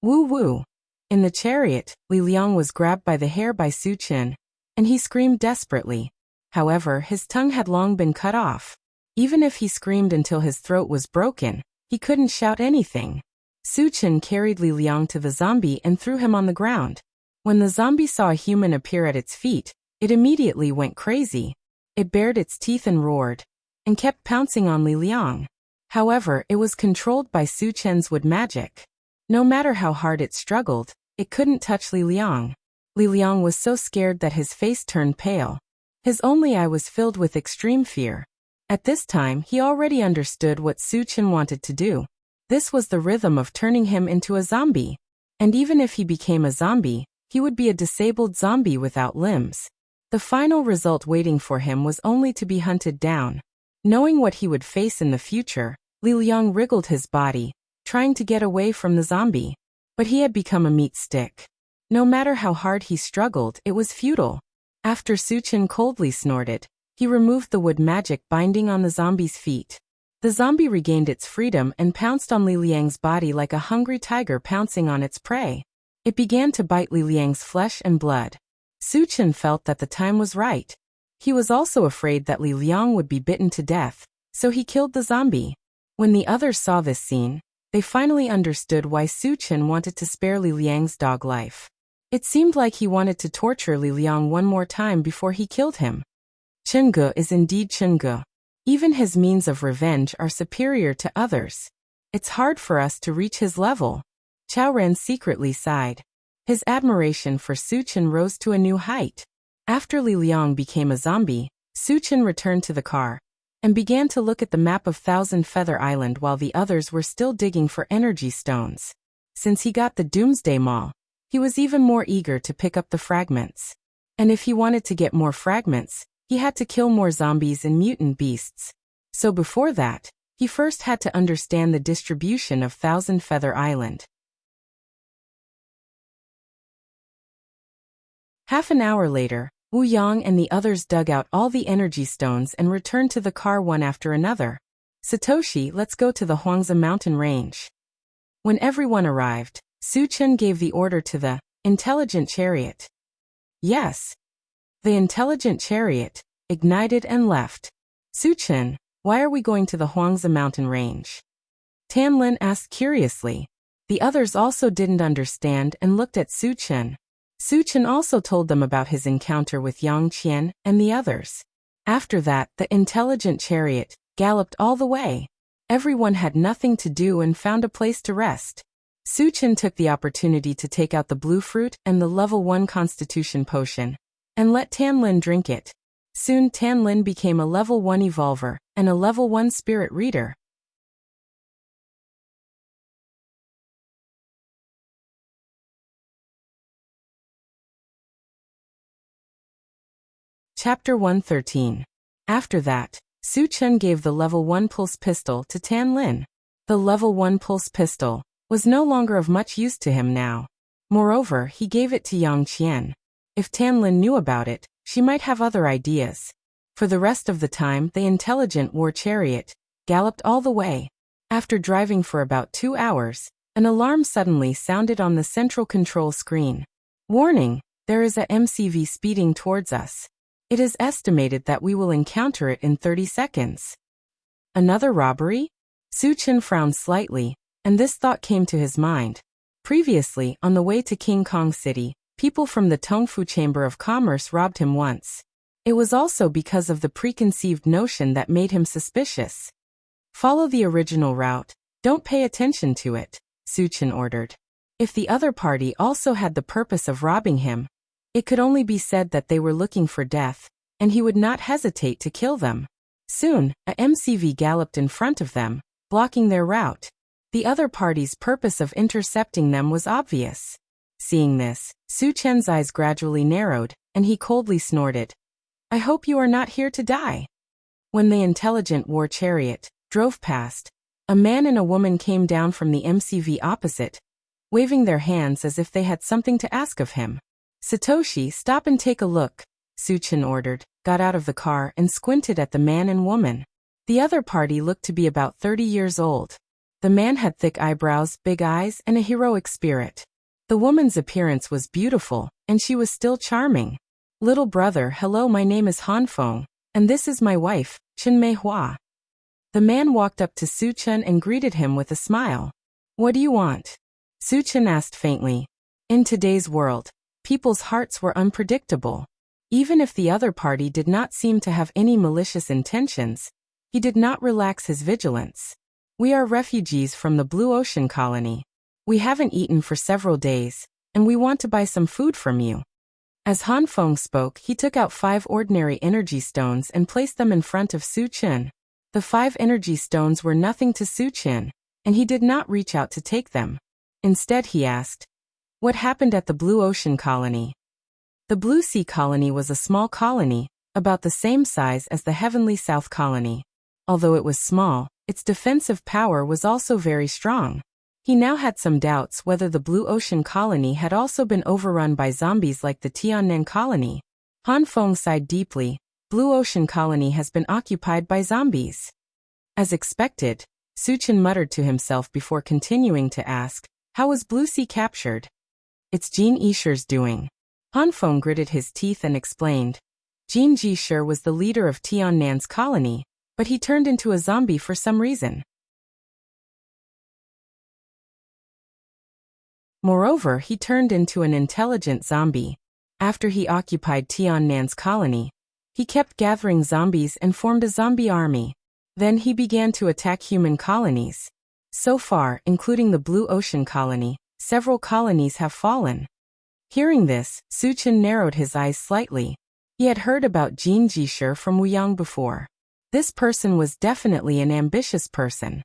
Woo-woo! In the chariot, Li Liang was grabbed by the hair by Suchin, and he screamed desperately. However, his tongue had long been cut off. Even if he screamed until his throat was broken, he couldn't shout anything. Suchin carried Li Liang to the zombie and threw him on the ground. When the zombie saw a human appear at its feet, it immediately went crazy. It bared its teeth and roared, and kept pouncing on Li Liang. However, it was controlled by Suchin's wood magic. No matter how hard it struggled, it couldn't touch Li Liang. Li Liang was so scared that his face turned pale. His only eye was filled with extreme fear. At this time, he already understood what Suchin wanted to do. This was the rhythm of turning him into a zombie. And even if he became a zombie, he would be a disabled zombie without limbs. The final result waiting for him was only to be hunted down. Knowing what he would face in the future, Li Liang wriggled his body, trying to get away from the zombie. But he had become a meat stick. No matter how hard he struggled, it was futile. After Suchin coldly snorted, he removed the wood magic binding on the zombie's feet. The zombie regained its freedom and pounced on Li Liang's body like a hungry tiger pouncing on its prey. It began to bite Li Liang's flesh and blood. Suchin felt that the time was right. He was also afraid that Li Liang would be bitten to death, so he killed the zombie. When the others saw this scene, they finally understood why Suchin wanted to spare Li Liang's dog life. It seemed like he wanted to torture Li Liang one more time before he killed him. Chungu is indeed Chungu. Even his means of revenge are superior to others. It's hard for us to reach his level. Chao Ren secretly sighed. His admiration for Suchin rose to a new height. After Li Liang became a zombie, Suchin returned to the car and began to look at the map of Thousand Feather Island while the others were still digging for energy stones. Since he got the Doomsday Mall, he was even more eager to pick up the fragments. And if he wanted to get more fragments, he had to kill more zombies and mutant beasts. So before that, he first had to understand the distribution of Thousand Feather Island. Half an hour later, Wu Yang and the others dug out all the energy stones and returned to the car one after another. Satoshi, let's go to the Huangzi mountain range. When everyone arrived, Suchin gave the order to the intelligent chariot. Yes. The intelligent chariot ignited and left. Suchin, why are we going to the Huangzi mountain range? Tanlin asked curiously. The others also didn't understand and looked at Suchin. Suchin also told them about his encounter with Yang Qian and the others. After that, the intelligent chariot galloped all the way. Everyone had nothing to do and found a place to rest. Su Chen took the opportunity to take out the blue fruit and the level 1 constitution potion, and let Tan Lin drink it. Soon Tan Lin became a level 1 evolver and a level 1 spirit reader. Chapter 113. After that, Su Chen gave the level 1 pulse pistol to Tan Lin. The level 1 pulse pistol was no longer of much use to him now. Moreover, he gave it to Yang Qian. If Tan Lin knew about it, she might have other ideas. For the rest of the time, the intelligent war chariot galloped all the way. After driving for about 2 hours, an alarm suddenly sounded on the central control screen. Warning, there is a MCV speeding towards us. It is estimated that we will encounter it in 30 seconds. Another robbery? Su Chen frowned slightly, and this thought came to his mind. Previously, on the way to King Kong City, people from the Tongfu Chamber of Commerce robbed him once. It was also because of the preconceived notion that made him suspicious. Follow the original route, don't pay attention to it, Su Chen ordered. If the other party also had the purpose of robbing him, it could only be said that they were looking for death, and he would not hesitate to kill them. Soon, a MCV galloped in front of them, blocking their route. The other party's purpose of intercepting them was obvious. Seeing this, Su Chen's eyes gradually narrowed, and he coldly snorted. I hope you are not here to die. When the intelligent war chariot drove past, a man and a woman came down from the MCV opposite, waving their hands as if they had something to ask of him. Satoshi, stop and take a look, Su Chen ordered, got out of the car and squinted at the man and woman. The other party looked to be about 30 years old. The man had thick eyebrows, big eyes, and a heroic spirit. The woman's appearance was beautiful, and she was still charming. Little brother, hello, my name is Han Feng, and this is my wife, Chen Mei Hua. The man walked up to Su Chen and greeted him with a smile. What do you want? Su Chen asked faintly. In today's world, people's hearts were unpredictable. Even if the other party did not seem to have any malicious intentions, he did not relax his vigilance. We are refugees from the Blue Ocean colony. We haven't eaten for several days, and we want to buy some food from you. As Han Feng spoke, he took out 5 ordinary energy stones and placed them in front of Su Chen. The 5 energy stones were nothing to Su Chen, and he did not reach out to take them. Instead, he asked, what happened at the Blue Ocean colony? The Blue Sea colony was a small colony, about the same size as the Heavenly South colony. Although it was small, its defensive power was also very strong. He now had some doubts whether the Blue Ocean colony had also been overrun by zombies like the Tiannan colony. Han Feng sighed deeply. Blue Ocean colony has been occupied by zombies. As expected, Su Chen muttered to himself before continuing to ask, how was Blue Sea captured? It's Jean Yisher's doing. Han Feng gritted his teeth and explained. Jean Yisher was the leader of Tiannan's colony, but he turned into a zombie for some reason. Moreover, he turned into an intelligent zombie. After he occupied Tiannan's colony, he kept gathering zombies and formed a zombie army. Then he began to attack human colonies. So far, including the Blue Ocean colony, several colonies have fallen. Hearing this, Su Chen narrowed his eyes slightly. He had heard about Jean Yisher from Wuyang before. This person was definitely an ambitious person.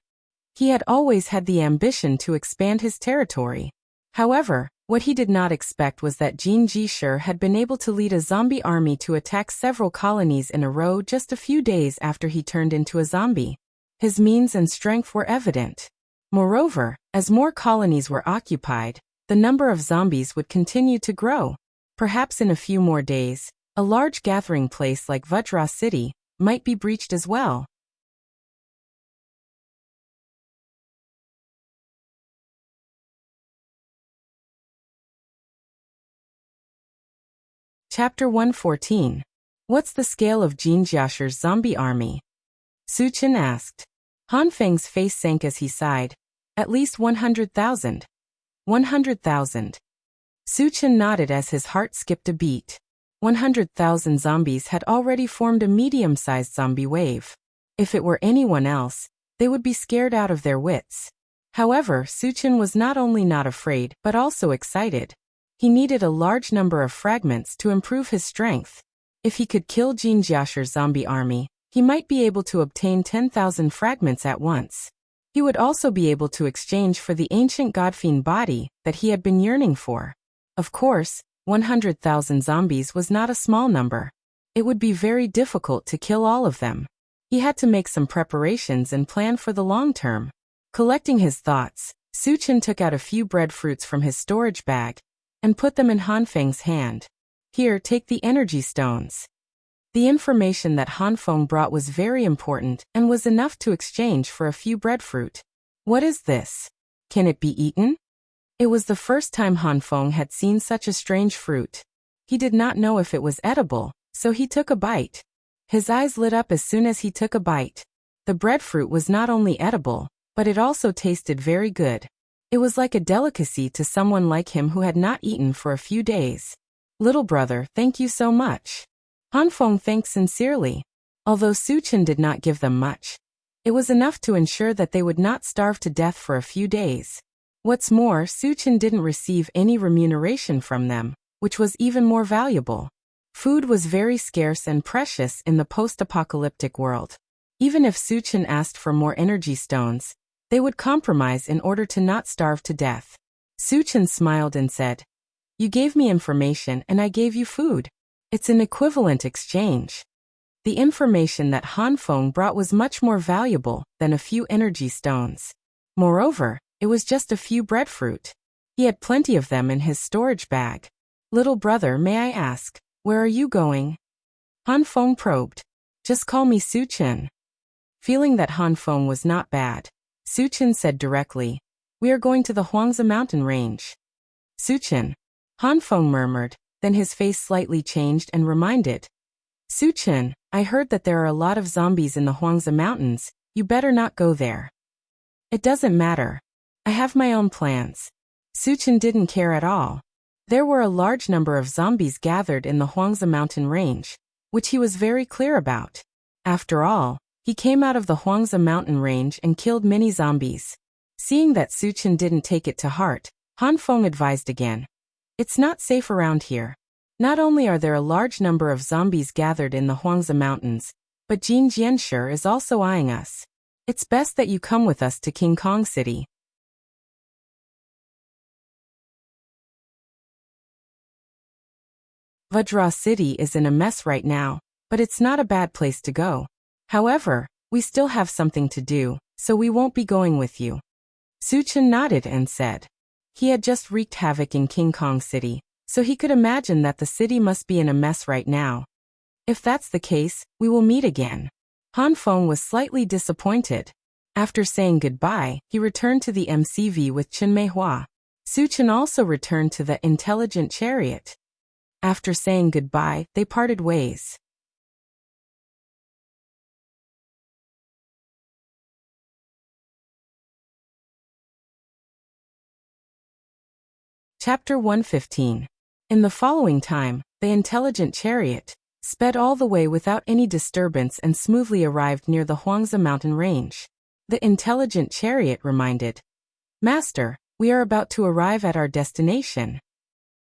He had always had the ambition to expand his territory. However, what he did not expect was that Jean Yisher had been able to lead a zombie army to attack several colonies in a row just a few days after he turned into a zombie. His means and strength were evident. Moreover, as more colonies were occupied, the number of zombies would continue to grow. Perhaps in a few more days, a large gathering place like Vajra City might be breached as well. Chapter 114. What's the scale of Jean Yisher's zombie army? Su Chen asked. Han Feng's face sank as he sighed. At least 100,000. 100,000. Su Chen nodded as his heart skipped a beat. 100,000 zombies had already formed a medium-sized zombie wave. If it were anyone else, they would be scared out of their wits. However, Suchin was not only not afraid but also excited. He needed a large number of fragments to improve his strength. If he could kill Jin Jiasher's zombie army, he might be able to obtain 10,000 fragments at once. He would also be able to exchange for the ancient godfiend body that he had been yearning for. Of course, 100,000 zombies was not a small number. It would be very difficult to kill all of them. He had to make some preparations and plan for the long term. Collecting his thoughts, Suchin took out a few breadfruits from his storage bag and put them in Hanfeng's hand. Here, take the energy stones. The information that Hanfeng brought was very important and was enough to exchange for a few breadfruit. What is this? Can it be eaten? It was the first time Hanfeng had seen such a strange fruit. He did not know if it was edible, so he took a bite. His eyes lit up as soon as he took a bite. The breadfruit was not only edible, but it also tasted very good. It was like a delicacy to someone like him who had not eaten for a few days. Little brother, thank you so much. Hanfeng thanked sincerely. Although Suchin did not give them much, it was enough to ensure that they would not starve to death for a few days. What's more, Suchin didn't receive any remuneration from them, which was even more valuable. Food was very scarce and precious in the post-apocalyptic world. Even if Suchin asked for more energy stones, they would compromise in order to not starve to death. Suchin smiled and said, "You gave me information and I gave you food. It's an equivalent exchange." The information that Hanfeng brought was much more valuable than a few energy stones. Moreover, it was just a few breadfruit. He had plenty of them in his storage bag. Little brother, may I ask, where are you going? Hanfeng probed. Just call me Suchin. Feeling that Hanfeng was not bad, Suchin said directly, "We are going to the Huangzi mountain range." Suchin. Hanfeng murmured, then his face slightly changed and reminded. Suchin, I heard that there are a lot of zombies in the Huangzi mountains, you better not go there. It doesn't matter. I have my own plans. Suchin didn't care at all. There were a large number of zombies gathered in the Huangzi mountain range, which he was very clear about. After all, he came out of the Huangzi mountain range and killed many zombies. Seeing that Suchin didn't take it to heart, Hanfeng advised again. It's not safe around here. Not only are there a large number of zombies gathered in the Huangzi mountains, but Jin Jianshi is also eyeing us. It's best that you come with us to King Kong City. Vajra City is in a mess right now, but it's not a bad place to go. However, we still have something to do, so we won't be going with you. Suchin nodded and said. He had just wreaked havoc in King Kong City, so he could imagine that the city must be in a mess right now. If that's the case, we will meet again. Hanfeng was slightly disappointed. After saying goodbye, he returned to the MCV with Chinmei Hua. Suchin also returned to the intelligent chariot. After saying goodbye, they parted ways. Chapter 115. In the following time, the intelligent chariot sped all the way without any disturbance and smoothly arrived near the Huangzi mountain range. The intelligent chariot reminded, Master, we are about to arrive at our destination.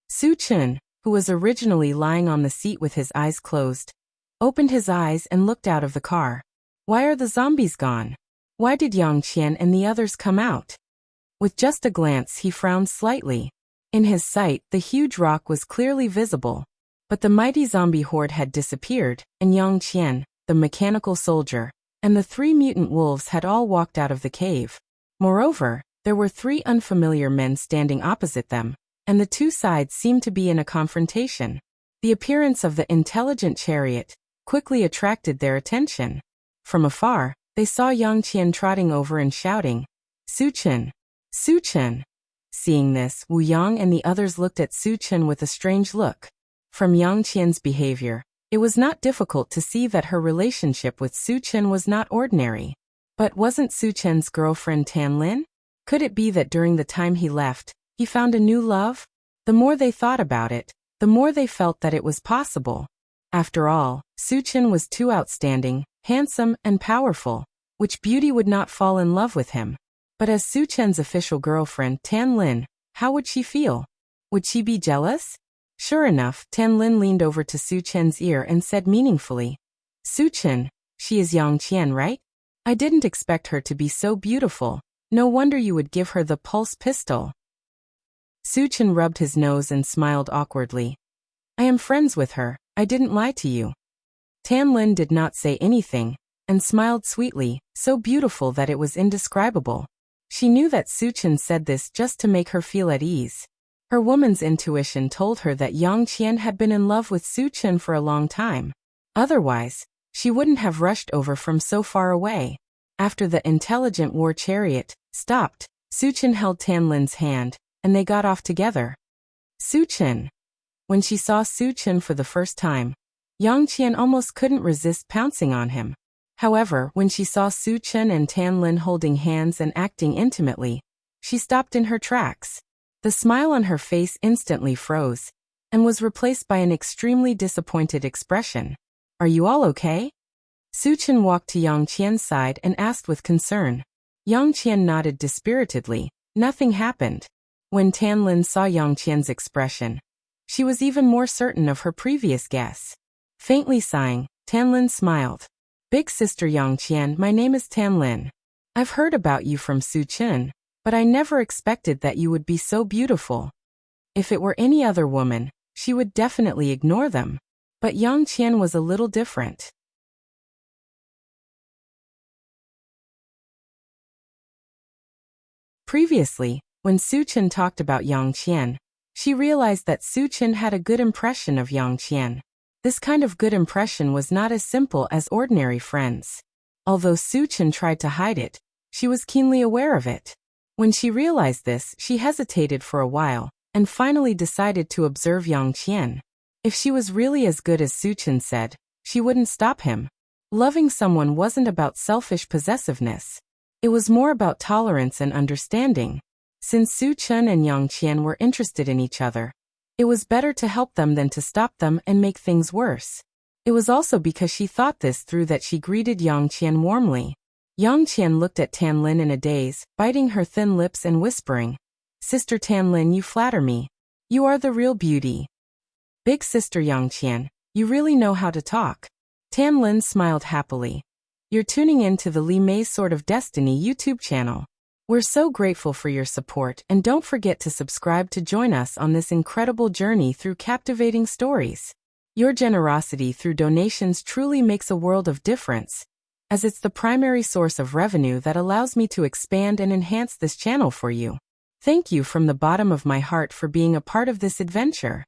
Suchin, who was originally lying on the seat with his eyes closed, opened his eyes and looked out of the car. Why are the zombies gone? Why did Yang Qian and the others come out? With just a glance, he frowned slightly. In his sight, the huge rock was clearly visible, but the mighty zombie horde had disappeared, and Yang Qian, the mechanical soldier, and the 3 mutant wolves had all walked out of the cave. Moreover, there were 3 unfamiliar men standing opposite them, and the 2 sides seemed to be in a confrontation. The appearance of the intelligent chariot quickly attracted their attention. From afar, they saw Yang Qian trotting over and shouting, Suchin! Suchin! Seeing this, Wu Yang and the others looked at Suchin with a strange look. From Yang Qian's behavior, it was not difficult to see that her relationship with Suchin was not ordinary. But wasn't Suchin's girlfriend Tan Lin? Could it be that during the time he left, he found a new love? The more they thought about it, the more they felt that it was possible. After all, Suchin was too outstanding, handsome, and powerful. Which beauty would not fall in love with him? But as Su Chen's official girlfriend, Tan Lin, how would she feel? Would she be jealous? Sure enough, Tan Lin leaned over to Su Chen's ear and said meaningfully, Su Chen, she is Yang Qian, right? I didn't expect her to be so beautiful. No wonder you would give her the pulse pistol. Su Chen rubbed his nose and smiled awkwardly. I am friends with her, I didn't lie to you. Tan Lin did not say anything, and smiled sweetly, so beautiful that it was indescribable. She knew that Su Chen said this just to make her feel at ease. Her woman's intuition told her that Yang Qian had been in love with Su Chen for a long time. Otherwise, she wouldn't have rushed over from so far away. After the intelligent war chariot stopped, Su Chen held Tan Lin's hand, and they got off together. Su Chen. When she saw Su Chen for the first time, Yang Qian almost couldn't resist pouncing on him. However, when she saw Su Chen and Tan Lin holding hands and acting intimately, she stopped in her tracks. The smile on her face instantly froze, and was replaced by an extremely disappointed expression. Are you all okay? Su Chen walked to Yang Qian's side and asked with concern. Yang Qian nodded dispiritedly. Nothing happened. When Tan Lin saw Yang Qian's expression, she was even more certain of her previous guess. Faintly sighing, Tan Lin smiled. Big sister Yang Qian, my name is Tan Lin. I've heard about you from Su Chen, but I never expected that you would be so beautiful. If it were any other woman, she would definitely ignore them. But Yang Qian was a little different. Previously, when Su Chen talked about Yang Qian, she realized that Su Chen had a good impression of Yang Qian. This kind of good impression was not as simple as ordinary friends. Although Su Chen tried to hide it, she was keenly aware of it. When she realized this, she hesitated for a while, and finally decided to observe Yang Qian. If she was really as good as Su Chen said, she wouldn't stop him. Loving someone wasn't about selfish possessiveness. It was more about tolerance and understanding. Since Su Chen and Yang Qian were interested in each other, it was better to help them than to stop them and make things worse. It was also because she thought this through that she greeted Yang Qian warmly. Yang Qian looked at Tan Lin in a daze, biting her thin lips and whispering, Sister Tan Lin, you flatter me. You are the real beauty. Big sister Yang Qian, you really know how to talk. Tan Lin smiled happily. You're tuning in to the Li Mei's Sword of Destiny YouTube channel. We're so grateful for your support, and don't forget to subscribe to join us on this incredible journey through captivating stories. Your generosity through donations truly makes a world of difference, as it's the primary source of revenue that allows me to expand and enhance this channel for you. Thank you from the bottom of my heart for being a part of this adventure.